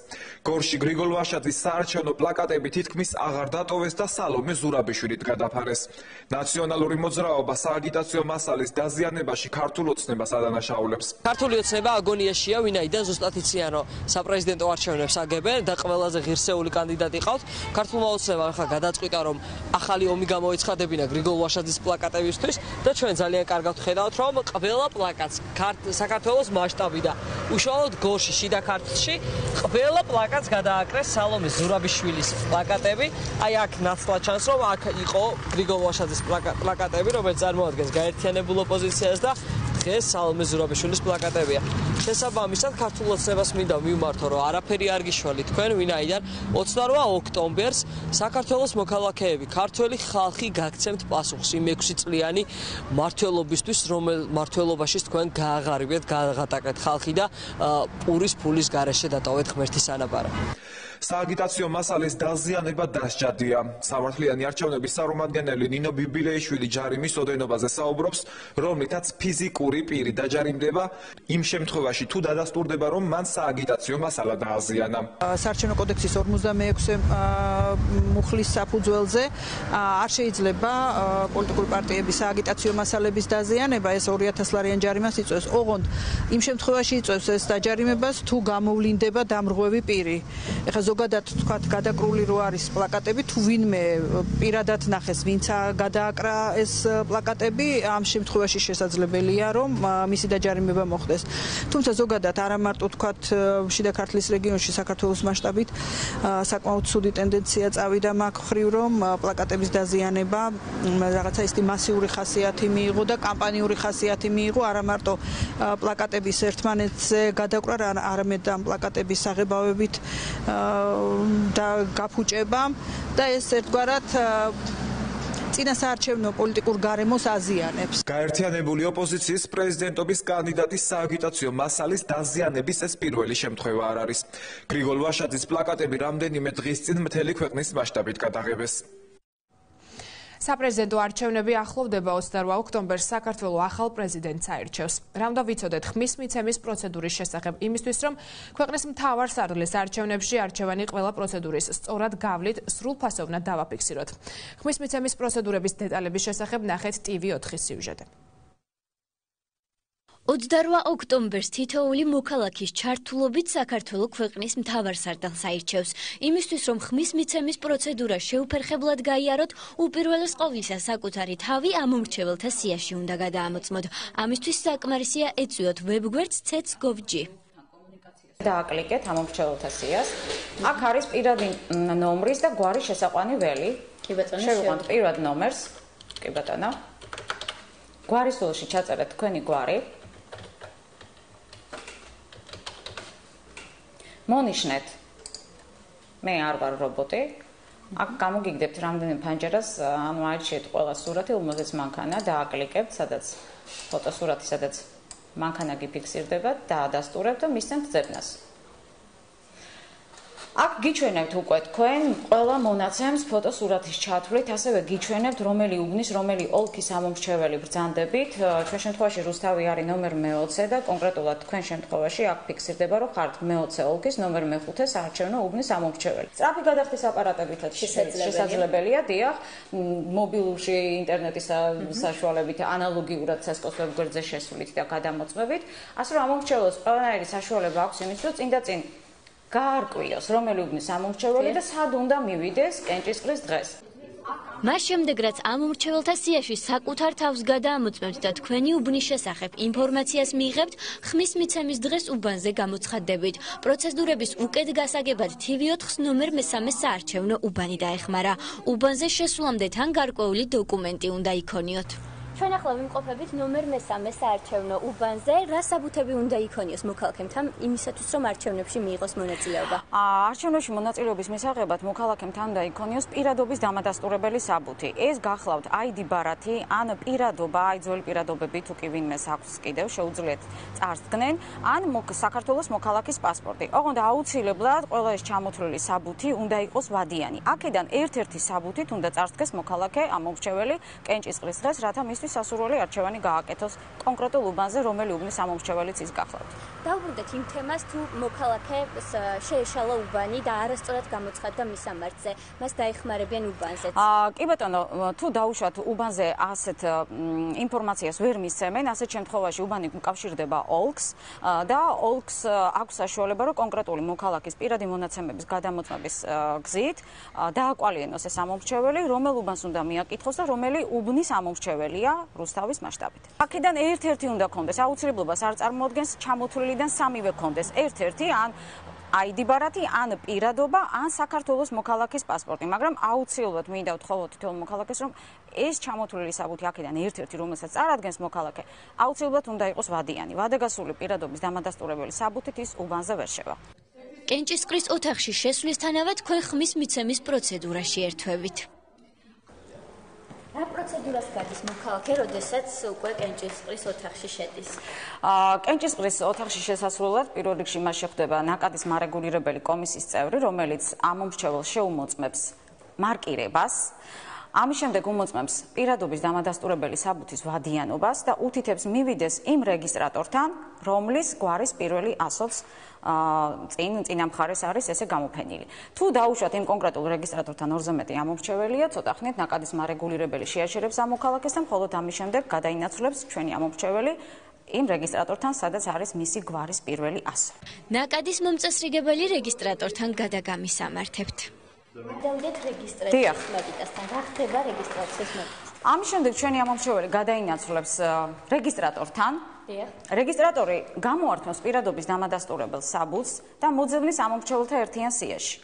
გორში გრიგოლ ვაშაძის საარჩევნო პლაკატები თითქმის აღარ დატოვეს და სალომე ზურაბიშვილით გადაფარეს. ნაციონალური მოძრაობა სააგიტაციო მასალის დაზიანებაში ქართულ ოცნებას ადანაშაულებს. ქართული ოცნება აგონიაშია, ვინაიდან ზუსტად იციან, რომ საპრეზიდენტო არჩევნებს აგებენ და ყველაზე ღირსეული კანდიდატი ყავთ. ქართულმა ოცნებამ ახლა გადაწყვიტა, რომ ახალი ომი გამოეცხადებინა გრიგოლ ვაშაძის პლაკატებისთვის და ჩვენ ძალიან კარგად ხედავთ, რომ ყველა პლაკატს საქართველოს მასშტაბი და უშუალოდ გორში, შიდა ქართლში ყველა პლაკატს გადააკრეს სალომე ზურაბიშვილის პლაკატები. აი აქ ნაცვლად ჩანს, რომ აქ იყო გრიგოლ ვაშაძის პლაკატები, რომელიც წარმოადგენს გაერთიანებულ ოპოზიციას და დღეს სალომე ზურაბიშვილის პლაკატებია. შესაბამისად, ქართულ ოცნებას მინდა მივმართო, რომ არაფერი არ გიშველით თქვენ, ვინაიდან 28 ოქტომბერს საქართველოს მოქალაქეები, ქართველი ხალხი გაგცემთ პასუხს იმ 6 წლიანი მმართველობისთვის, რომელ მმართველობაში თქვენ გააღარიბეთ, გააღატაკეთ ხალხი და პურის ფულის გარეშე დატოვეთ ღმერთის ანაბარა. სააგიტაციო მასალის დაზიანება დასჯადია. სამართლიანი არჩევნების წარმომადგენელი ნინო ბიბილეიშვილი ჯარიმის ოდენობაზე საუბრობს, რომლითაც ფიზიკური პირი დაჯარიმდება იმ შემთხვევაში, თუ დადასტურდება, რომ მან სააგიტაციო მასალა დააზიანა. საარჩევნო კოდექსის 46 მუხლის საფუძველზე არ შეიძლება პოლიტიკური პარტიების სააგიტაციო მასალების დაზიანება, ეს 2000 ლარიან ჯარიმას იწვევს. ოღონდ იმ შემთხვევაში იწვევს ეს დაჯარიმებას, თუ გამოვლინდება დამრღვევი პირი. ეხლა ზოგადად თქვათ გადაკრული რო არის პლაკატები, თუ ვინმე პირადად ნახეს, ვინც გადააკრა ეს პლაკატები, ამ შემთხვევაში შესაძლებელია, რომ მისი დაჯარიმება მოხდეს. თუმცა ზოგადად არა მარტო თქვათ შიდა ქართლის რეგიონში საქართველოს მასშტაბით საკმაოდ ცუდი ტენდენცია წავიდა მაგ ხრივ, რომ პლაკატების დაზიანება რაღაცა ისეთი მასიური ხასიათი მიიღო და კამპანიური ხასიათი მიიღო, არა მარტო პლაკატების ერთმანეთზე გადაკრა, არამედ ამ პლაკატების საღებავებით და გაფუჭება და ეს ერთგვარად წინა საარჩევნო პოლიტიკურ გარემოს აზიანებს. გაერთიანებული ოპოზიციის პრეზიდენტობის კანდიდატის სააგიტაციო მასალის დაზიანების ეს პირველი შემთხვევა არ არის. გრიგოლ ვაშაძის პლაკატები რამდენიმე დღის წინ მთელი ქვეყნის მასშტაბით გადაღებეს. საპრეზიდენტო არჩევნები ახლოვდება 28 ოქტომბერს საქართველოს ახალ პრეზიდენტს აირჩევს. რა უნდა ვიცოდეთ ხმის მიცემის პროცედურის შესახებ იმისთვის, რომ ქვეყნის მთავარ სარდლის არჩევნებში არჩევანი ყველა პროცედურის სწორად გავლით, სრულფასოვნად დავაფიქსიროთ. ხმის მიცემის პროცედურების დეტალების შესახებ ნახეთ TV4-ის სიუჟეტი. 28 ოქტომბერს თითოეული მოქალაქის ჩართულობით საქართველოს ქვეყნის მთავარ სარდალს აირჩევს. იმისთვის, რომ ხმის მიცემის პროცედურა შეუფერხებლად გაიაროთ, უპირველეს ყოვლისა საკუთარი თავი ამომრჩეველთა სიაში უნდა გადაამოწმოთ. ამისთვის საკმარისია ეწვიოთ ვებგვერდს cets.gov.g. დააკლიკეთ ამომრჩეველთა სიას. აქ არის პირადი ნომრის და გვარის შესაყვანი ველი. შევიყვანთ პირად ნომერს. კი ბატონო. გვარის ველში ჩაწერეთ თქვენი გვარი. მონიშნეთ. მე არ ვარ რობოტი. აქ გამოგიგდებთ რამდენიმე ფანჯერას, ანუ აირჩიეთ ყველა სურათი, რომელზეც მანქანა დააკლიკებთ, სადაც ფოტოსურათი, სადაც მანქანა გიფიქსირდება, დაადასტურებთ და მისცემთ ძებნას. აქ გიჩვენებთ უკვე თქვენ ყველა მონაცემს ფოტოსურათის ჩათვლით, ასევე გიჩვენებთ რომელი უბნის, რომელი ოლქის ამომრჩეველი ბრძანდებით. ჩვენ შემთხვევაში რუსთავი არის ნომერ მე-20 და კონკრეტულად თქვენ შემთხვევაში აქ ფიქსირდება, რომ ხართ მე-20 ოლქის ნომერ მე-5 საარჩევნო უბნის ამომრჩეველი. სწრაფი გადახდის აპარატებითაც შესაძლებელია, დიახ, მობილურში ინტერნეტის საშუალებით ანალოგიურად სასკოს ვებგვერდზე შესულით და გადამოწმებით. ასე რომ ამომრჩეველს ყველანაირი საშუალება აქვს იმის, რომ წინ და წინ გაარკვიოს, რომელი უბნის ამომრჩეველი და სად უნდა მივიდეს კენჭისყრის დღეს. მას შემდეგ რაც ამ მომრჩეველთა სიაში საკუთარ თავს გადაამოწმებთ და თქვენი უბნის შესახებ ინფორმაციას მიიღებთ, ხმის მიცემის დღეს უბანზე გამოცხადდებით. პროცედურების უკეთ გასაგებად TV4-ს ნომერ მე-3 საარჩევნო უბანი დაეხმარა. უბანზე შესვლამდე თან გარკვეული დოკუმენტი უნდა იქონიოთ. ჩვენ ახლა ვიმყოფებით ნომერ მე-3 საარჩევნო უბანზე. რა საბუთები უნდა იქონიოს მოქალაქემთან იმისათვის, რომ არჩევნებში მიიღოს მონაწილეობა? არჩევნებში მონაწილეობის მისაღებად მოქალაქემთან უნდა იქონიოს პირადობის დამადასტურებელი საბუთი. ეს გახლავთ ID ბარათი, ან პირადობა, ძველი პირადობები თუ კი ვინმეს აქვს კიდევ შეუძლიათ წარსდგნენ, ან საქართველოს მოქალაქის პასპორტი. ოღონდ აუცილებლად ყველა ეს ჩამოთვლილი საბუთი უნდა იყოს ვადიანი. აქედან ერთ-ერთი საბუთით უნდა წარსდგეს მოქალაქე ამომრჩეველი კენჭისყრის დღეს, რათა მისთვის სასურველი არჩევანი გააკეთოს კონკრეტულ უბანზე, რომელი უბნის ამომრჩეველიც ის გახლავთ. დავუბრუნდეთ იმ თემას, თუ მოქალაქეს შეეშალა უბანი და არასწორად გამოცხადდა მის სამართზე, მას დაეხმარებიან უბანზეც. კი ბატონო, თუ დაუშვათ უბანზე ასეთ ინფორმაციას ვერ მისცემენ, ასეთ შემთხვევაში უბანი უკავშირდება ოლქს და ოლქს აქვს საშუალება, რომ კონკრეტული მოქალაქის პირადი მონაცემების გადამოწმების გზით დააკვალიენოს ეს ამომრჩეველი, რომელ უბანს უნდა მიაკითხოს და რომელი უბნის ამომრჩეველია რუსთავის მასშტაბით. აქედან ერთ-ერთი უნდა კონდეს, აუცილებლობას არ წარმოადგენს ჩამოთვლილიდან სამივე კონდეს. ერთ-ერთი ან ID ბარათი, ან პირადობა, ან საქართველოს მოქალაქის პასპორტი, მაგრამ აუცილებლად მინდა ვთხოვოთ თითოეულ მოქალაქეს, რომ ეს ჩამოთვლილი საბუთი აქედან ერთ-ერთი, რომელსაც წარადგენს მოქალაქე, აუცილებლად უნდა იყოს ვადიანი. ვადაგასული პირადობის დამადასტურებელი საბუთით ის უბანზე ვერ შევა. კენჭისყრის ოთახში შესვლისთანავე თქვენ ხმის მიცემის პროცედურაში ერთვებით. რა პროცედურას გადის მოქალაქე, როდესაც უკვე კენჭისყრის ოთახში შედის? კენჭისყრის ოთახში შესასვლელად პირველ რიგში მას შეხვდება ნაკადის მარეგულირებელი კომისიის წევრი, რომელიც ამომრჩეველს შეუმოწმებს მარკირებას. ამის შემდეგ უმოწმებს პირადობის დამადასტურებელი საბუთის ვადიანობას და უთითებს მივიდეს იმ რეგისტრატორთან, რომლის გვარის პირველი ასლს წინა მხარეს არის ესე გამოფენილი. თუ დაუშვათ იმ კონკრეტულ რეგისტრატორთან ორზე მეტი ამომრჩეველია, ცოტა ხნით ნაკადის მარეგულირებელი შეაჩერებს ამ მოქალაქეს და მხოლოდ ამის შემდეგ გადაინაცვლებს ჩვენი ამომრჩეველი იმ რეგისტრატორთან, სადაც არის მისი გვარის პირველი ასლი. ნაკადის მომწესრიგებელი რეგისტრატორთან გადაგამისამართებთ. დავდეთ რეგისტრაციის მაგიტასთან. რა ხდება რეგისტრაციის მაგიტასთან? ამის შემდეგ ჩვენი ამომრჩეველი გადაინაცვლებს რეგისტრატორთან. რეგისტრატორი გამოართმევს პირადობის დამადასტურებელ საბუთს და მოძებნის ამომრჩეველთა ერთიან სიაში.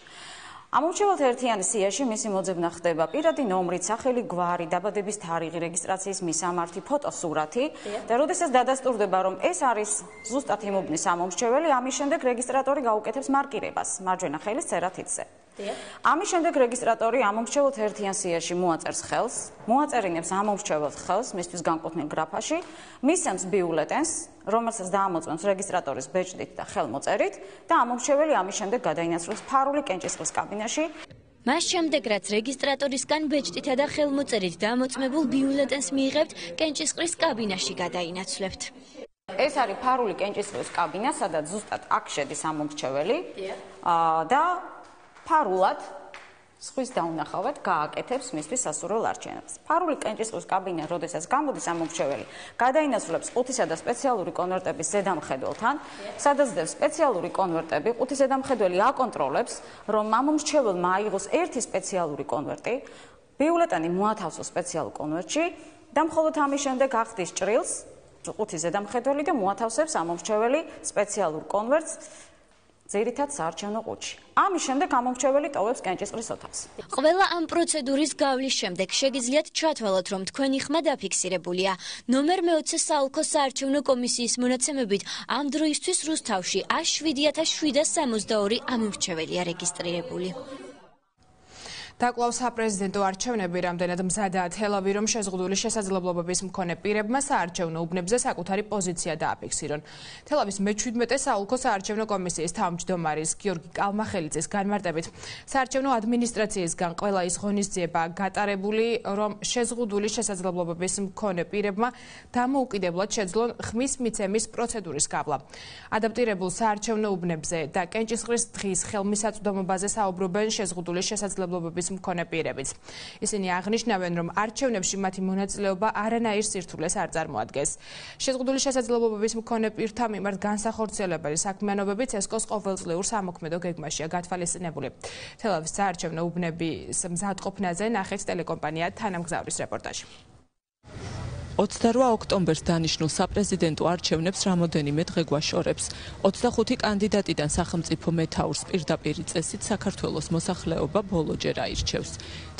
ამომრჩეველთა ერთიან სიაში მისი მოძებნა ხდება პირადი ნომრით, სახელი, გვარი, დაბადების თარიღი, რეგისტრაციის მისამართი, ფოტოსურათი და როდესაც დადასტურდება, რომ ეს არის ზუსტად იმ უბნის ამომრჩეველი, ამის შემდეგ რეგისტრატორი გაუკეთებს მარკირებას მარჯვენა ხელის წერათითზე. ამის შემდეგ რეგისტრატორი ამომრჩეველთა ერთიან სიაში მოაწერს ხელს, მოაწერინებს ამომრჩეველს ხელს მისთვის განკუთვნილ გრაფაში, მისცემს ბიულეტენს, რომელსაც დაამოწმებს რეგისტრატორის ბეჭდით და ხელმოწერით და ამომრჩეველი ამის შემდეგ გადაინაცვლებს ფარული კენჭისყრის კაბინაში. მას შემდეგ, რაც რეგისტრატორისგან ბეჭდითა და ხელმოწერით დამოწმებულ ბიულეტენს მიიღებთ, კენჭისყრის კაბინაში გადაინაცვლებთ. ეს არის ფარული კენჭისყრის კაბინა, სადაც ზუსტად აქ შედის ამომრჩეველი და ფარულად სხვის დაუნახავად გააკეთებს მისთვის სასურველ არჩევნებს. ფარული კენჭისყრის კაბინა, როდესაც გამოდის ამომრჩეველი, გადაინაცვლებს ყუთისა და სპეციალური კონვერტების ზედამხედველთან, სადაც დევს სპეციალური კონვერტები, ყუთის ზედამხედველი აკონტროლებს, რომ ამომრჩეველმა აიღოს ერთი სპეციალური კონვერტი, ბიულეტენი მოათავსოს სპეციალურ კონვერტში და მხოლოდ ამის შემდეგ ახდის ჭრილს ყუთის ზედამხედველი და მოათავსებს ამომრჩეველი სპეციალურ კონვერტს ძირითად საარჩევნო ყუთში. ამის შემდეგ ამომრჩეველი ტოვებს კენჭისყრის ოთახს. ყველა ამ პროცედურის გავლის შემდეგ შეგიძლიათ ჩათვალოთ, რომ თქვენი ხმა დაფიქსირებულია. ნომერ მე-20 საოლქო საარჩევნო კომისიის მონაცემებით ამ დროისთვის რუსთავში 7,762 ამომრჩეველია რეგისტრირებული. დაკვლავ საპრეზიდენტო არჩევნები რამდენად მზადაა თელავი, რომ შეზღუდული შესაძლებლობების მქონე პირებმა საარჩევნო უბნებზე საკუთარი პოზიცია დააფიქსირონ. თელავის მე-17 საოლქო საარჩევნო კომისიის თავმჯდომარის გიორგი კალმახელიძის განმარტებით, საარჩევნო ადმინისტრაციისგან ყველა ის ღონისძიება გატარებული, რომ შეზღუდული შესაძლებლობების მქონე პირებმა დამოუკიდებლად შეძლონ ხმის მიცემის პროცედურის გავლა. ადაპტირებულ საარჩევნო უბნებზე და კენჭისყრის დღის ხელმისაწვდომობაზე საუბრობენ შეზღუდული შესაძლებლობების მქონე პირებიც. ისინი აღნიშნავენ, რომ არჩევნებში მათი მონაწილეობა არანაირ სირთულეს არ წარმოადგენს. შეზღუდული შესაძლებლობების მქონე პირთა მიმართ განსახორციელებელი საქმიანობებიც ესკოს ყოველწლიურ სამოქმედო გეგმაშია გათვალისწინებული. თელავის საარჩევნო უბნების მზადყოფნაზე ნახეთ ტელეკომპანია თანამგზავრის რეპორტაჟი. 28 ოქტომბერს დანიშნულ საპრეზიდენტო არჩევნებს რამოდენიმე დღე გვაშორებს. 25 კანდიდატიდან სახელმწიფო მეთაურს პირდაპირი წესით საქართველოს მოსახლეობა ბოლოჯერ აირჩევს.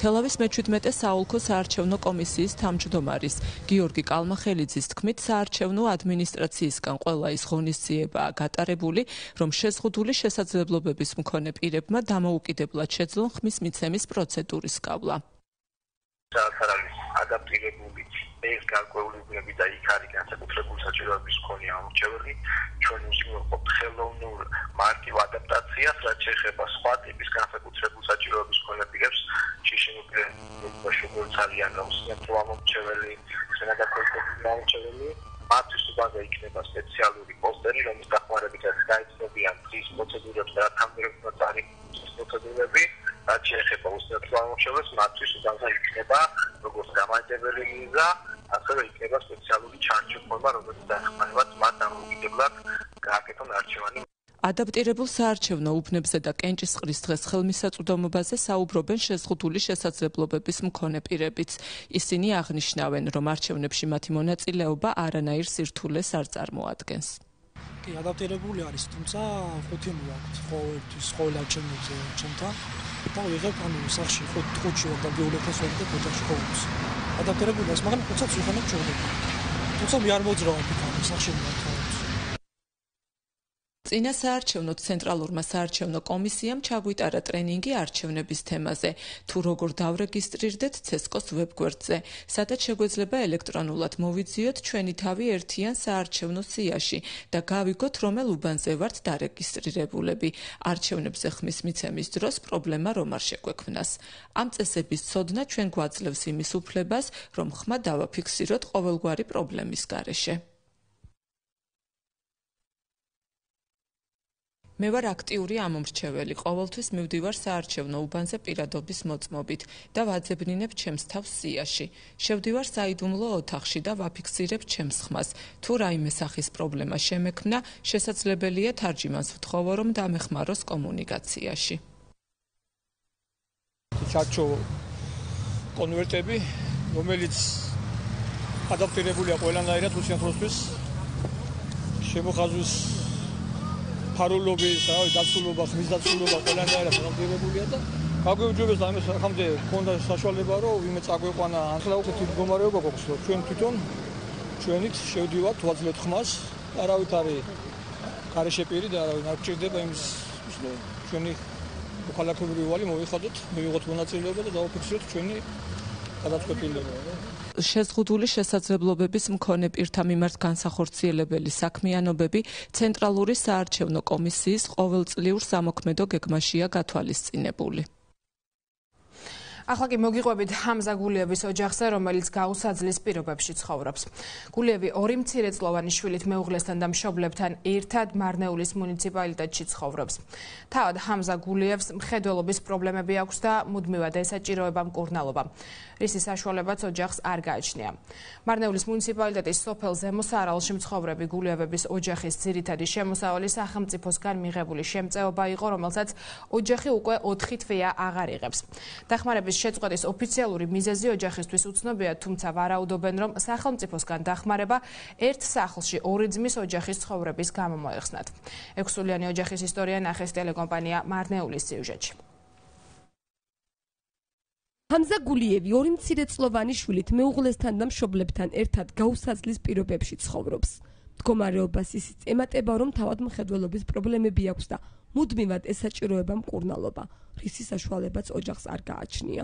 თელავის მე-17 საოლქო საარჩევნო კომისიის თავმჯდომარის გიორგი კალმახელიძის თქმით, საარჩევნო ადმინისტრაციისგან ყველა ის ღონისძიებაა გატარებული, რომ შეზღუდული შესაძლებლობების მქონე პირებმა დამოუკიდებლად შეძლონ ხმის მიცემის პროცედურის გავლა. ადაპტირებული ეს გარკვეული უბნები და იქ არის განსაკუთრებული საჭიროების მქონე ამორჩეველი, ჩვენ ვიმყოფ ხელოვნურ მარტივ ადაპტაციას, რაც შეეხება სხვა ტიპის განსაკუთრებული საჭიროების მქონე პირებს, შიშინუკრეებში ძალიან უსიამოვნო ამორჩეველი, შენადაკოიტები ამორჩეველი, მათთვის უბანზე იქნება სპეციალური პოსტერი, რომლის დახმარებითაც გაიცნობიან მზის პროცედურებს და თანამდებობებს არის პროცედურები. რაც შეეხება უსიამოვნო ამორჩეველს, მათთვის უბანზე იქნება როგორც გამარჯვებული მიზა, ასევე იქნება სპეციალური ჩარჩო ფორმა, რომელიც დახმარებათ მათ დამოუკიდებლად გააკეთონ არჩევანი. ადაპტირებულ საარჩევნო უბნებზე და კენჭისყრის დღეს ხელმისაწვდომობაზე საუბრობენ შეზღუდული შესაძლებლობების მქონე პირებიც. ისინი აღნიშნავენ, რომ არჩევნებში მათი მონაწილეობა არანაირ სირთულეს არ წარმოადგენს. კი, ადაპტირებული არის, თუმცა 5 მოაქვთ ყოველთვის ყოველ არჩევნებზე ჩემთან. და ვიღებ სახში 5-ში ვარ და გეულეთას ვარ და ოჯახში ყოველთვის. ადაპტირებული არის, მაგრამ თუმცა ვიხანებ ჩვენები. თუმცა მე არ მოძრავ სახში ვარ ყოველთვის. წინა საარჩევნო ცენტრალურმა საარჩევნო კომისიამ ჩაგვიტარა ტრენინგი არჩევნების თემაზე. თუ როგორ დავრეგისტრირდეთ ცესკოს ვებგვერდზე, სადაც შეგვეძლება ელექტრონულად მოვიძიოთ ჩვენი თავი ერთიან საარჩევნო სიაში და გავიგოთ, რომელ უბანზე ვართ დარეგისტრირებულები. არჩევნებზე ხმის მიცემის დროს პრობლემა რომ არ შეგვექმნას. ამ წესების ცოდნა ჩვენ გვაძლევს იმის უფლებას, რომ ხმა დავაფიქსიროთ ყოველგვარი პრობლემის გარეშე. მე ვარ აქტიური ამომრჩეველი, ყოველთვის მივდივარ საარჩევნო უბანზე პირადობის მოწმობით და ვაძებნინებ ჩემს თავს სიაში. შევდივარ საიდუმლო ოთახში და ვაფიქსირებ ჩემს ხმას. თუ რაიმე სახის პრობლემა შემექმნა, შესაძლებელია თარჯიმანს ვთხოვო, რომ დამეხმაროს კომუნიკაციაში. ჩარჩო კონვერტები, რომელიც ადაპტირებულია ყველანაირად უსიამოვნოთვის, შემოხაზვის ფარულობის, დაცულობა, ხმის დაცულობა ყველანაირად ადაპტირებულია და გაგვეუბნებეს ამის ახამდე ქონდა საშუალება, რომ ვინმე წაგვეყვანა ახლა უკვე მდგომარეობა გვაქვს, რომ ჩვენ თვითონ ჩვენით შევდივართ, ვაძლევთ ხმას, არავით არის გარეშე პირი და არავინ არ გჭირდება იმის, რომ ჩვენი მოქალაქეობრივი ვალი მოვიხადოთ, მივიღოთ მონაწილეობა და დავაფიქსიროთ ჩვენი გადაწყვეტილება. შეზღუდული შესაძლებლობების მქონე პირთა მიმართ განსახორციელებელი საქმიანობები ცენტრალური საარჩევნო კომისიის ყოველწლიურ სამოქმედო გეგმაშია გათვალისწინებული. ახლა კი მოგიყვებით ჰამზა გულიევის ოჯახზე, რომელიც გაუსაძლის პირობებში ცხოვრობს. გულიევი ორი მცირეწლოვანი შვილით მეუღლესთან და მშობლებთან ერთად მარნეულის მუნიციპალიტეტში ცხოვრობს. თავად ჰამზა გულიევს მხედველობის პრობლემები აქვს და მუდმივად ესაჭიროება მკურნალობა. რისი საშუალებაც ოჯახს არ გააჩნია. მარნეულის მუნიციპალიტეტის სოფელ ზემო სარალში მცხოვრები გულიევების ოჯახის ძირითადი შემოსავალი სახელმწიფოსგან მიღებული შემწეობა იყო, რომელსაც ოჯახი უკვე 4 თვეა აღარ იღებს. დახმარების შეწყვეტის ოფიციალური მიზეზი ოჯახისთვის უცნობია, თუმცა ვარაუდობენ, რომ სახელმწიფოსგან დახმარება ერთ სახლში ორი ძმის ოჯახის ცხოვრების გამო მოეხსნათ. 6-სულიანი ოჯახის ისტორია ნახეს ტელეკომპანია მარნეულის სიუჟეტში. ჰამზა გულიევი ორი მცირეწლოვანი შვილით მეუღლესთან და მშობლებთან ერთად გაუსაძლის პირობებში ცხოვრობს. მდგომარეობას ისიც ემატება, რომ თავად მხედველობის პრობლემები აქვს და მუდმივად ესაჭიროება მკურნალობა, რისი საშუალებაც ოჯახს არ გააჩნია.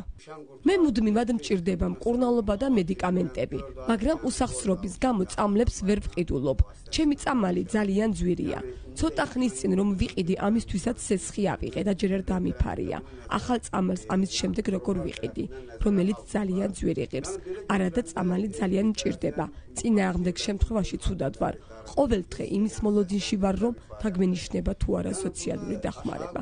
მე მუდმივად მჭირდება მკურნალობა და მედიკამენტები, მაგრამ უსახსრობის გამო წამლებს ვერ ვყიდულობ. ჩემი წამალი ძალიან ძვირია. ცოტა ხნის წინ რომ ვიყიდი, ამისთვისაც სესხი ავიღე და ჯერ არ დამიფარია. ახალ წამალს ამის შემდეგ როგორ ვიყიდი, რომელიც ძალიან ძვირი ღირს. არადა წამალი ძალიან მჭირდება. წინააღმდეგ შემთხვევაში ცუდად ვარ. ყოველ დღე იმის მოლოდინში ვარ, რომ თაგმენიშნება თუ არა სოციალური დახმარება.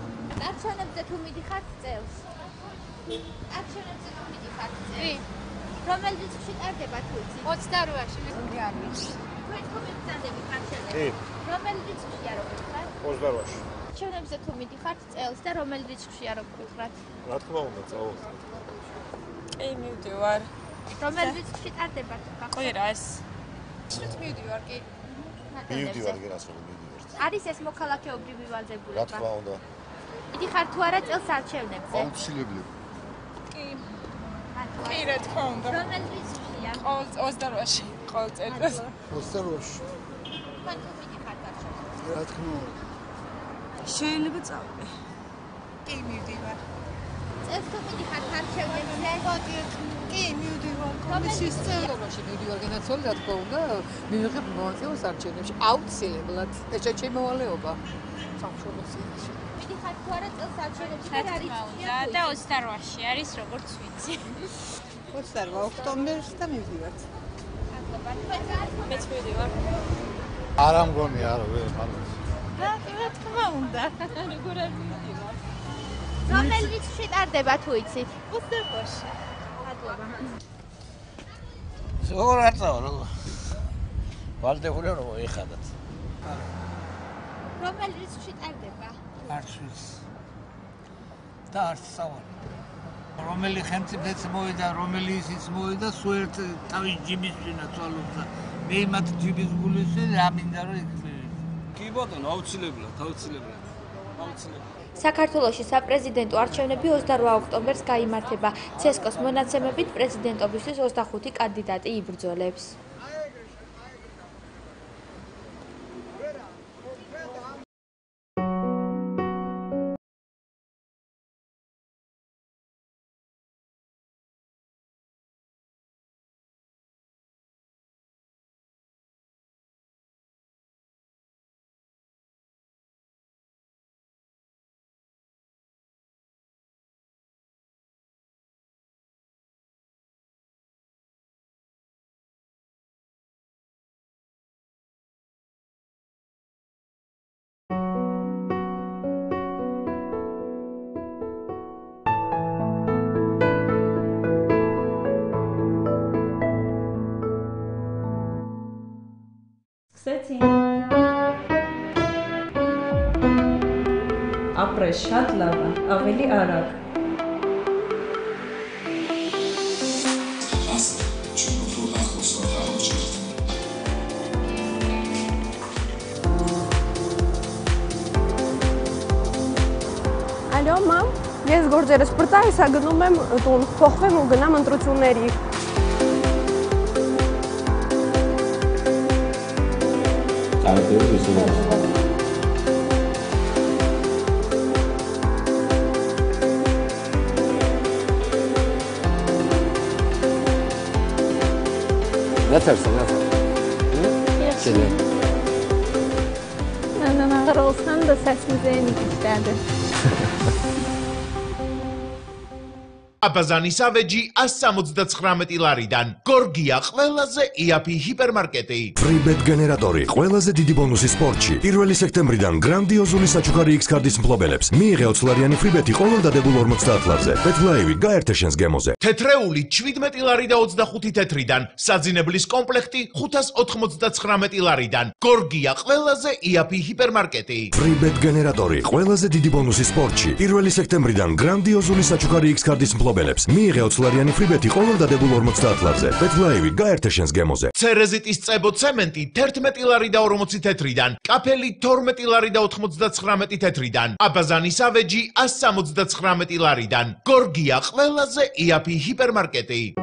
არჩევნებზე თუ მიდიხართ წელს. არჩევნებზე თუ მიდიხართ წელს. რომელ რიცხვში ტარდება თუ იცი? 28-ში მე არ ვიცი. თქვენ თუ მიბრძანდებით არჩევნებზე? რომელ რიცხვშია რომ მიდიხართ? 28-ში. არჩევნებზე თუ მიდიხართ წელს და რომელ რიცხვშია რომ მიდიხართ? რა თქმა უნდა, წელს. კი, მივდივარ. რომელ რიცხვში ტარდება თუ გახსოვთ? ყვირა ეს. შეთ მივდივარ კი. მივდივარ კი რას რომ მივდივარ. არის ეს მოქალაქეობრივი ვალდებულება? რა თქმა უნდა. მიდიხართ თუ არა წელს არჩევნებზე? აუცილებლად. კი. კი, რა თქმა უნდა. რომელ რიცხვშია? 28-ში, ყოველ წელს. 28-ში. თქვენ თუ მიდიხართ არჩევნებზე? რა თქმა უნდა. შეიძლება წავიდე. კი, მივდივარ. წელს თუ მიდიხართ არჩევნებზე? კი, მივდივარ. კომისიის წევრობაში მივდივარ განაცოლი, რა თქმა უნდა, მივიღებ მონაწილეობას არჩევნებში. აუცილებლად. ეს ჩემოვალეობა. სამშობლოს სიაში. მიდიხართ თუ არა წელს არჩევნებში? რა თქმა უნდა, და 28-ში არის როგორც ვიცი. 28 ოქტომბერს და მივდივართ. მეც მივდივარ. არა მგონი, არა, ვერ ხალხს. რა თქმა უნდა. როგორ არ მივდივარ. რომელ რიცხვში ტარდება თუ იცით? 28-ში. მადლობა. როგორ არ წავა, როგორ? ვალდებული რომ მოიხადათ. რომელ რიცხვში ტარდება? არც ვიცი. და არც წავალ. რომელი ხელმწიფეც მოვიდა, რომელი ისიც მოვიდა, სულ ერთ თავის ჯიბის წინა წვალობდა. მე მათ ჯიბის გულისე რა მინდა რომ იქნება. კი ბატონო, აუცილებლად. საქართველოში საპრეზიდენტო არჩევნები 28 ოქტომბერს გაიმართება. ცესკოს მონაცემებით პრეზიდენტობისთვის 25 კანდიდატი იბრძოლებს. Ապրես շատ լավ է, ավելի արագ։ Ալո, մամ, ես գործերս պրծայս գնում եմ տուն, փոխվեմ ու գնամ ընտրությունների։ Nasılsın? Yaxşı. Məndən ağır olsan da səsimiz eyni işlədir. აბაზანის ავეჯი 179 ლარიდან. გორგია ყველაზე იაფი ჰიპერმარკეტი. Freebet გენერატორი ყველაზე დიდი ბონუსი სპორტში. 1 სექტემბრიდან გრანდიოზული საჩუქარი X კარდის მფლობელებს. მიიღე 20 ლარიანი ფრიბეტი ყოველ დადებულ 50 ლარზე. ბეტლაივი გაერთე შენს გემოზე. თეთრეული 17 ლარი და 25 თეთრიდან. საძინებლის კომპლექტი 599 ლარიდან. გორგია ყველაზე იაფი ჰიპერმარკეტი. Freebet გენერატორი ყველაზე დიდი ბონუსი სპორტში. 1 სექტემბრიდან გრანდიოზული საჩუქარი X კარდის მფლობელებს. მიიღე 20 ლარიანი ფრიბეტი ყოველ დადებულ 50 ლარზე. ბეტლაივი გაერთე შენს გემოზე. ცერეზიტის წებო ცემენტი 11 ლარი და 40 თეთრიდან. კაფელი 12 ლარი და 99 თეთრიდან. აბაზანის ავეჯი 179 ლარიდან. გორგია ყველაზე იაფი ჰიპერმარკეტი.